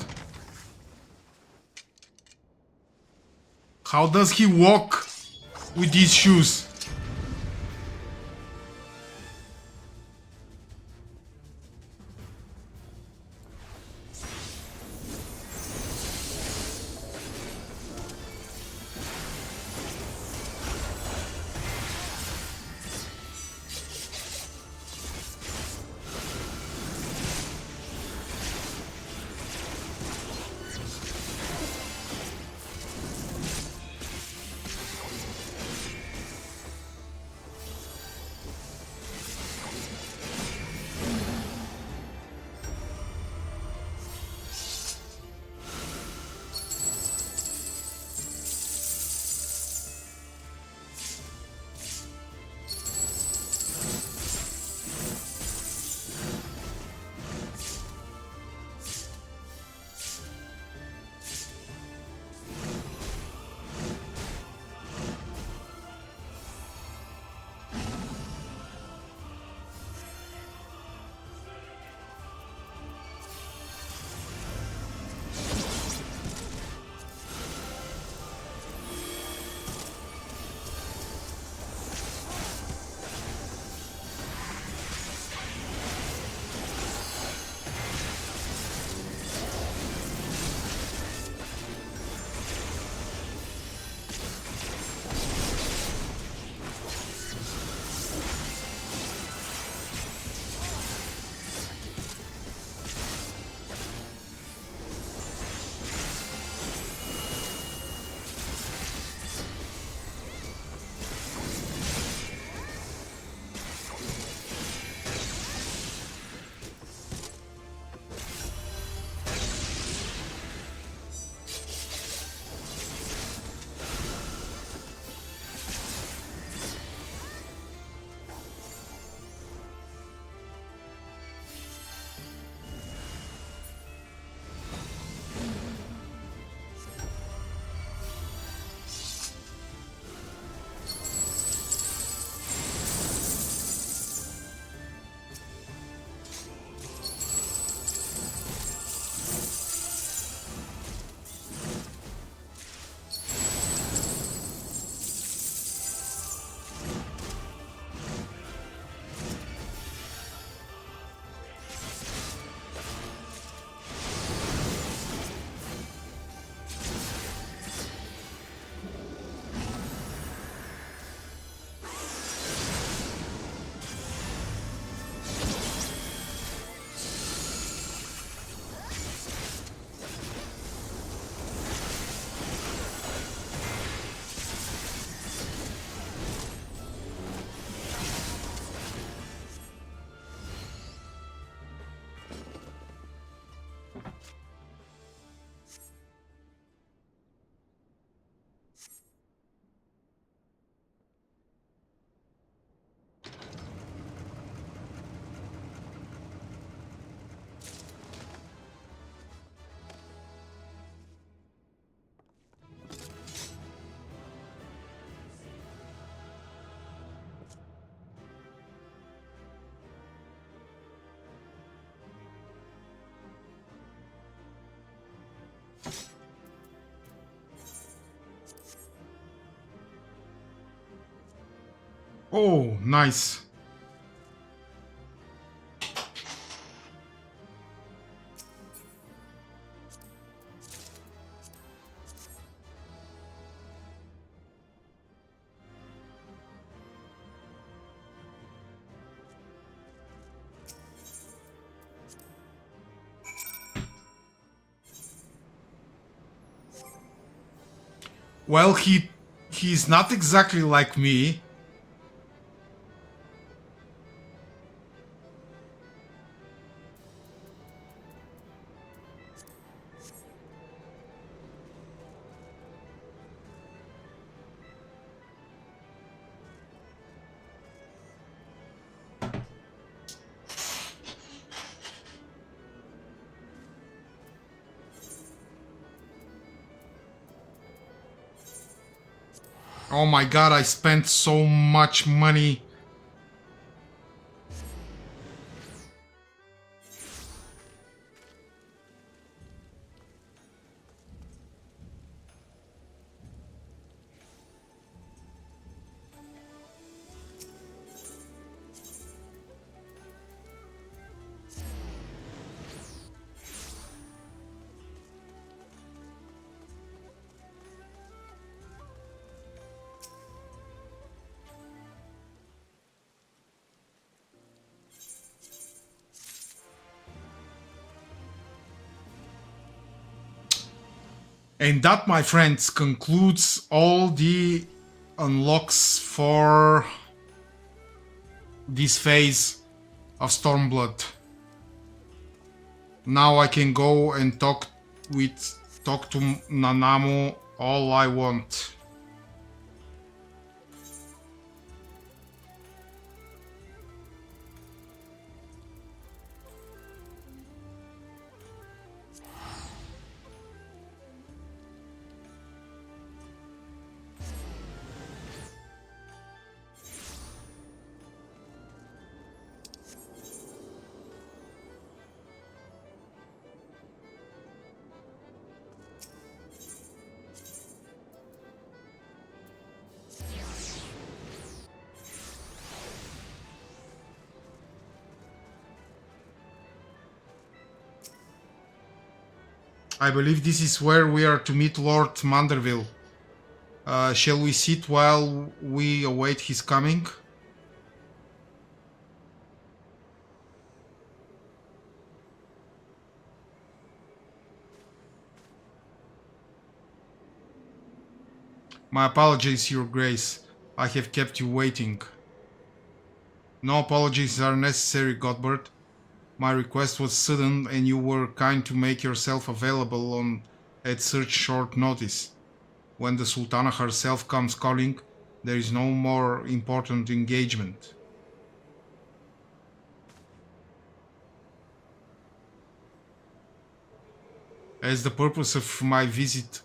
How does he walk with these shoes? Oh, nice. Well, he's not exactly like me. Oh my god, I spent so much money. And that, my friends, concludes all the unlocks for this phase of Stormblood. Now I can go and talk to Nanamu all I want. I believe this is where we are to meet Lord Manderville. Shall we sit while we await his coming? My apologies, Your Grace. I have kept you waiting. No apologies are necessary, Godbert. My request was sudden and you were kind to make yourself available at such short notice. When the Sultana herself comes calling, there is no more important engagement. As the purpose of my visit,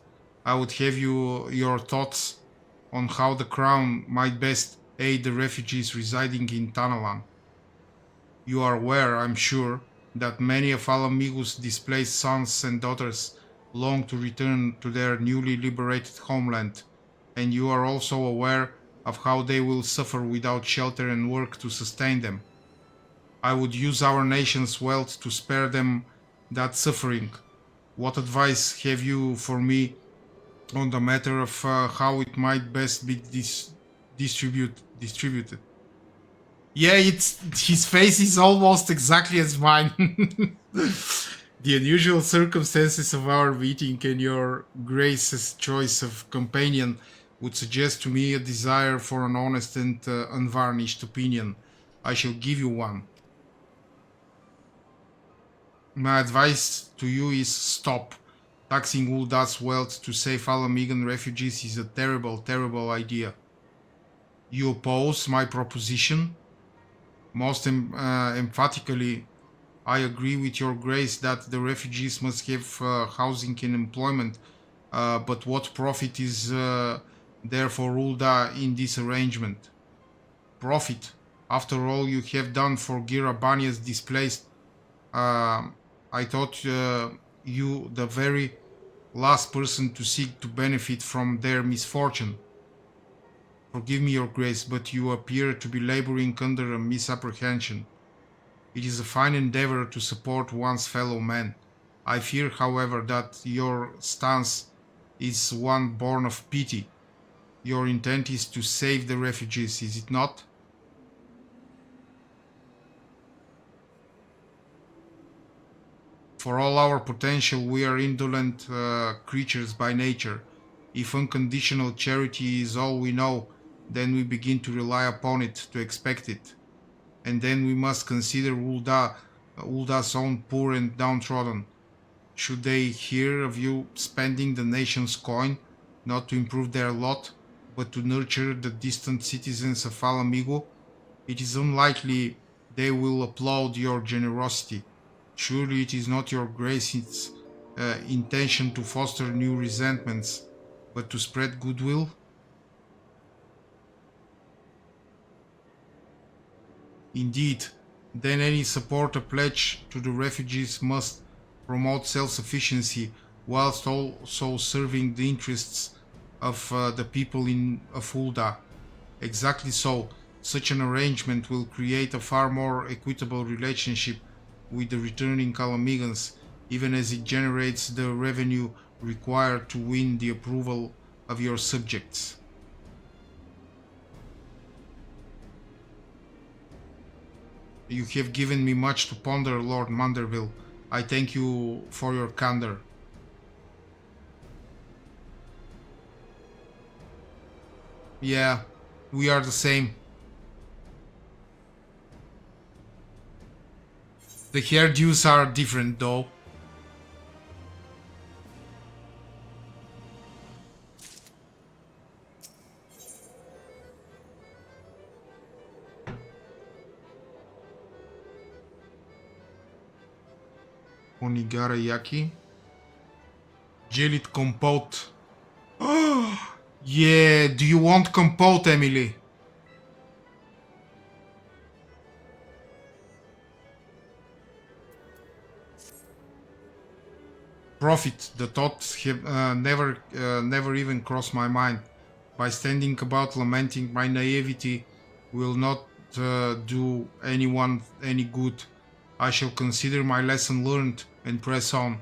I would have your thoughts on how the Crown might best aid the refugees residing in Tanalan. You are aware, I'm sure, that many of Alamigu's displaced sons and daughters long to return to their newly liberated homeland, and you are also aware of how they will suffer without shelter and work to sustain them. I would use our nation's wealth to spare them that suffering. What advice have you for me on the matter of how it might best be distributed? Yeah, his face is almost exactly as mine. The unusual circumstances of our meeting and your Grace's choice of companion would suggest to me a desire for an honest and unvarnished opinion. I shall give you one. My advice to you is stop. Taxing Ul'dah's wealth to save Alamigan refugees is a terrible, terrible idea. You oppose my proposition? Most emphatically, I agree with your Grace that the refugees must have housing and employment, but what profit is there for Ul'dah in this arrangement? Profit? After all you have done for Girabania's displaced, I thought you the very last person to seek to benefit from their misfortune. Forgive me, Your Grace, but you appear to be laboring under a misapprehension. It is a fine endeavor to support one's fellow man. I fear, however, that your stance is one born of pity. Your intent is to save the refugees, is it not? For all our potential, we are indolent creatures by nature. If unconditional charity is all we know, then we begin to rely upon it, to expect it. And then we must consider Ulda's own poor and downtrodden. Should they hear of you spending the nation's coin, not to improve their lot, but to nurture the distant citizens of Alamigo, it is unlikely they will applaud your generosity. Surely it is not your Grace's intention to foster new resentments, but to spread goodwill? Indeed, then any support or pledge to the refugees must promote self-sufficiency whilst also serving the interests of the people of Ulda. Exactly so. Such an arrangement will create a far more equitable relationship with the returning Calamigans, even as it generates the revenue required to win the approval of your subjects. You have given me much to ponder, Lord Manderville. I thank you for your candor. Yeah, we are the same. The hairdos are different though. Onigara Yaki. Jellied compote. Oh, yeah, do you want compote, Emily? Profit, the thoughts have never even crossed my mind. By standing about lamenting my naivety will not do anyone any good. I shall consider my lesson learned and press on.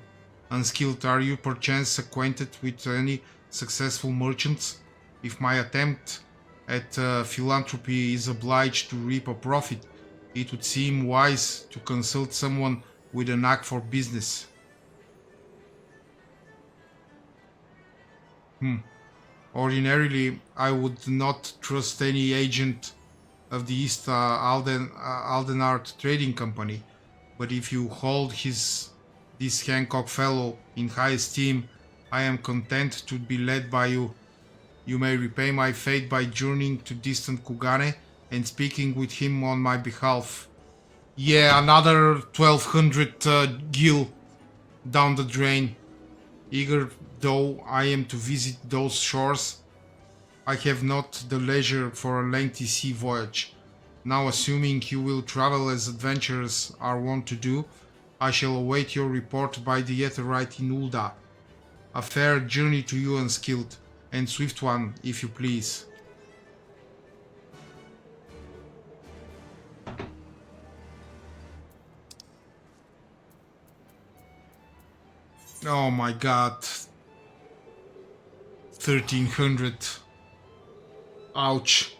Unskilled, are you perchance acquainted with any successful merchants? If my attempt at philanthropy is obliged to reap a profit, it would seem wise to consult someone with a knack for business. Ordinarily, I would not trust any agent of the East Aldenart Trading Company, but if you hold this Hancock fellow in high esteem, I am content to be led by you. You may repay my fate by journeying to distant Kugane and speaking with him on my behalf. Yeah, another 1200 gil down the drain. Eager though I am to visit those shores, I have not the leisure for a lengthy sea voyage. Now, assuming you will travel as adventurers are wont to do, I shall await your report by the Aetheryte in Ulda. A fair journey to you, Unskilled, and swift one, if you please. Oh my god. 1300. Ouch.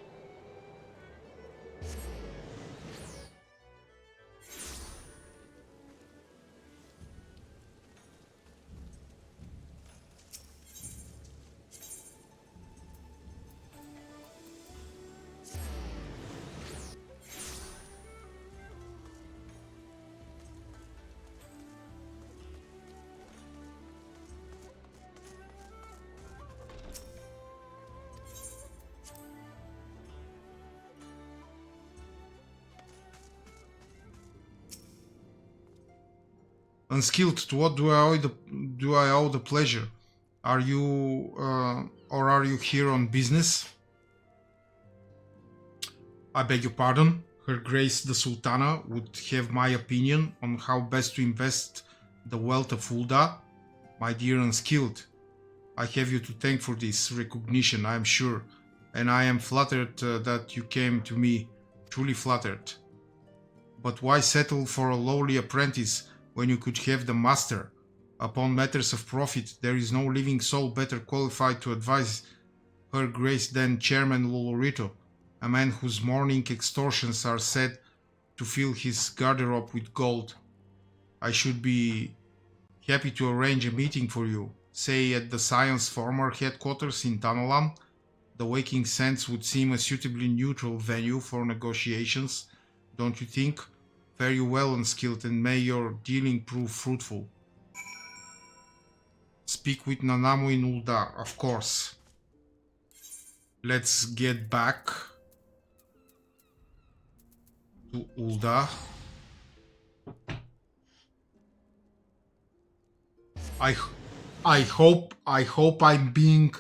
Unskilled, to what do I owe the pleasure? Are you or are you here on business? I beg your pardon. Her Grace the Sultana would have my opinion on how best to invest the wealth of Ulda. My dear Unskilled, I have you to thank for this recognition, I am sure. and I am flattered that you came to me, truly flattered. But why settle for a lowly apprentice when you could have the master? Upon matters of profit, there is no living soul better qualified to advise Her Grace than Chairman Lolorito, a man whose morning extortions are said to fill his garderobe with gold. I should be happy to arrange a meeting for you, say at the Science former headquarters in Tanalan. The Waking Sands would seem a suitably neutral venue for negotiations, don't you think? Fare you well, Unskilled, and may your dealing prove fruitful. Speak with Nanamu in Ul'dah, of course. Let's get back to Ul'dah. I hope I'm being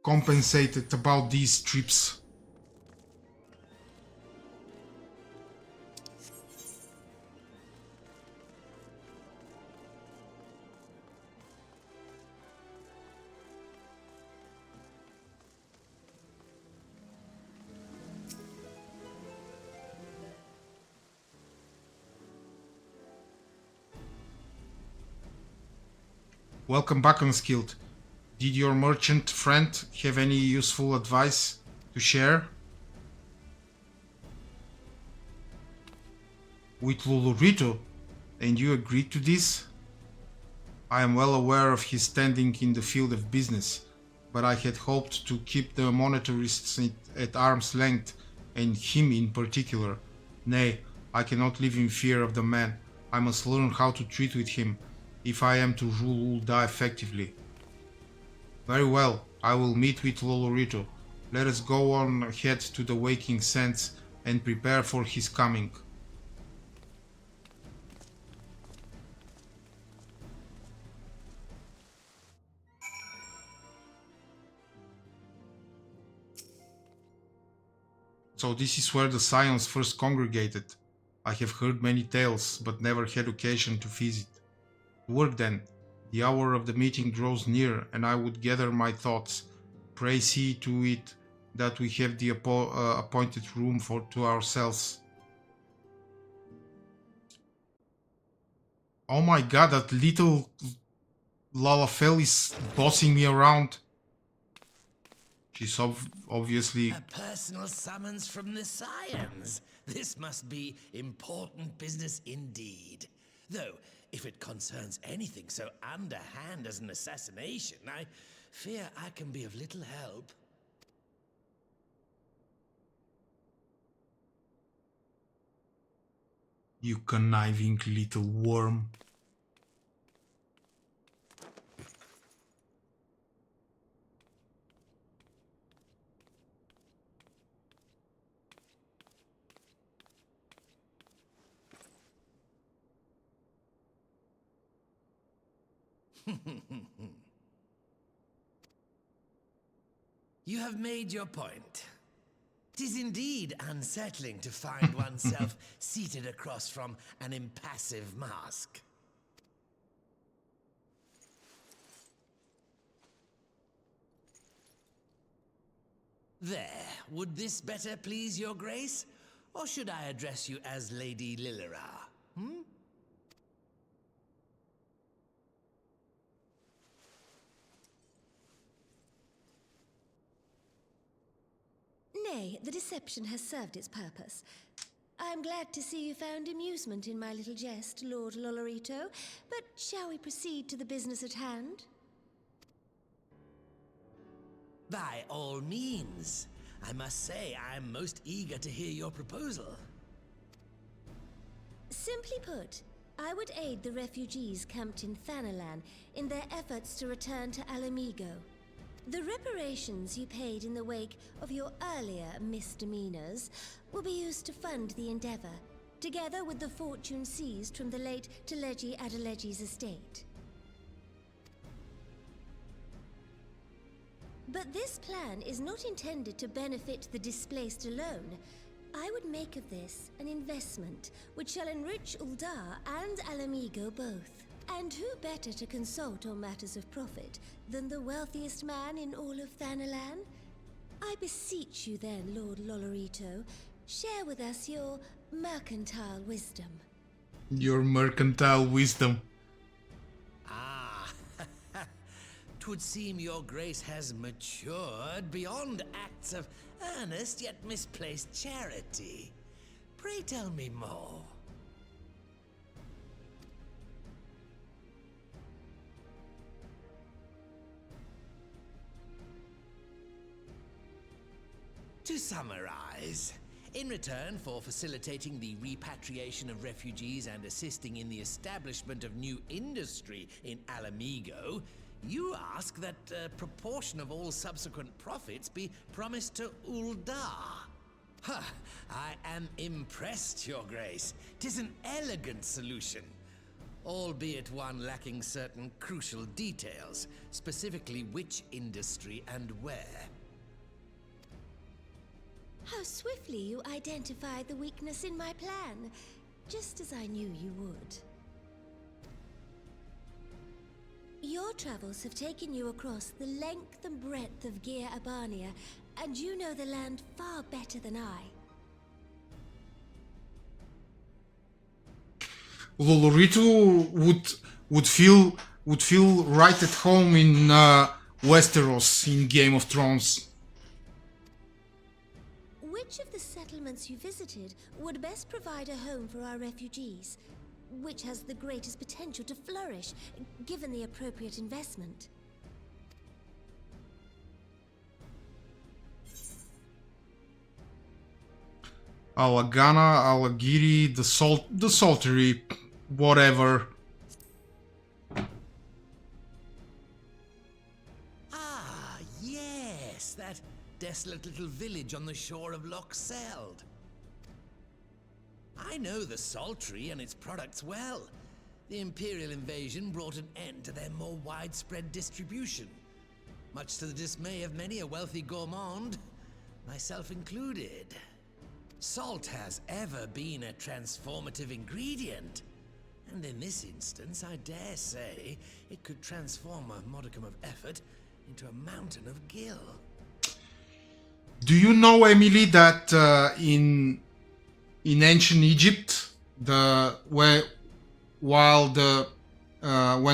compensated about these trips. Welcome back, Unskilled. Did your merchant friend have any useful advice to share? With Lolorito? And you agreed to this? I am well aware of his standing in the field of business, but I had hoped to keep the monetarists at arm's length, and him in particular. Nay, I cannot live in fear of the man. I must learn how to treat with him, if I am to rule Ul'dah effectively. Very well, I will meet with Lolorito. Let us go on ahead to the Waking Sands and prepare for his coming. So this is where the Scions first congregated. I have heard many tales, but never had occasion to visit. Work then. The hour of the meeting draws near, and I would gather my thoughts. Pray see to it that we have the appointed room to ourselves. Oh my god, that little Lalafell is bossing me around. She's obviously... A personal summons from the Scions. This must be important business indeed. Though, if it concerns anything so underhand as an assassination, I fear I can be of little help. You conniving little worm. You have made your point. 'Tis indeed unsettling to find oneself seated across from an impassive mask. There, would this better please your grace? Or should I address you as Lady Lilira? Nay, the deception has served its purpose. I am glad to see you found amusement in my little jest, Lord Lolorito, but shall we proceed to the business at hand? By all means. I must say I am most eager to hear your proposal. Simply put, I would aid the refugees camped in Thanalan in their efforts to return to Alamigo. The reparations you paid in the wake of your earlier misdemeanors will be used to fund the endeavor, together with the fortune seized from the late Teleji Adeleji's estate. But this plan is not intended to benefit the displaced alone. I would make of this an investment which shall enrich Ul'dah and Alamigo both. And who better to consult on matters of profit than the wealthiest man in all of Thanalan? I beseech you then, Lord Lolorito, share with us your mercantile wisdom. Your mercantile wisdom. Ah, 'twould seem your grace has matured beyond acts of earnest yet misplaced charity. Pray tell me more. To summarize, in return for facilitating the repatriation of refugees and assisting in the establishment of new industry in Alamigo, you ask that a proportion of all subsequent profits be promised to Uldar. Huh, I am impressed, Your Grace. 'Tis an elegant solution, albeit one lacking certain crucial details, specifically which industry and where. How swiftly you identified the weakness in my plan, just as I knew you would. Your travels have taken you across the length and breadth of Gear Abania, and you know the land far better than I. Lolorito would feel right at home in Westeros in Game of Thrones. Which of the settlements you visited would best provide a home for our refugees? Which has the greatest potential to flourish, given the appropriate investment? Alagana, Alagiri, the Saltery, whatever. Ah, yes, that desolate little village on the shore of Loch Seld. I know the Saltery and its products well. The Imperial invasion brought an end to their more widespread distribution, much to the dismay of many a wealthy gourmand, myself included. Salt has ever been a transformative ingredient, and in this instance, I dare say, it could transform a modicum of effort into a mountain of gil. Do you know, Emily, that in ancient Egypt, when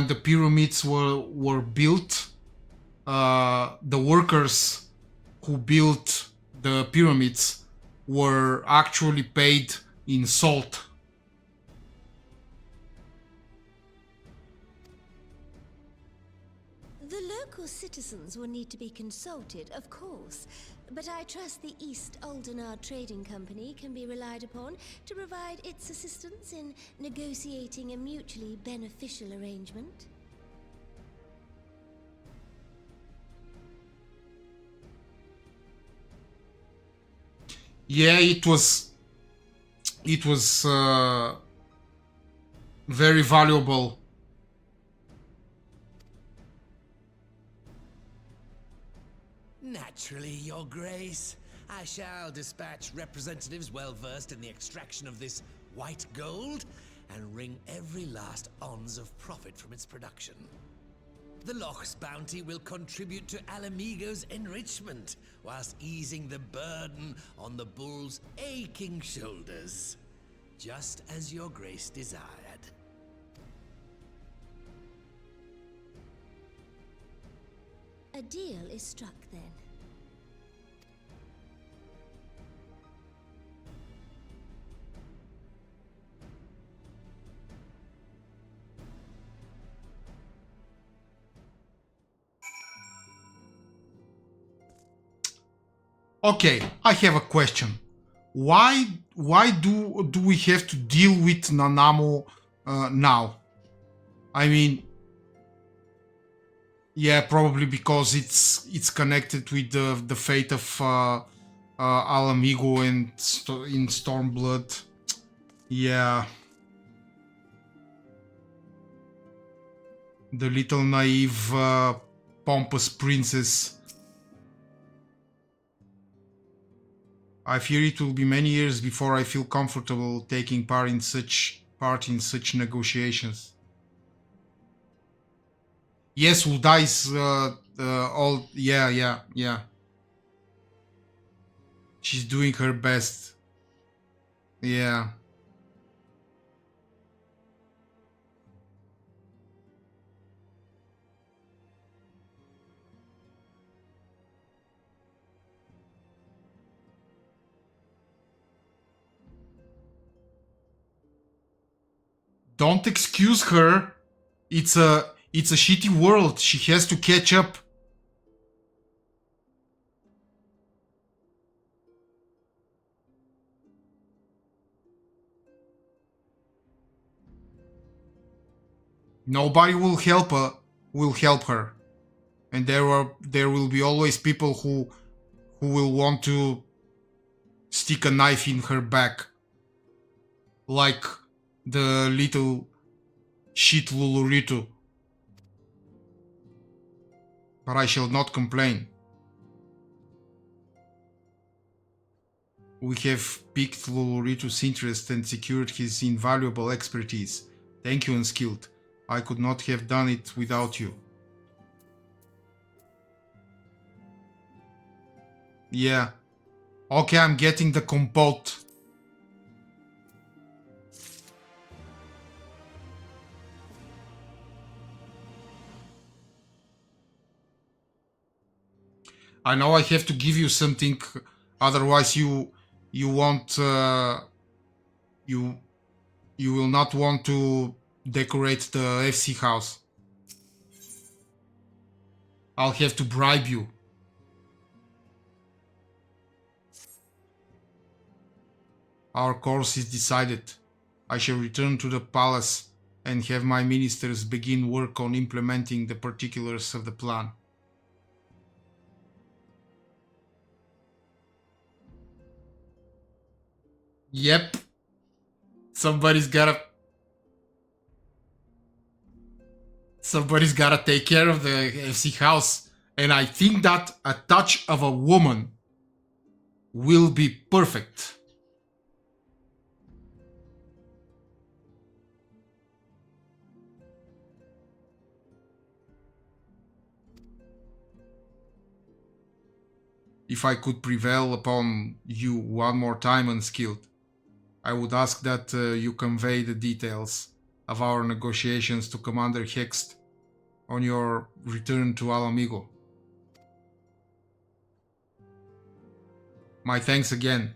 the pyramids were built, the workers who built the pyramids were actually paid in salt. The local citizens will need to be consulted, of course, but I trust the East Aldenar Trading Company can be relied upon to provide its assistance in negotiating a mutually beneficial arrangement. Yeah, it was very valuable. Naturally, Your Grace. I shall dispatch representatives well versed in the extraction of this white gold and wring every last ons of profit from its production. The Loch's bounty will contribute to Alamigo's enrichment, whilst easing the burden on the bull's aching shoulders, just as Your Grace desired. A deal is struck then. Okay, I have a question. Why do we have to deal with Nanamo now? I mean, yeah, probably because it's connected with the fate of Alamigo and in Stormblood. Yeah, the little naive, pompous princess. I fear it will be many years before I feel comfortable taking part in such negotiations. Yes, Uldai's all. Yeah. She's doing her best. Yeah. Don't excuse her. It's a shitty world. She has to catch up. Nobody will help her. And there will be always people who will want to stick a knife in her back. Like the little shit Luluritu. But I shall not complain. We have piqued Luluritu's interest and secured his invaluable expertise. Thank you, Unskilled. I could not have done it without you. Yeah. Okay, I'm getting the compote. I know I have to give you something, otherwise you won't you will not want to decorate the FC house. I'll have to bribe you. Our course is decided. I shall return to the palace and have my ministers begin work on implementing the particulars of the plan. Yep. Somebody's gotta take care of the FC house. And I think that a touch of a woman will be perfect. If I could prevail upon you one more time, Unskilled, I would ask that you convey the details of our negotiations to Commander Hext on your return to Alamigo. My thanks again.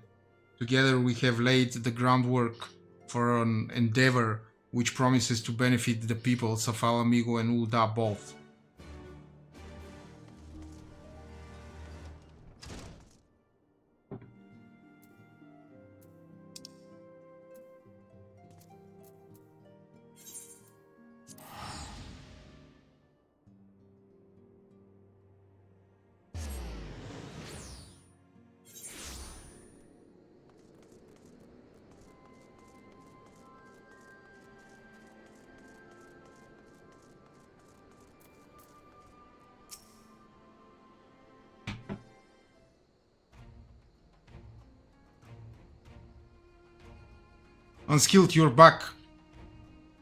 Together we have laid the groundwork for an endeavor which promises to benefit the peoples of Alamigo and Ul'dah both. Unskilled, you're back.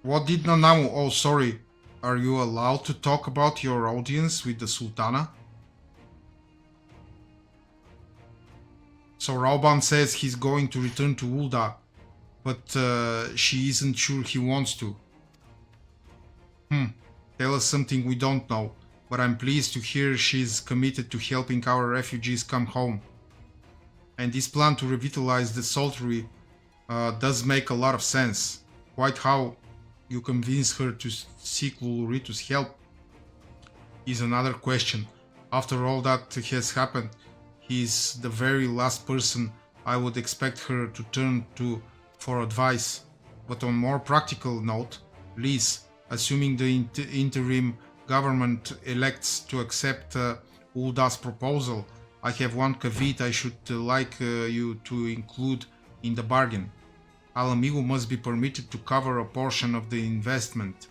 What did Nanamu? Oh, sorry. Are you allowed to talk about your audience with the Sultana? So Rauban says he's going to return to Ul'dah, but she isn't sure he wants to. Tell us something we don't know, but I'm pleased to hear she's committed to helping our refugees come home. And this plan to revitalize the Saltery does make a lot of sense. Quite how you convince her to seek Luluritu's help is another question. After all that has happened, he's the very last person I would expect her to turn to for advice. But on more practical note, Liz, assuming the interim government elects to accept Ul'dah's proposal, I have one caveat I should like you to include in the bargain. Alamigo must be permitted to cover a portion of the investment.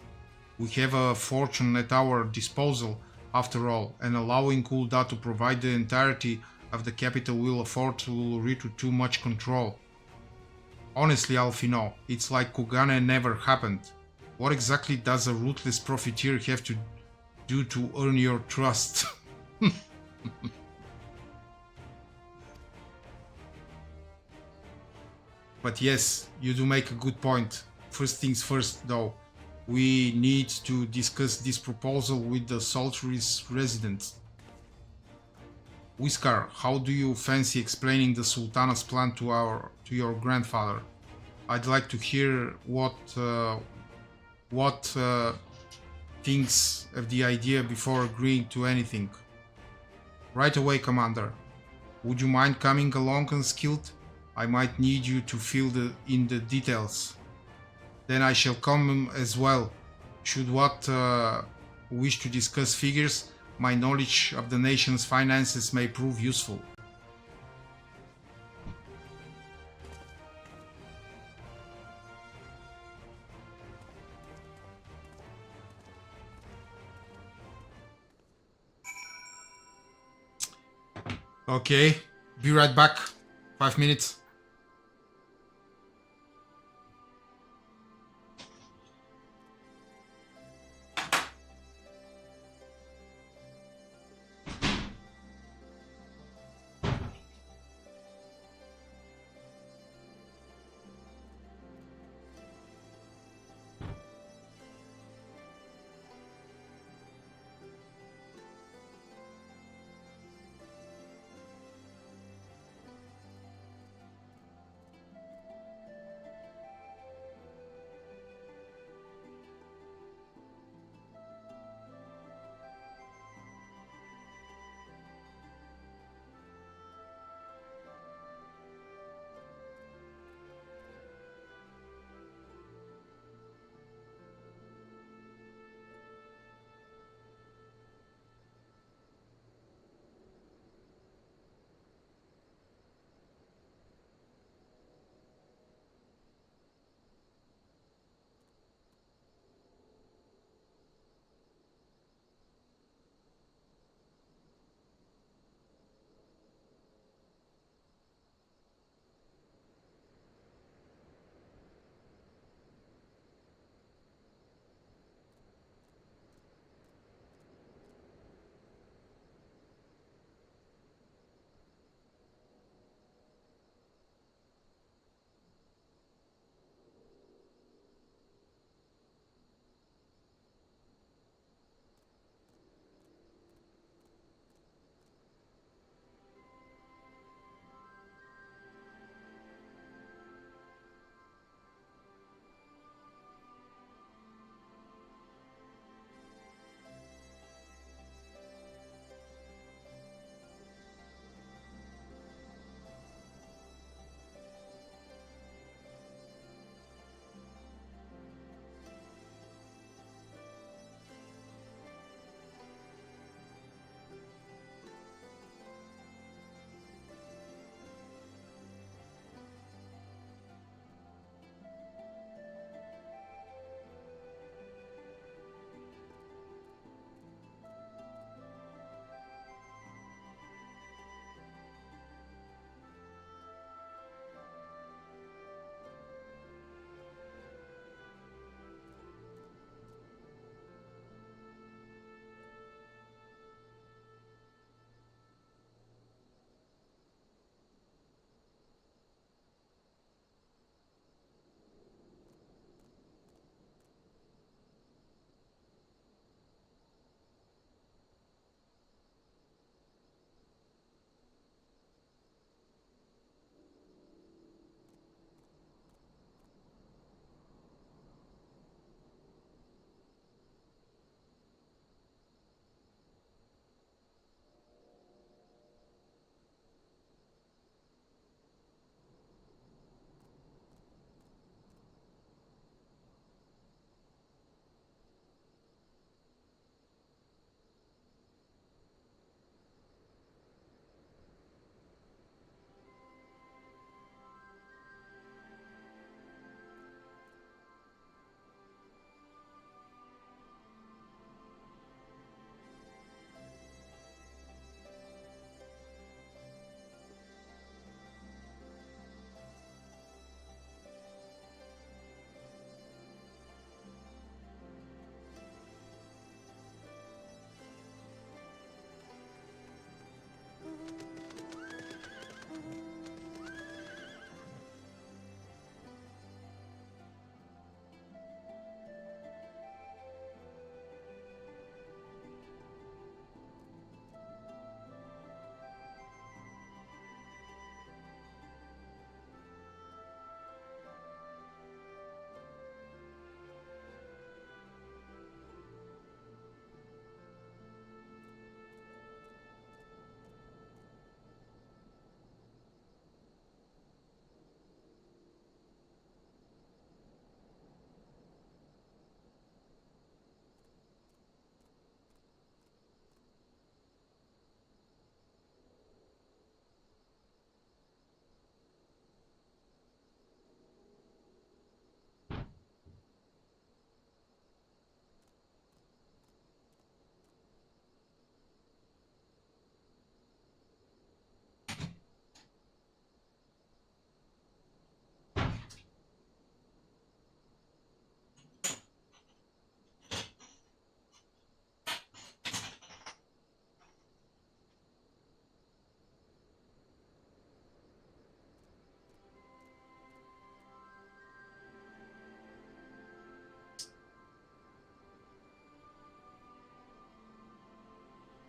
We have a fortune at our disposal, after all, and allowing Ul'dah to provide the entirety of the capital will afford Luluritu too much control. Honestly, Alfino, it's like Kugane never happened. What exactly does a ruthless profiteer have to do to earn your trust? But yes, you do make a good point. First things first, though. We need to discuss this proposal with the Sultry's residents. Whiskar, how do you fancy explaining the Sultana's plan to your grandfather? I'd like to hear what thinks of the idea before agreeing to anything. Right away, Commander. Would you mind coming along unskilled? I might need you to fill in the details. Then I shall come as well. Should what wish to discuss figures, my knowledge of the nation's finances may prove useful. Okay, be right back. 5 minutes.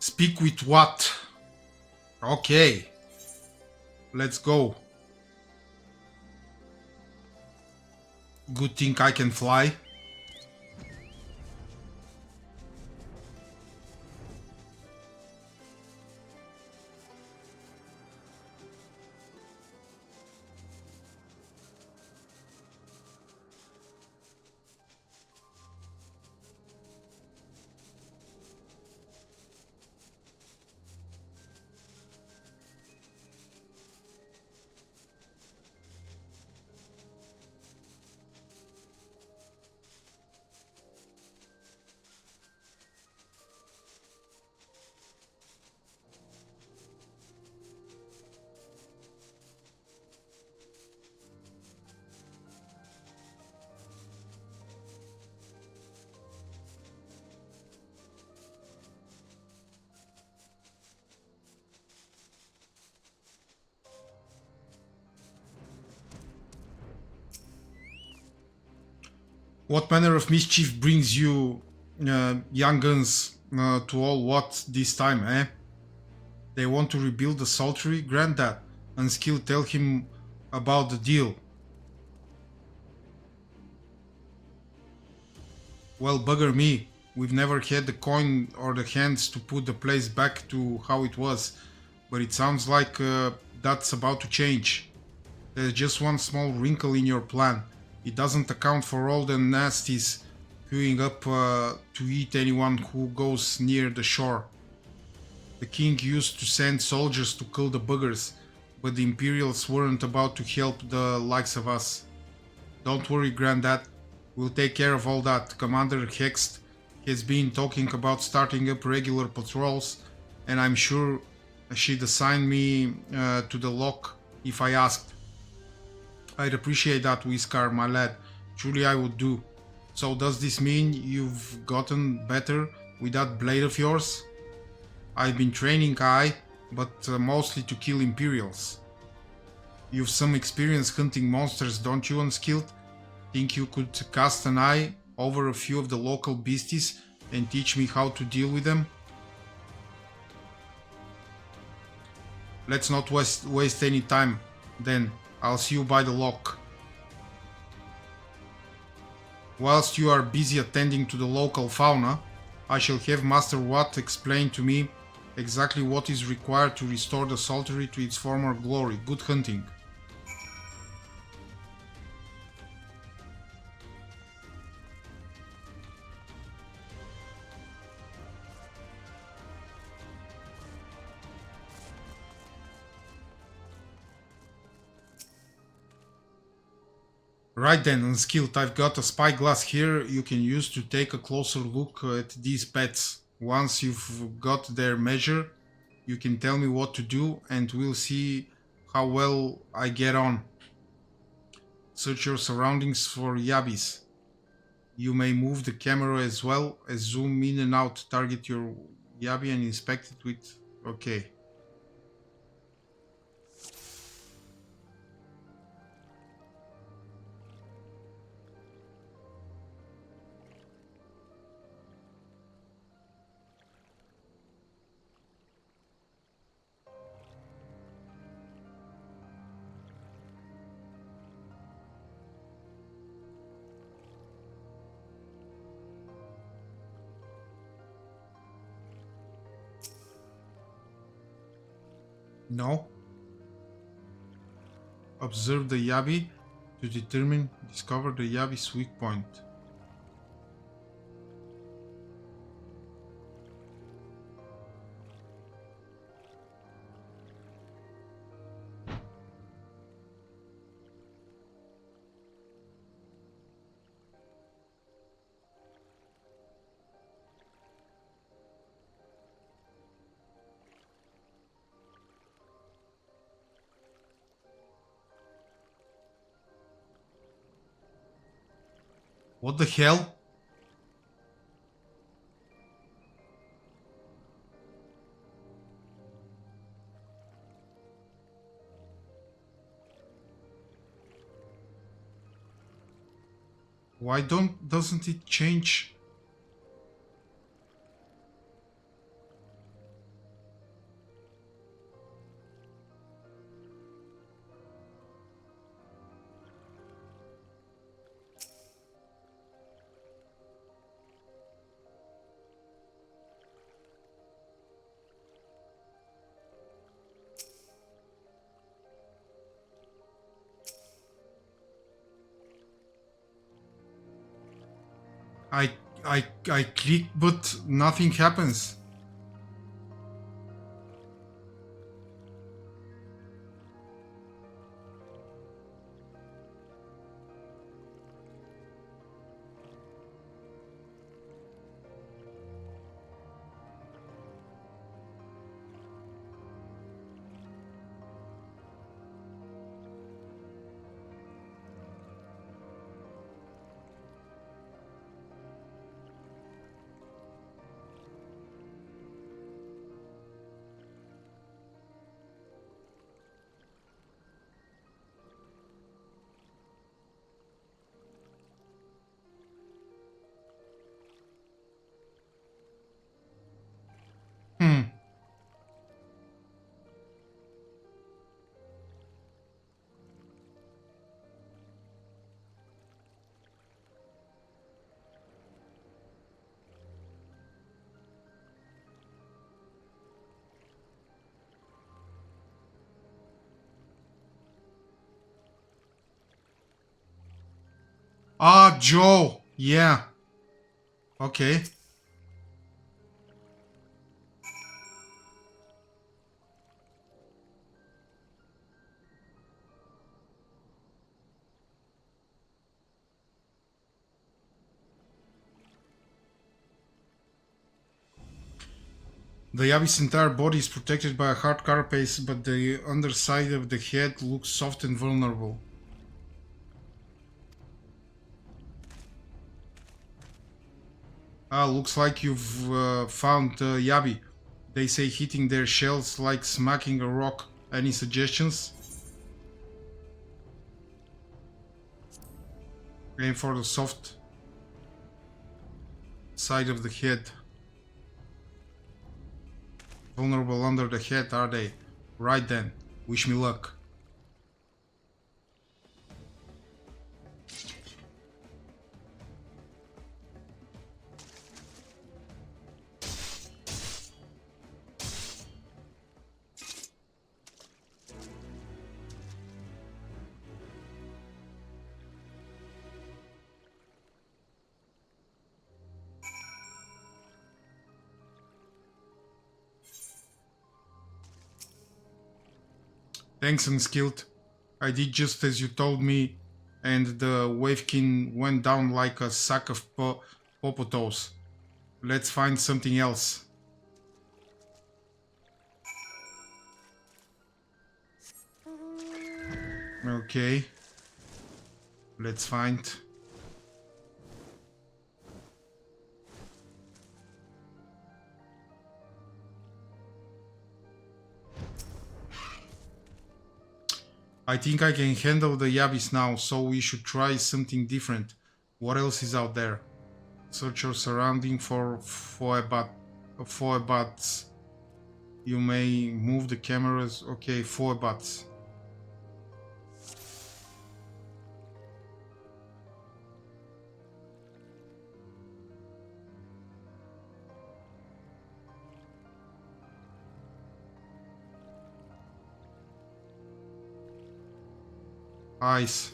Speak with what? Okay. Let's go. Good thing I can fly. What manner of mischief brings you, young guns, to all what this time, eh? They want to rebuild the Saltery? Grant that. Unskilled, tell him about the deal. Well, bugger me. We've never had the coin or the hands to put the place back to how it was. But it sounds like that's about to change. There's just one small wrinkle in your plan. It doesn't account for all the nasties queuing up to eat anyone who goes near the shore. The king used to send soldiers to kill the buggers, but the Imperials weren't about to help the likes of us. Don't worry, Granddad. We'll take care of all that. Commander Hext has been talking about starting up regular patrols, and I'm sure she'd assign me to the lock if I asked. I'd appreciate that, Whiskar, my lad. Truly I would do. So does this mean you've gotten better with that blade of yours? I've been training, but mostly to kill Imperials. You've some experience hunting monsters, don't you, Unskilled? Think you could cast an eye over a few of the local beasties and teach me how to deal with them? Let's not waste any time, then. I'll see you by the lock. Whilst you are busy attending to the local fauna, I shall have Master Watt explain to me exactly what is required to restore the Saltery to its former glory. Good hunting. Right then, Unskilled, I've got a spyglass here you can use to take a closer look at these pets. Once you've got their measure, you can tell me what to do and we'll see how well I get on. Search your surroundings for yabbies. You may move the camera as well as zoom in and out. Target your yabby and inspect it with... Okay. No. Observe the Yabi to discover the Yabi's weak point. What the hell? Why doesn't it change? I click, but nothing happens. Hmm. Ah, Joe. Yeah. Okay. The Yavi's entire body is protected by a hard carapace, but the underside of the head looks soft and vulnerable. Ah, looks like you've found Yavi. They say hitting their shells like smacking a rock. Any suggestions? Aim for the soft side of the head. Vulnerable under the head, are they? Right then. Wish me luck. Thanks, Unskilled. I did just as you told me, and the Wavekin went down like a sack of popotos. Let's find something else. Okay. Let's find... I think I can handle the Yavis now, so we should try something different. What else is out there? Search your surrounding for Foebats. You may move the cameras. Okay, Foebats. Eyes.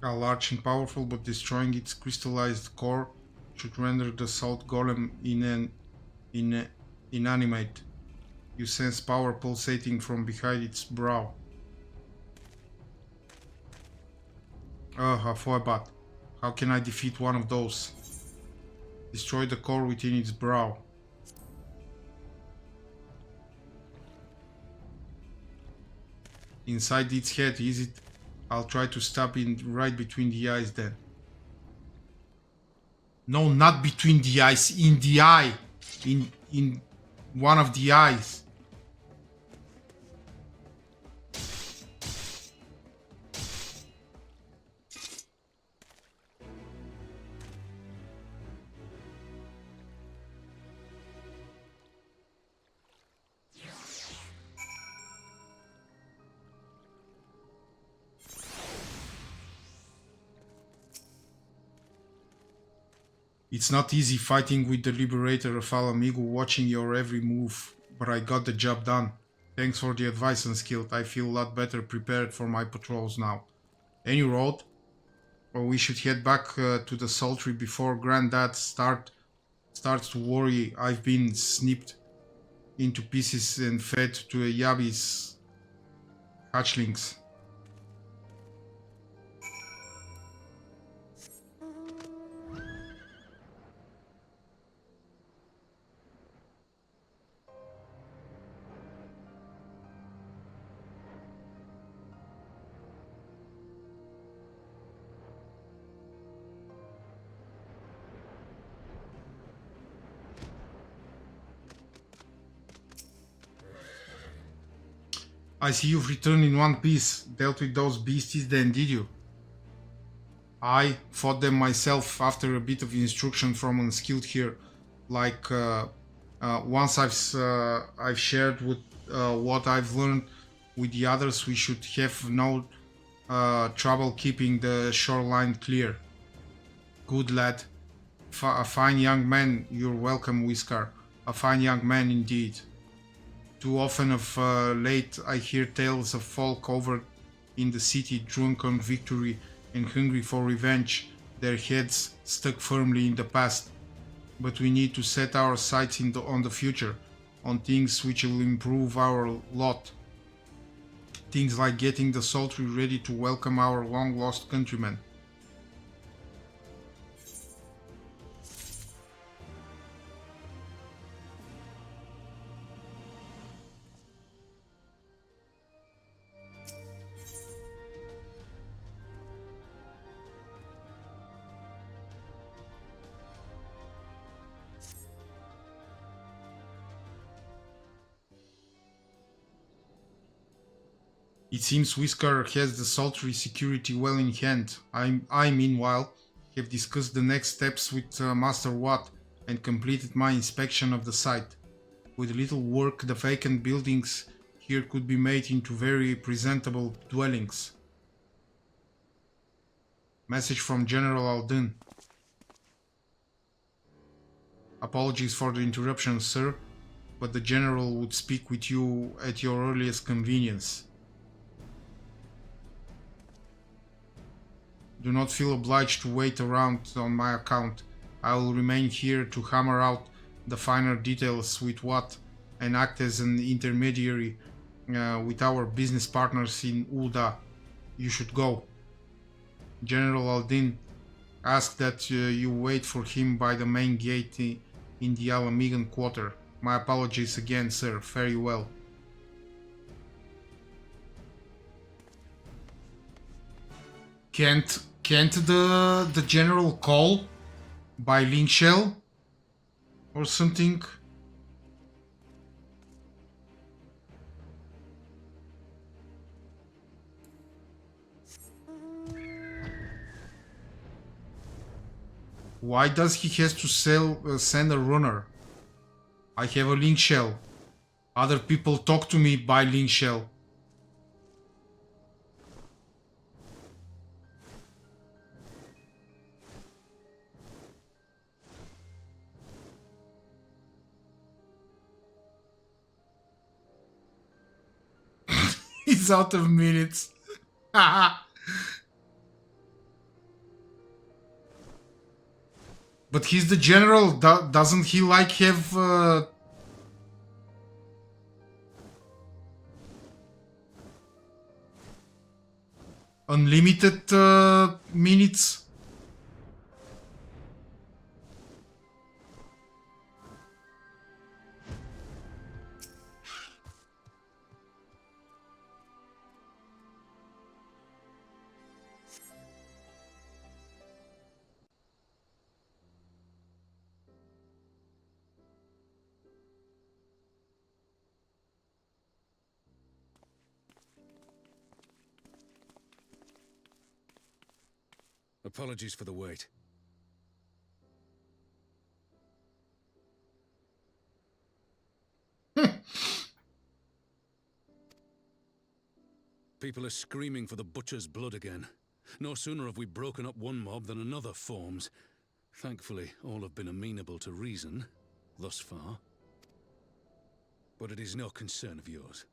Are large and powerful, but destroying its crystallized core should render the salt golem inanimate. You sense power pulsating from behind its brow. A Foebat. How can I defeat one of those? Destroy the core within its brow. Inside its head, is it? I'll try to stab it right between the eyes then. No, not between the eyes, in the eye. In one of the eyes. It's not easy fighting with the Liberator of Alamigo, watching your every move, but I got the job done. Thanks for the advice and skill. I feel a lot better prepared for my patrols now. Any road? Or we should head back to the Sultry before Granddad starts to worry I've been snipped into pieces and fed to a Yabi's hatchlings. I see you've returned in one piece. Dealt with those beasties then, did you? I fought them myself after a bit of instruction from unskilled here. Like, once I've shared with what I've learned with the others, we should have no trouble keeping the shoreline clear. Good lad. A fine young man. You're welcome, Whisker. A fine young man indeed. Too often of late I hear tales of folk over in the city drunk on victory and hungry for revenge, their heads stuck firmly in the past. But we need to set our sights on the future, on things which will improve our lot. Things like getting the Sultry ready to welcome our long-lost countrymen. It seems Whisker has the Sultry security well in hand. I meanwhile, have discussed the next steps with Master Watt and completed my inspection of the site. With little work, the vacant buildings here could be made into very presentable dwellings. Message from General Alden. Apologies for the interruption, sir, but the General would speak with you at your earliest convenience. Do not feel obliged to wait around on my account. I will remain here to hammer out the finer details with Watt and act as an intermediary with our business partners in Ulda. You should go. General Aldin asked that you wait for him by the main gate in the Alamigan quarter. My apologies again, sir. Very well. Can't the general call by link shell or something? Why does he has to send a runner? I have a link shell. Other people talk to me by link shell. He's out of minutes. But he's the general. Doesn't he like have unlimited minutes? Apologies for the wait. People are screaming for the butcher's blood again. No sooner have we broken up one mob than another forms. Thankfully, all have been amenable to reason, thus far. But it is no concern of yours.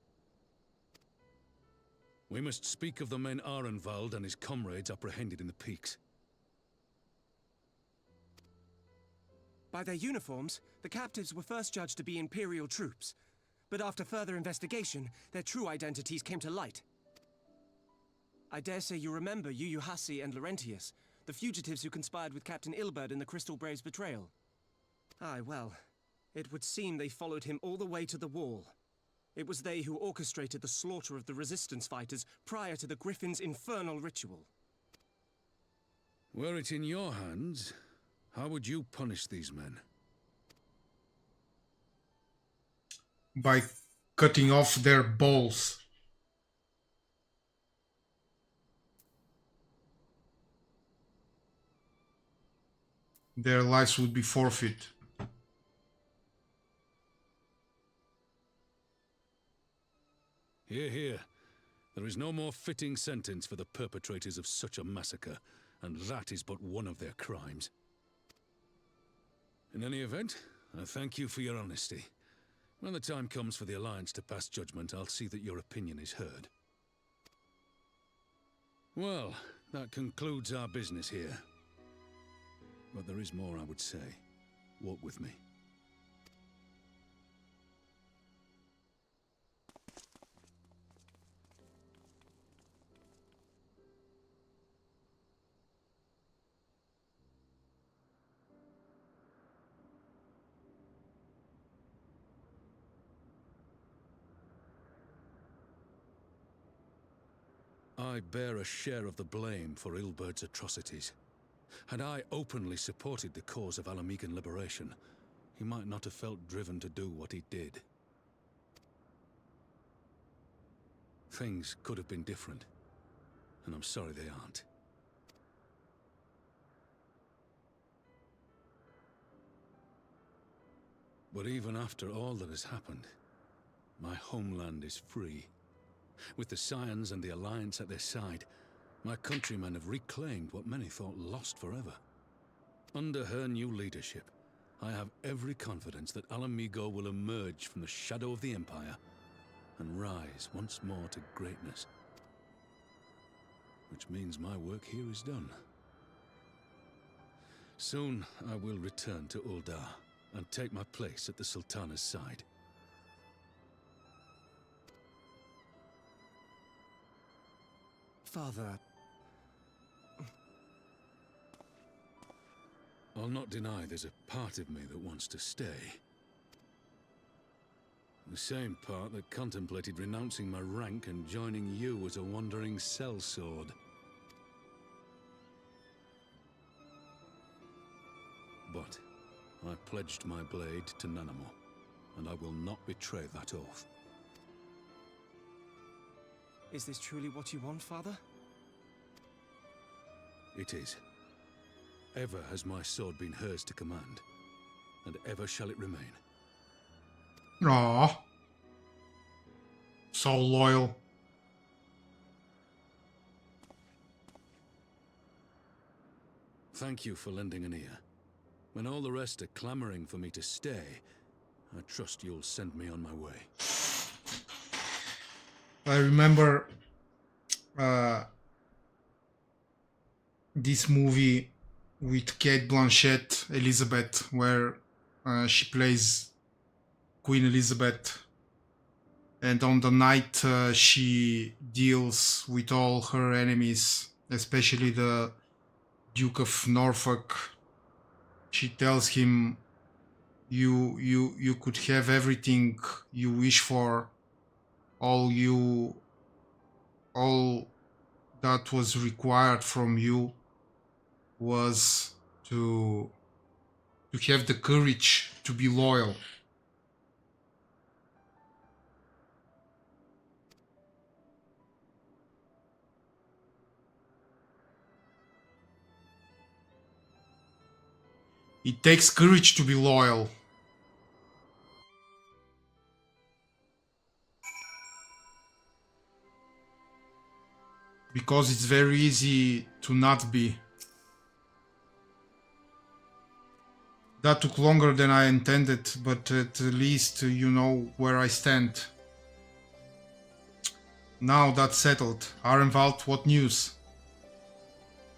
We must speak of the men Arenvald and his comrades apprehended in the peaks. By their uniforms, the captives were first judged to be Imperial troops. But after further investigation, their true identities came to light. I dare say you remember Yuyuhasi and Laurentius, the fugitives who conspired with Captain Ilberd in the Crystal Brave's betrayal. Aye, well, it would seem they followed him all the way to the wall. It was they who orchestrated the slaughter of the resistance fighters prior to the Griffin's infernal ritual. Were it in your hands, how would you punish these men? By cutting off their balls. Their lives would be forfeit. Hear, hear. There is no more fitting sentence for the perpetrators of such a massacre, and that is but one of their crimes. In any event, I thank you for your honesty. When the time comes for the Alliance to pass judgment, I'll see that your opinion is heard. Well, that concludes our business here. But there is more I would say. Walk with me. I bear a share of the blame for Ilberd's atrocities. Had I openly supported the cause of Alamegan liberation, he might not have felt driven to do what he did. Things could have been different, and I'm sorry they aren't. But even after all that has happened, my homeland is free. With the Scions and the Alliance at their side, my countrymen have reclaimed what many thought lost forever. Under her new leadership, I have every confidence that Alamigo will emerge from the shadow of the Empire and rise once more to greatness. Which means my work here is done. Soon I will return to Uldar and take my place at the Sultana's side. Father... I'll not deny there's a part of me that wants to stay. The same part that contemplated renouncing my rank and joining you as a wandering sellsword. But I pledged my blade to Nanamo, and I will not betray that oath. Is this truly what you want, Father? It is. Ever has my sword been hers to command, and ever shall it remain. Aww. So loyal. Thank you for lending an ear. When all the rest are clamoring for me to stay, I trust you'll send me on my way. I remember this movie with Kate Blanchett, Elizabeth, where she plays Queen Elizabeth, and on the night she deals with all her enemies, especially the Duke of Norfolk. She tells him, you could have everything you wish for. All that was required from you was to have the courage to be loyal. It takes courage to be loyal. Because it's very easy to not be. That took longer than I intended, but at least you know where I stand. Now that's settled. Arenvald, what news?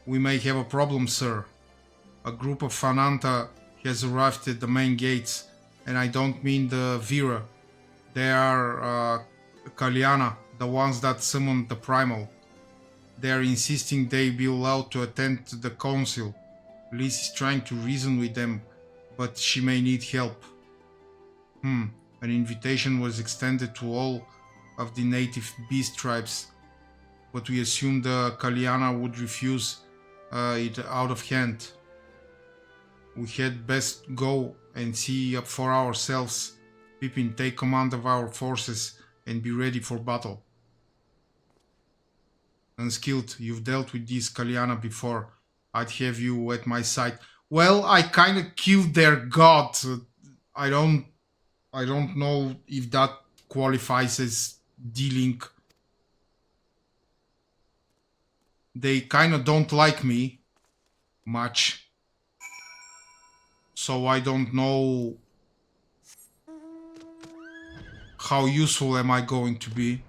We may have a problem, sir. A group of Fananta has arrived at the main gates, and I don't mean the Vera. They are Kalyana, the ones that summoned the Primal. They are insisting they be allowed to attend the council. Liz is trying to reason with them, but she may need help. An invitation was extended to all of the native beast tribes, but we assumed the Kalyana would refuse it out of hand. We had best go and see up for ourselves. Pippin, take command of our forces and be ready for battle. Unskilled, you've dealt with this Kalyana before. I'd have you at my side. Well, I kinda killed their god. I don't know if that qualifies as dealing. They kinda don't like me much. So I don't know how useful am I going to be.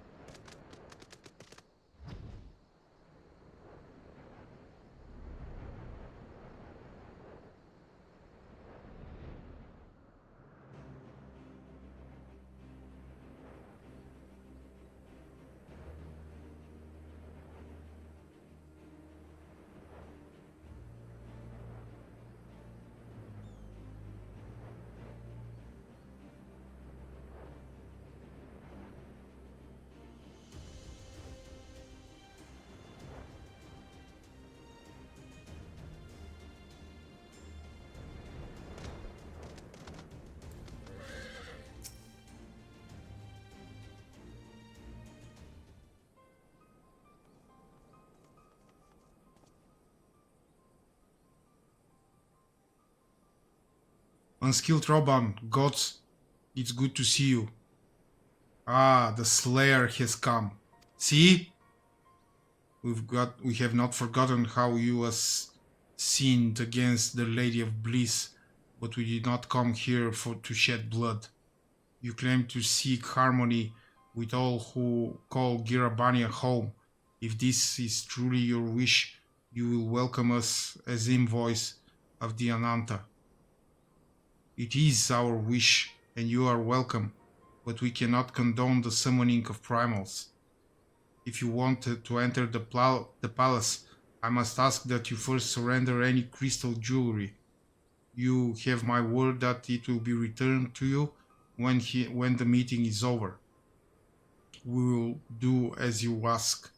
Unskilled Roban, gods, it's good to see you. Ah, the Slayer has come. See? We have not forgotten how you was sinned against the Lady of Bliss, but we did not come here to shed blood. You claim to seek harmony with all who call Girabania home. If this is truly your wish, you will welcome us as envoys of the Ananta. It is our wish, and you are welcome, but we cannot condone the summoning of primals. If you want to enter the palace, I must ask that you first surrender any crystal jewelry. You have my word that it will be returned to you when the meeting is over. We will do as you ask,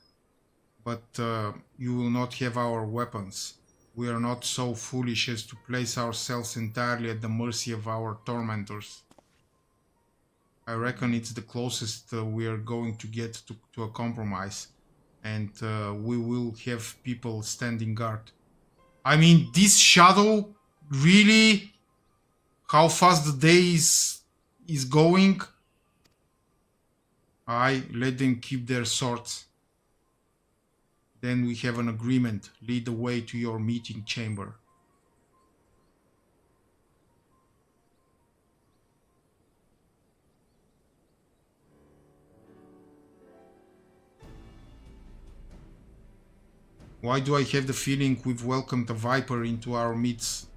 but you will not have our weapons. We are not so foolish as to place ourselves entirely at the mercy of our tormentors. I reckon it's the closest we are going to get to a compromise, and we will have people standing guard. I mean, this shadow, really? How fast the day is going? I let them keep their swords. Then we have an agreement. Lead the way to your meeting chamber. Why do I have the feeling we've welcomed a viper into our midst?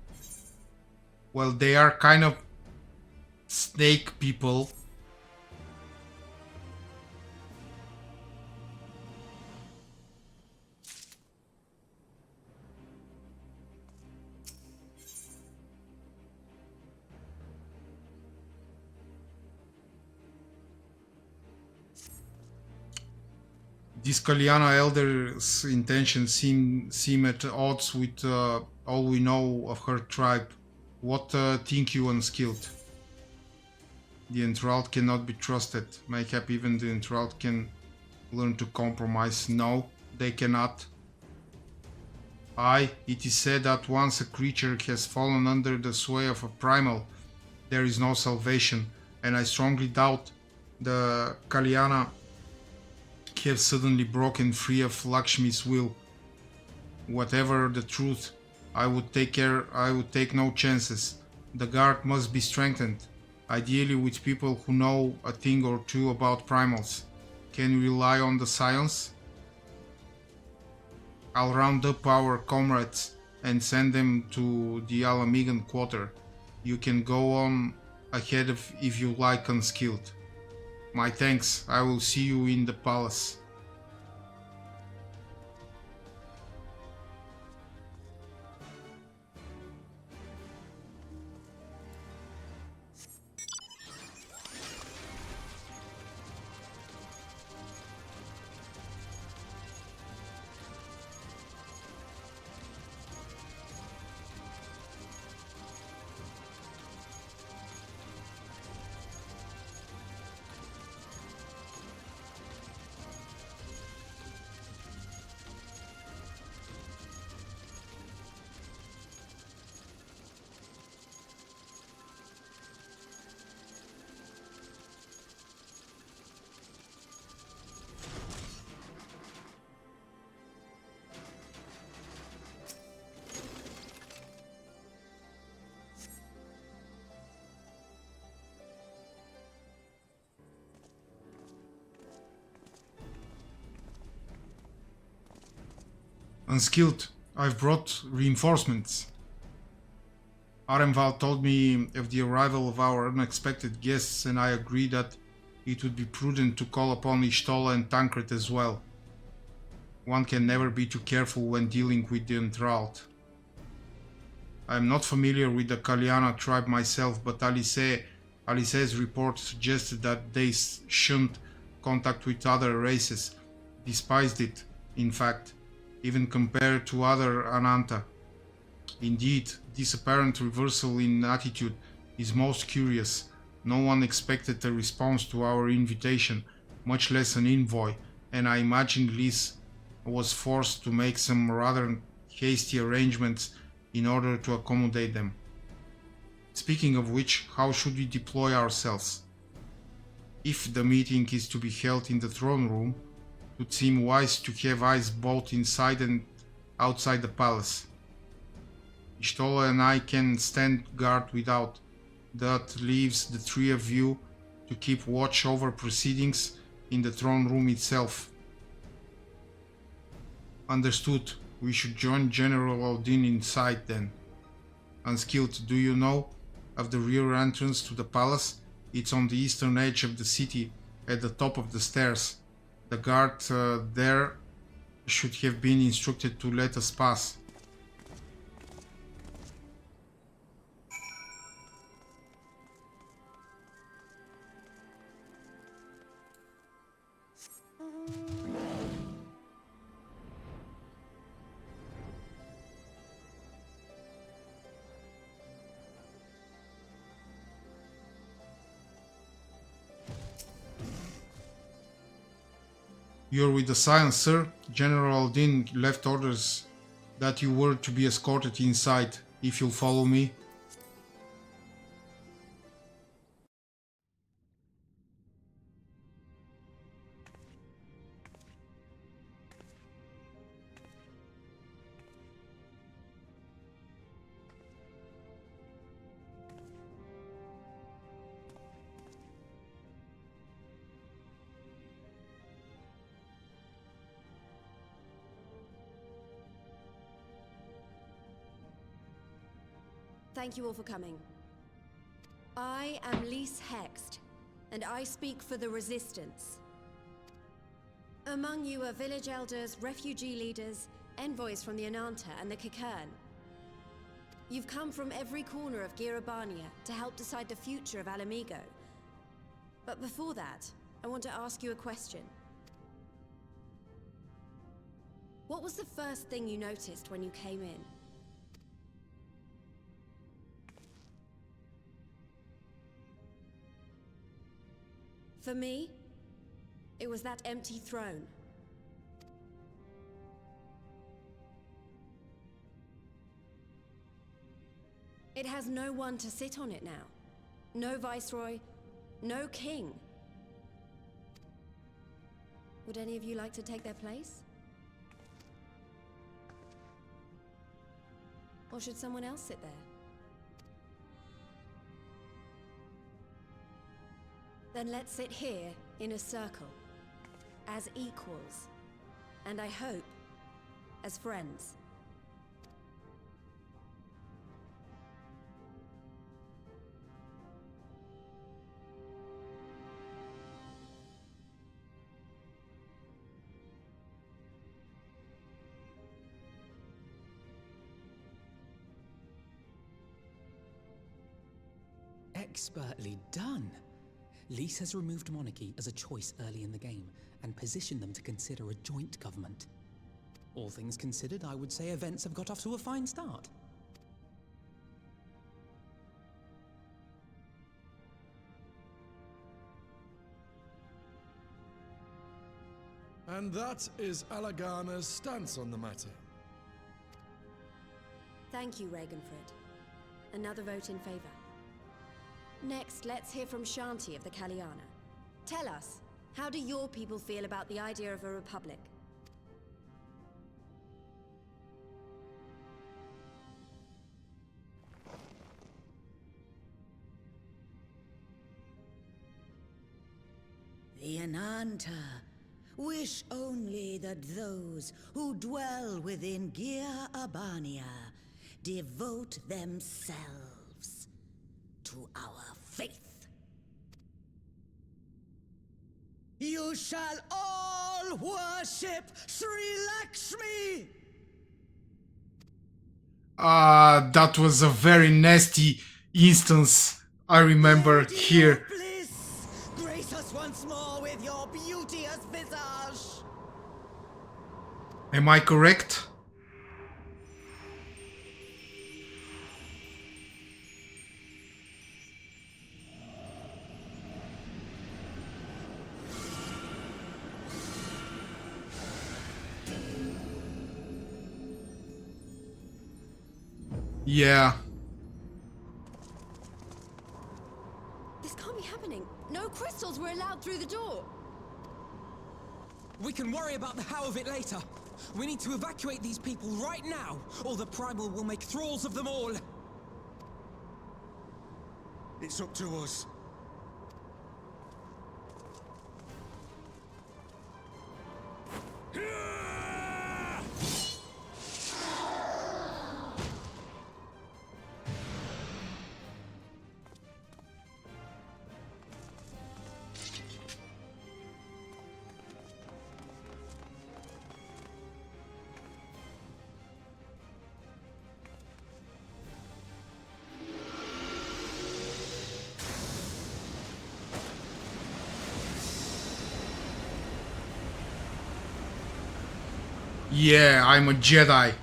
Well, they are kind of snake people. This Kalyana Elder's intentions seem at odds with all we know of her tribe. What think you, Unskilled? The enthralled cannot be trusted. Mayhap even the enthralled can learn to compromise. No, they cannot. Aye, it is said that once a creature has fallen under the sway of a primal, there is no salvation, and I strongly doubt the Kalyana have suddenly broken free of Lakshmi's will. Whatever the truth, I would take no chances. The guard must be strengthened, ideally with people who know a thing or two about primals. Can you rely on the science? I'll round up our comrades and send them to the Alamigan quarter. You can go on ahead if you like unskilled. My thanks, I will see you in the palace. Unskilled, I've brought reinforcements. Arenval told me of the arrival of our unexpected guests, and I agree that it would be prudent to call upon Ishtola and Tancred as well. One can never be too careful when dealing with the enthralled. I am not familiar with the Kalyana tribe myself, but Alice's report suggested that they shunned contact with other races, despised it, in fact, even compared to other Ananta. Indeed, this apparent reversal in attitude is most curious. No one expected a response to our invitation, much less an envoy, and I imagine Liz was forced to make some rather hasty arrangements in order to accommodate them. Speaking of which, how should we deploy ourselves? If the meeting is to be held in the throne room, it would seem wise to have eyes both inside and outside the palace. Ishtola and I can stand guard without. That leaves the three of you to keep watch over proceedings in the throne room itself. Understood. We should join General Aldin inside then. Unskilled, do you know of the rear entrance to the palace? It's on the eastern edge of the city, at the top of the stairs. The guard there should have been instructed to let us pass. You're with the Science, sir. General Aldin left orders that you were to be escorted inside, if you'll follow me. Thank you all for coming. I am Lise Hext, and I speak for the Resistance. Among you are village elders, refugee leaders, envoys from the Ananta and the Kikern. You've come from every corner of Girabania to help decide the future of Alamigo. But before that, I want to ask you a question. What was the first thing you noticed when you came in? For me, it was that empty throne. It has no one to sit on it now. No viceroy, no king. Would any of you like to take their place? Or should someone else sit there? Then let's sit here in a circle, as equals, and I hope, as friends. Expertly done. Lys has removed monarchy as a choice early in the game and positioned them to consider a joint government. All things considered, I would say events have got off to a fine start. And that is Alagana's stance on the matter. Thank you, Ragenford. Another vote in favor. Next, let's hear from Shanti of the Kaliana. Tell us, how do your people feel about the idea of a republic? The Ananta wish only that those who dwell within Gir Abania devote themselves to our faith. You shall all worship Sri Lakshmi! That was a very nasty instance I remember here. Grace us once more with your beauteous visage! Am I correct? Yeah. This can't be happening. No crystals were allowed through the door. We can worry about the how of it later. We need to evacuate these people right now, or the Primal will make thralls of them all. It's up to us. Yeah, I'm a Jedi.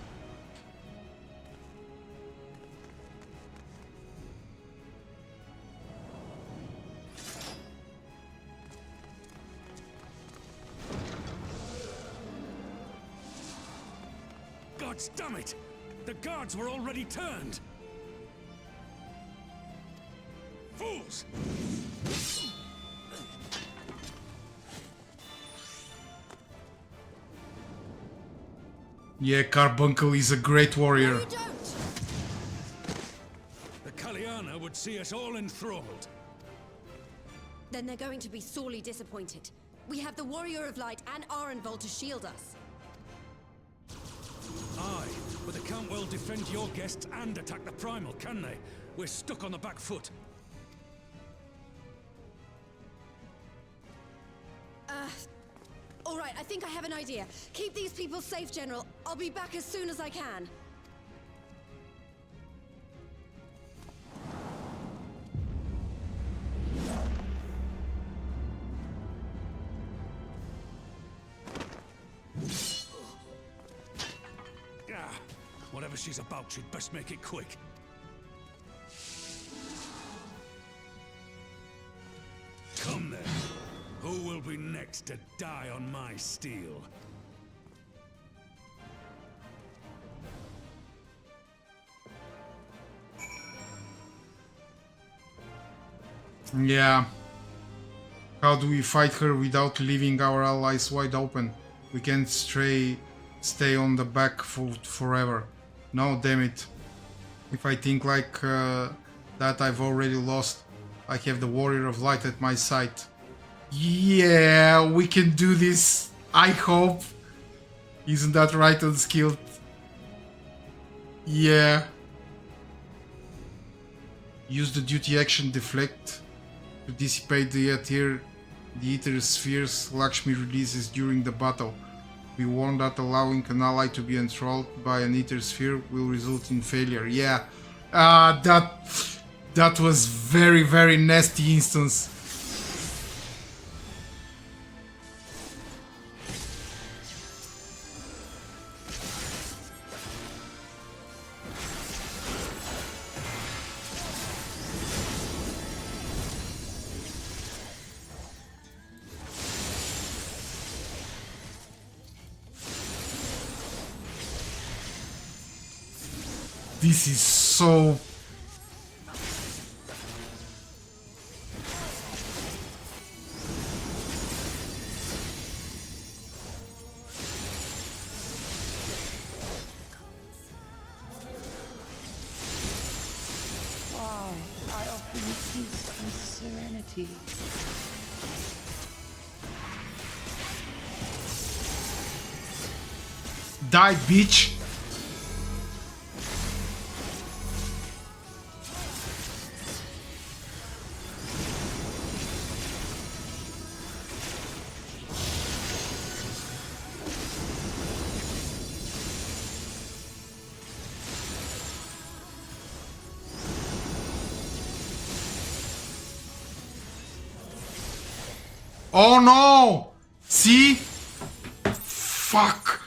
God damn it! The guards were already turned! Fools! Yeah, Carbuncle is a great warrior. No, you don't! The Kaliana would see us all enthralled. Then they're going to be sorely disappointed. We have the Warrior of Light and Arenvold to shield us. Aye, but they can't well defend your guests and attack the Primal, can they? We're stuck on the back foot. All right, I think I have an idea. Keep these people safe, General. I'll be back as soon as I can. Ah, whatever she's about, she'd best make it quick. Come then. Who will be next to die on my steel? Yeah. How do we fight her without leaving our allies wide open? We can't stay on the back foot forever. No, damn it. If I think like that, I've already lost. I have the Warrior of Light at my side. Yeah, we can do this. I hope. Isn't that right, Unskilled? Yeah. Use the duty action Deflect to dissipate the Ether spheres Lakshmi releases during the battle. We warn that allowing an ally to be enthralled by an Ether sphere will result in failure. Yeah, that was very, very nasty instance. This is so... Why, I offer you peace and serenity. Die, bitch! Oh no! See? Fuck!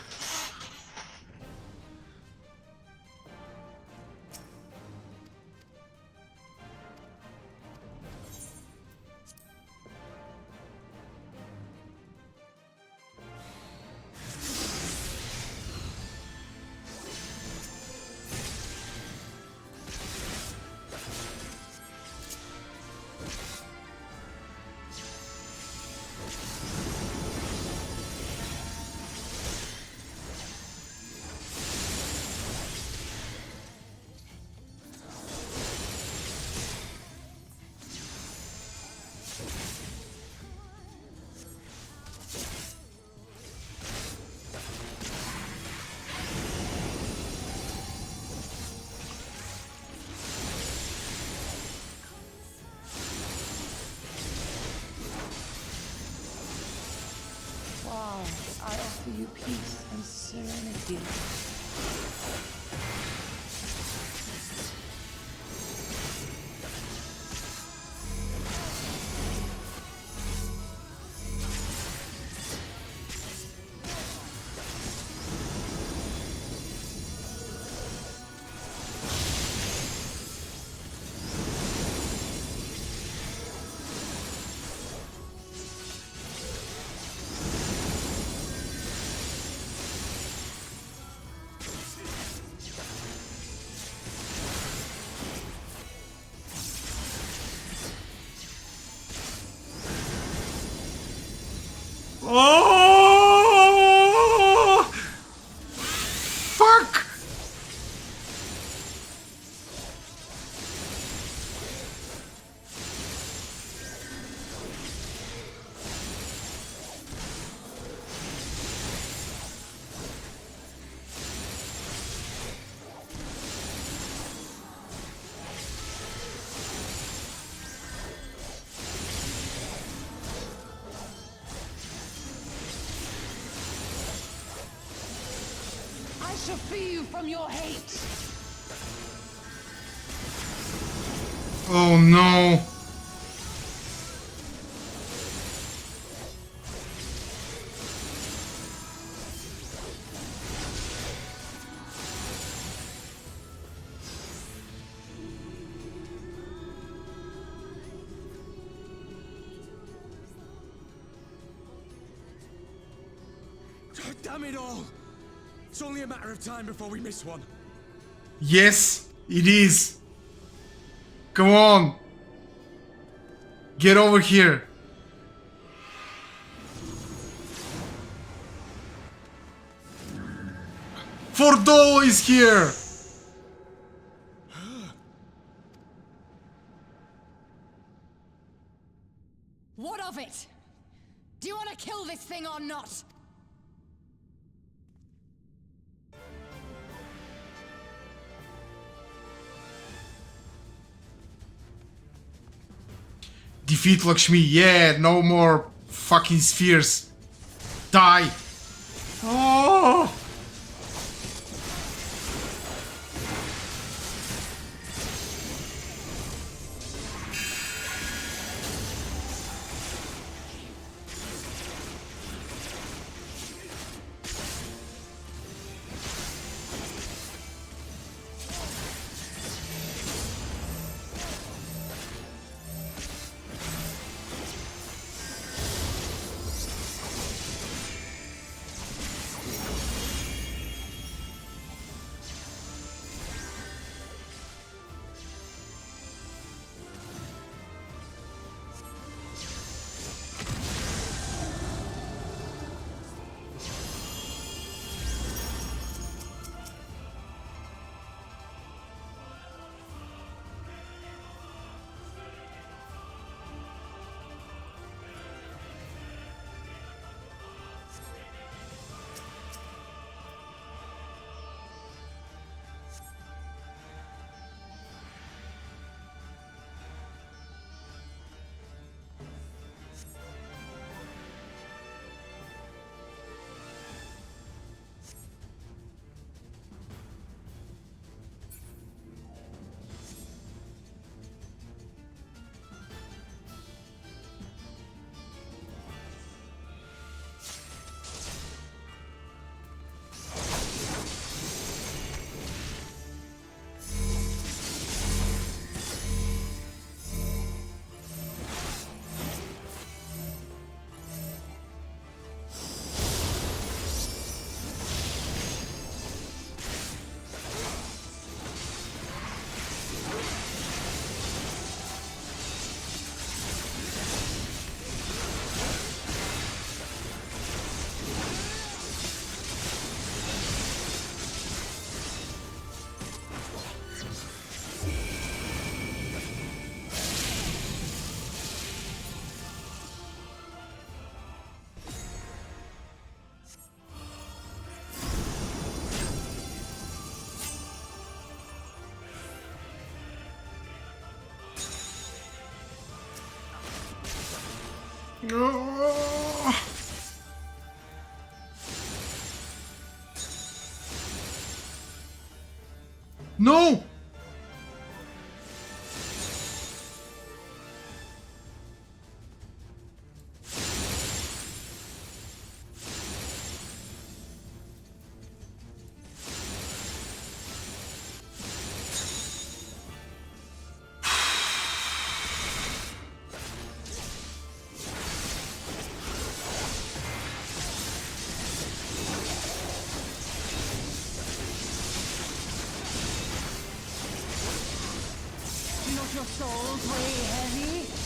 I offer you peace and serenity. Oh! Fuck! I shall free you from your hate. Oh no! Damn it all! It's only a matter of time before we miss one. Yes, it is. Come on. Get over here. Fordolo is here. thing or not? Defeat Lakshmi. Yeah, no more fucking spheres. Die. Oh. No! Your souls weigh heavy?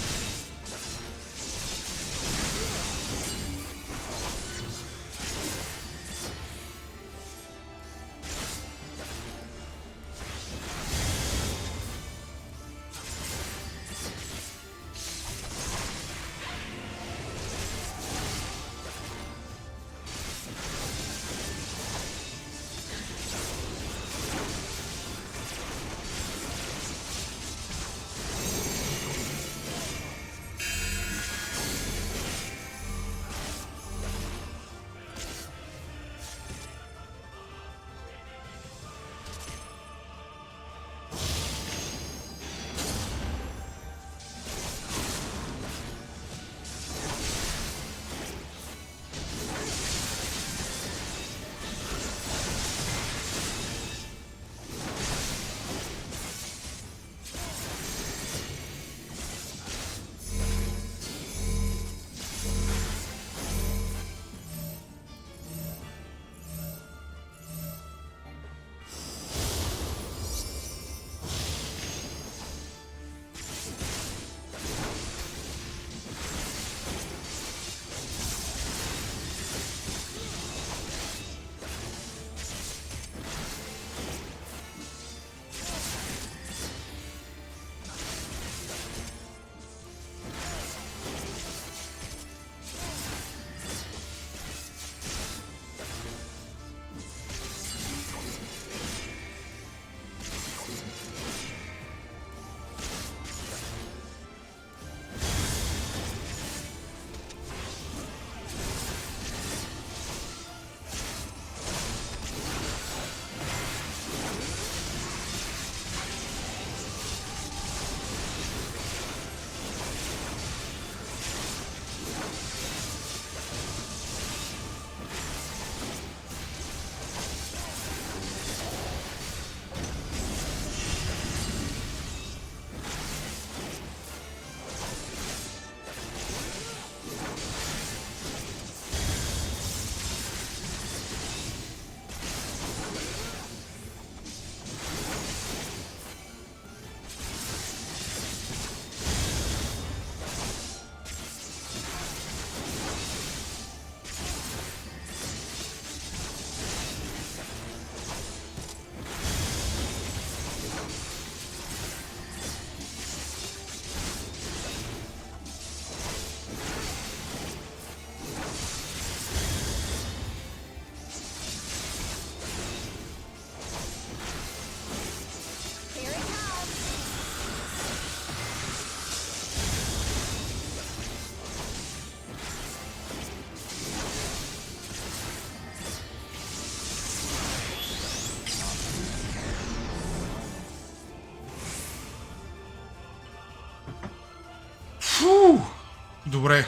Добре.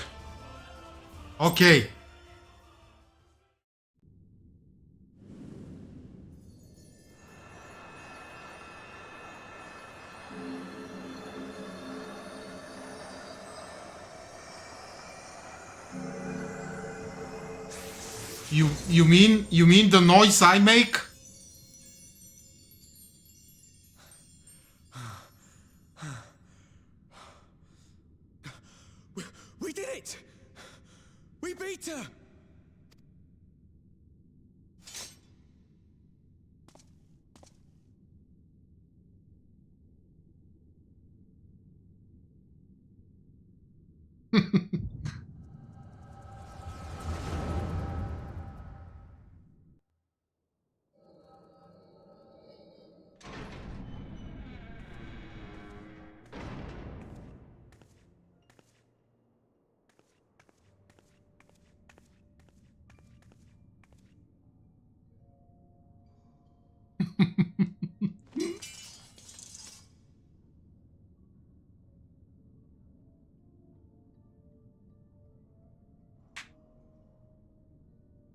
Окей. You mean the noise I make? We did it! We beat her!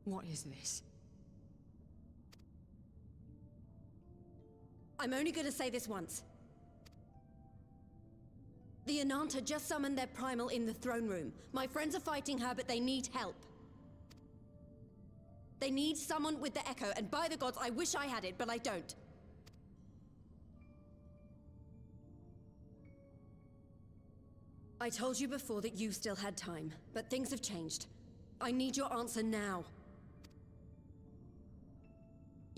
What is this? I'm only gonna say this once. The Ananta just summoned their primal in the throne room. My friends are fighting her, but they need help. They need someone with the echo, and by the gods, I wish I had it, but I don't. I told you before that you still had time, but things have changed. I need your answer now.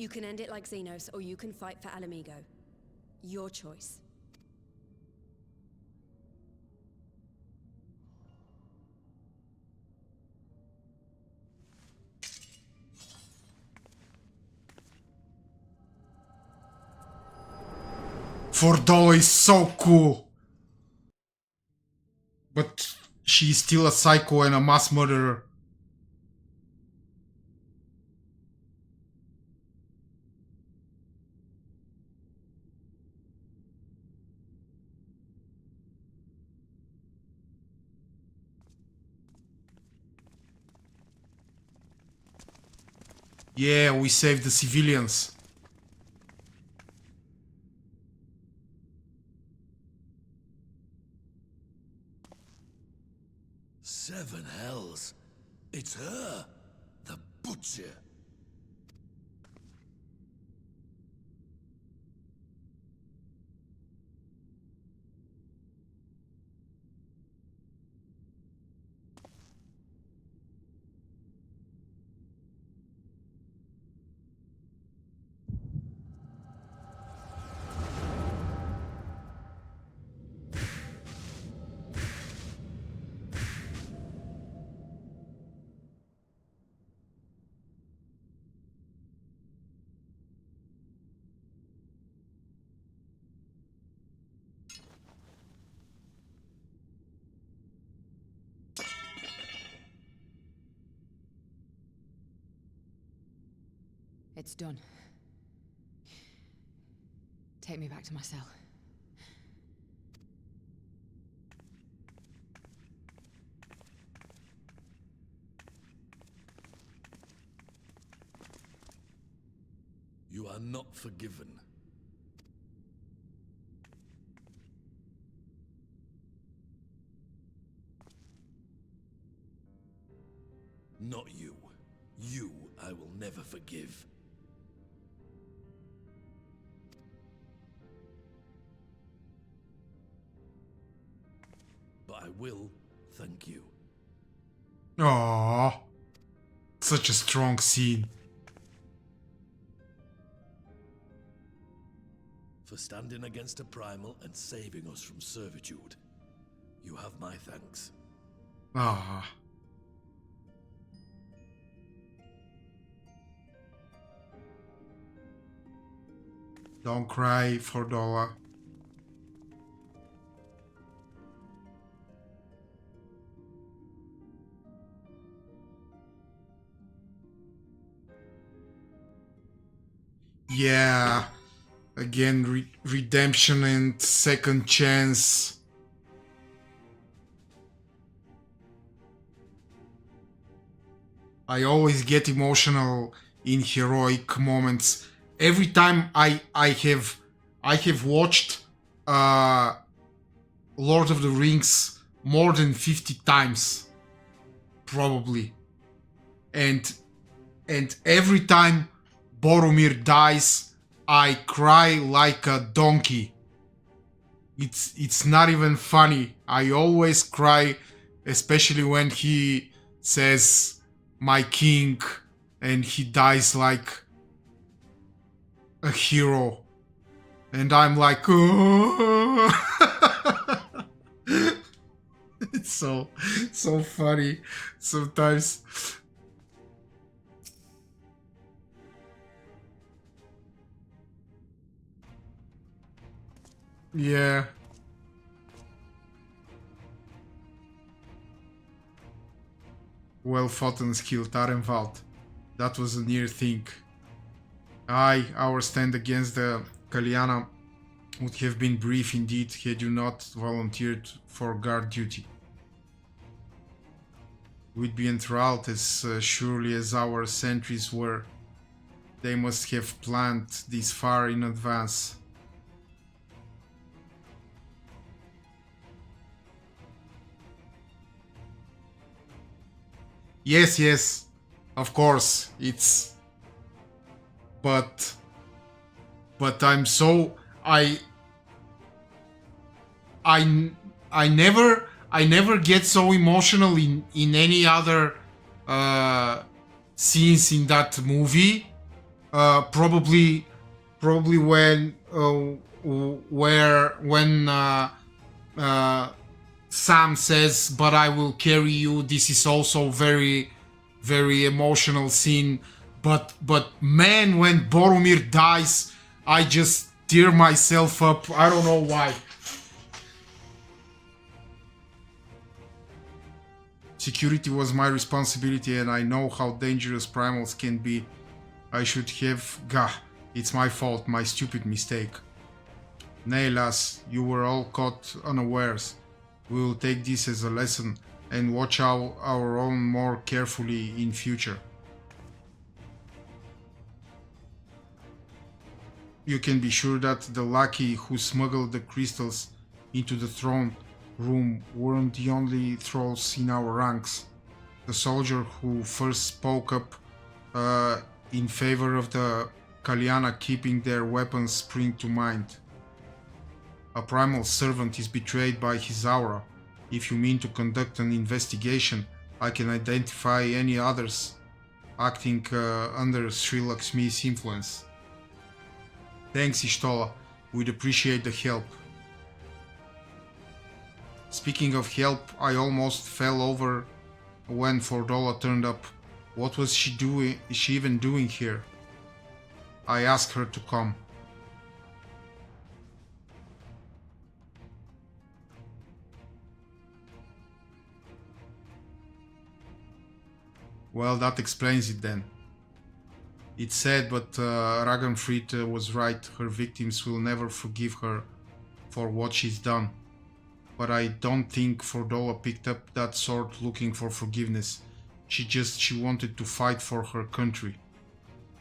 You can end it like Xenos, or you can fight for Alamigo. Your choice. Fordola is so cool. But she's still a psycho and a mass murderer. Yeah, we saved the civilians. Seven hells. It's her, the butcher. It's done. Take me back to my cell. You are not forgiven. Not you. You I will never forgive. But I will thank you. Aww. Such a strong scene. For standing against a primal and saving us from servitude. You have my thanks. Ah. Don't cry, Fordola. Yeah. Again, redemption and second chance. I always get emotional in heroic moments. Every time I have watched Lord of the Rings more than 50 times, probably, and every time Boromir dies, I cry like a donkey. It's not even funny. I always cry, especially when he says "my king" and he dies like a hero, and I'm like, oh. It's so funny sometimes. Yeah. Well fought and skilled, Arenvald. That was a near thing. Aye, our stand against the Kalyana would have been brief indeed had you not volunteered for guard duty. We'd be enthralled as surely as our sentries were. They must have planned this far in advance. Yes, of course, it's... But I'm so... I never get so emotional in any other scenes in that movie. Probably when Sam says, "But I will carry you." This is also very emotional scene. But man, when Boromir dies, I just tear myself up. I don't know why. Security was my responsibility, and I know how dangerous primals can be. I should have... Gah, it's my fault, my stupid mistake. Nay, lass, you were all caught unawares. We will take this as a lesson and watch our own more carefully in future. You can be sure that the lackey who smuggled the crystals into the throne room weren't the only trolls in our ranks. The soldier who first spoke up in favor of the Kalyana keeping their weapons spring to mind. A primal servant is betrayed by his aura. If you mean to conduct an investigation, I can identify any others acting under Sri Lakshmi's influence. Thanks, Ishtola. We'd appreciate the help. Speaking of help, I almost fell over when Fordola turned up. What was she doing? Is she even doing here? I asked her to come. Well, that explains it then. It's sad, but Ragnfrid was right. Her victims will never forgive her for what she's done. But I don't think Fordola picked up that sword looking for forgiveness. She wanted to fight for her country.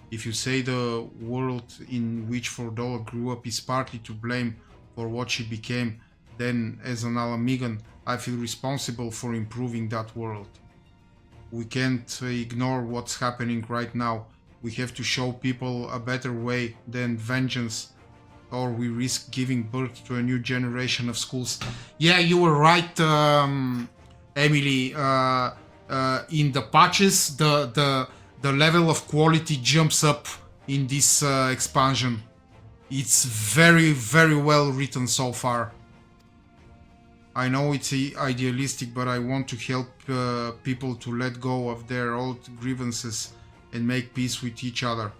If you say the world in which Fordola grew up is partly to blame for what she became, then as an Alamigan, I feel responsible for improving that world. We can't ignore what's happening right now. We have to show people a better way than vengeance, or we risk giving birth to a new generation of schools. Yeah, you were right, Emily. In the patches, the level of quality jumps up in this expansion. It's very well written so far. I know it's idealistic, but I want to help people to let go of their old grievances and make peace with each other.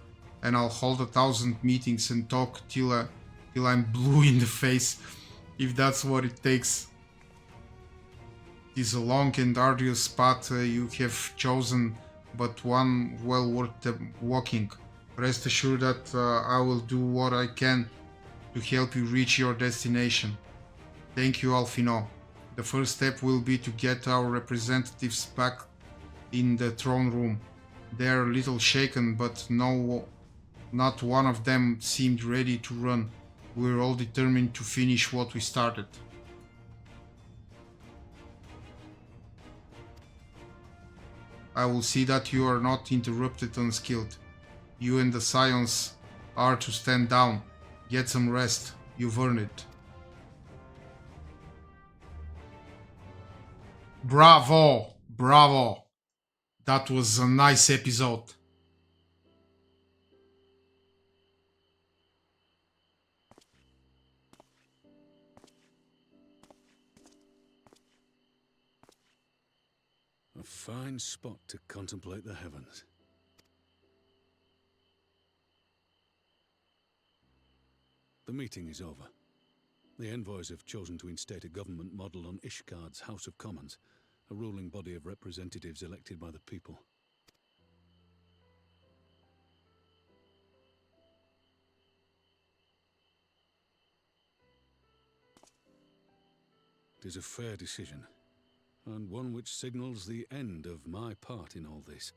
And I'll hold 1,000 meetings and talk till I'm blue in the face, if that's what it takes. It is a long and arduous path you have chosen, but one well worth walking. Rest assured that I will do what I can to help you reach your destination. Thank you, Alfino. The first step will be to get our representatives back in the throne room. They're a little shaken, but not one of them seemed ready to run. We're all determined to finish what we started. I will see that you are not interrupted unskilled. You and the Scions are to stand down. Get some rest. You've earned it. Bravo! Bravo! That was a nice episode. A fine spot to contemplate the heavens. The meeting is over. The envoys have chosen to instate a government model on Ishgard's House of Commons, a ruling body of representatives elected by the people. It is a fair decision, and one which signals the end of my part in all this.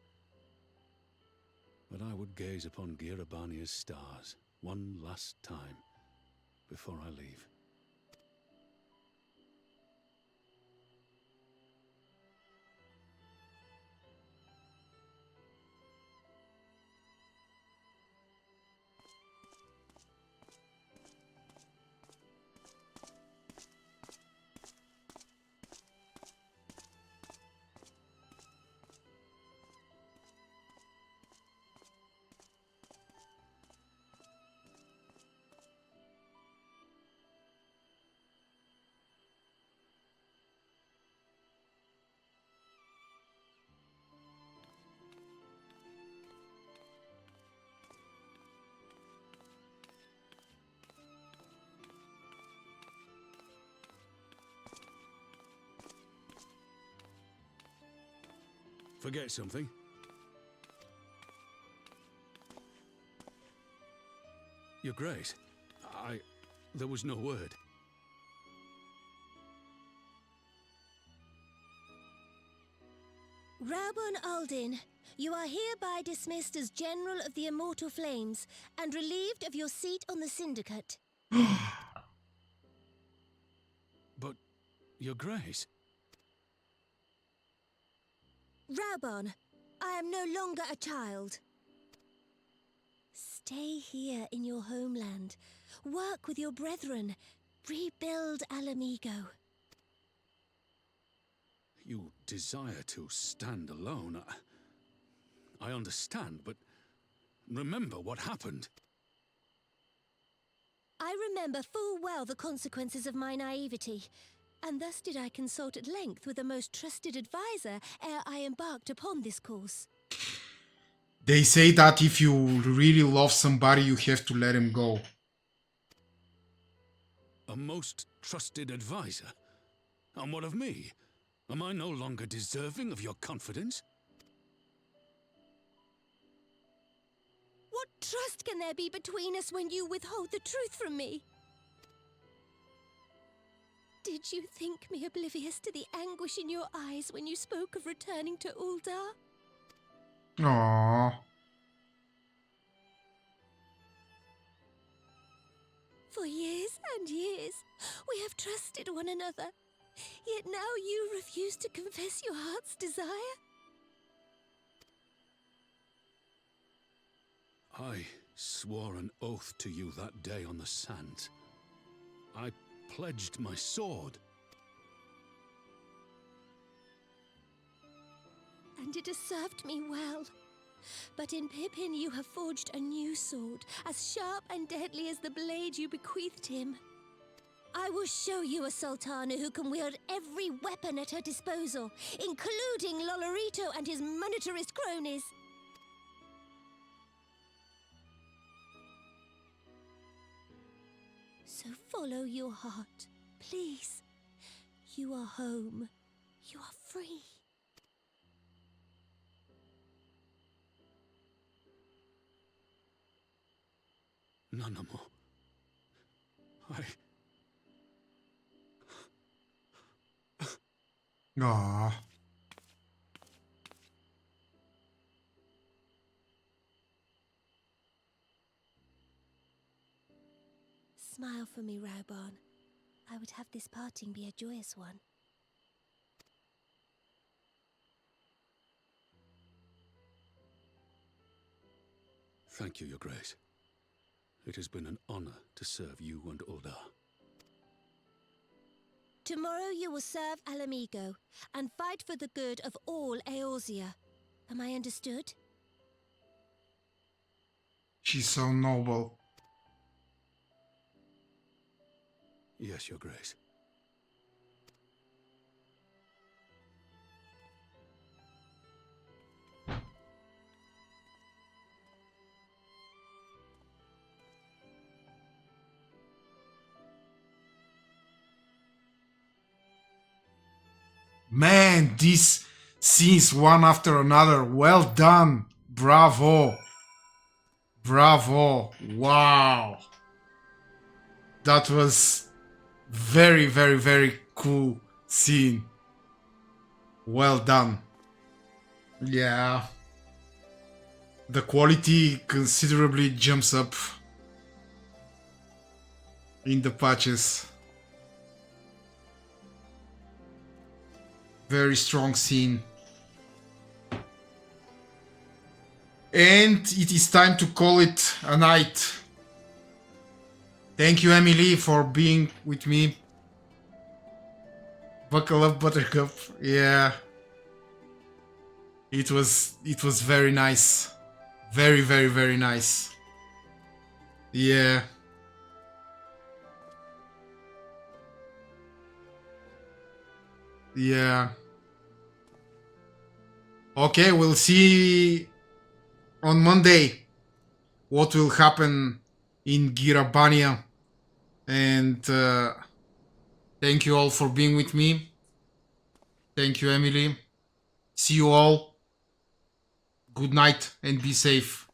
But I would gaze upon Girabania's stars one last time before I leave. Forget something? Your Grace, there was no word. Raubun Aldin, you are hereby dismissed as General of the Immortal Flames and relieved of your seat on the Syndicate. But, Your Grace... Raubun, I am no longer a child. Stay here in your homeland. Work with your brethren. Rebuild Alamigo. You desire to stand alone. I understand, but remember what happened. I remember full well the consequences of my naivety, and thus did I consult at length with a most trusted advisor ere I embarked upon this course. They say that if you really love somebody, you have to let him go. A most trusted advisor? And what of me? Am I no longer deserving of your confidence? What trust can there be between us when you withhold the truth from me? Did you think me oblivious to the anguish in your eyes when you spoke of returning to Uldar? Aww. For years and years, we have trusted one another. Yet now you refuse to confess your heart's desire? I swore an oath to you that day on the sands. I pledged my sword. And it has served me well. But in Pippin you have forged a new sword, as sharp and deadly as the blade you bequeathed him. I will show you a Sultana who can wield every weapon at her disposal, including Lolorito and his monetarist cronies. So follow your heart, please. You are home. You are free. Nanamo. Aww. Smile for me, Raubarn. I would have this parting be a joyous one. Thank you, Your Grace. It has been an honor to serve you and Uldar. Tomorrow you will serve Alamigo and fight for the good of all Eorzea. Am I understood? She's so noble. Yes, Your Grace. Man, these scenes one after another. Well done. Bravo. Bravo. Wow. That was very, very, very cool scene. Well done. Yeah. The quality considerably jumps up in the patches. Very strong scene. And it is time to call it a night. Thank you, Emily, for being with me. Buckle up, Buttercup. Yeah. It was very nice. Very, very, very nice. Yeah. Yeah. Okay, we'll see on Monday what will happen in Girabania. And thank you all for being with me. Thank you, Emily. See you all. Good night and be safe.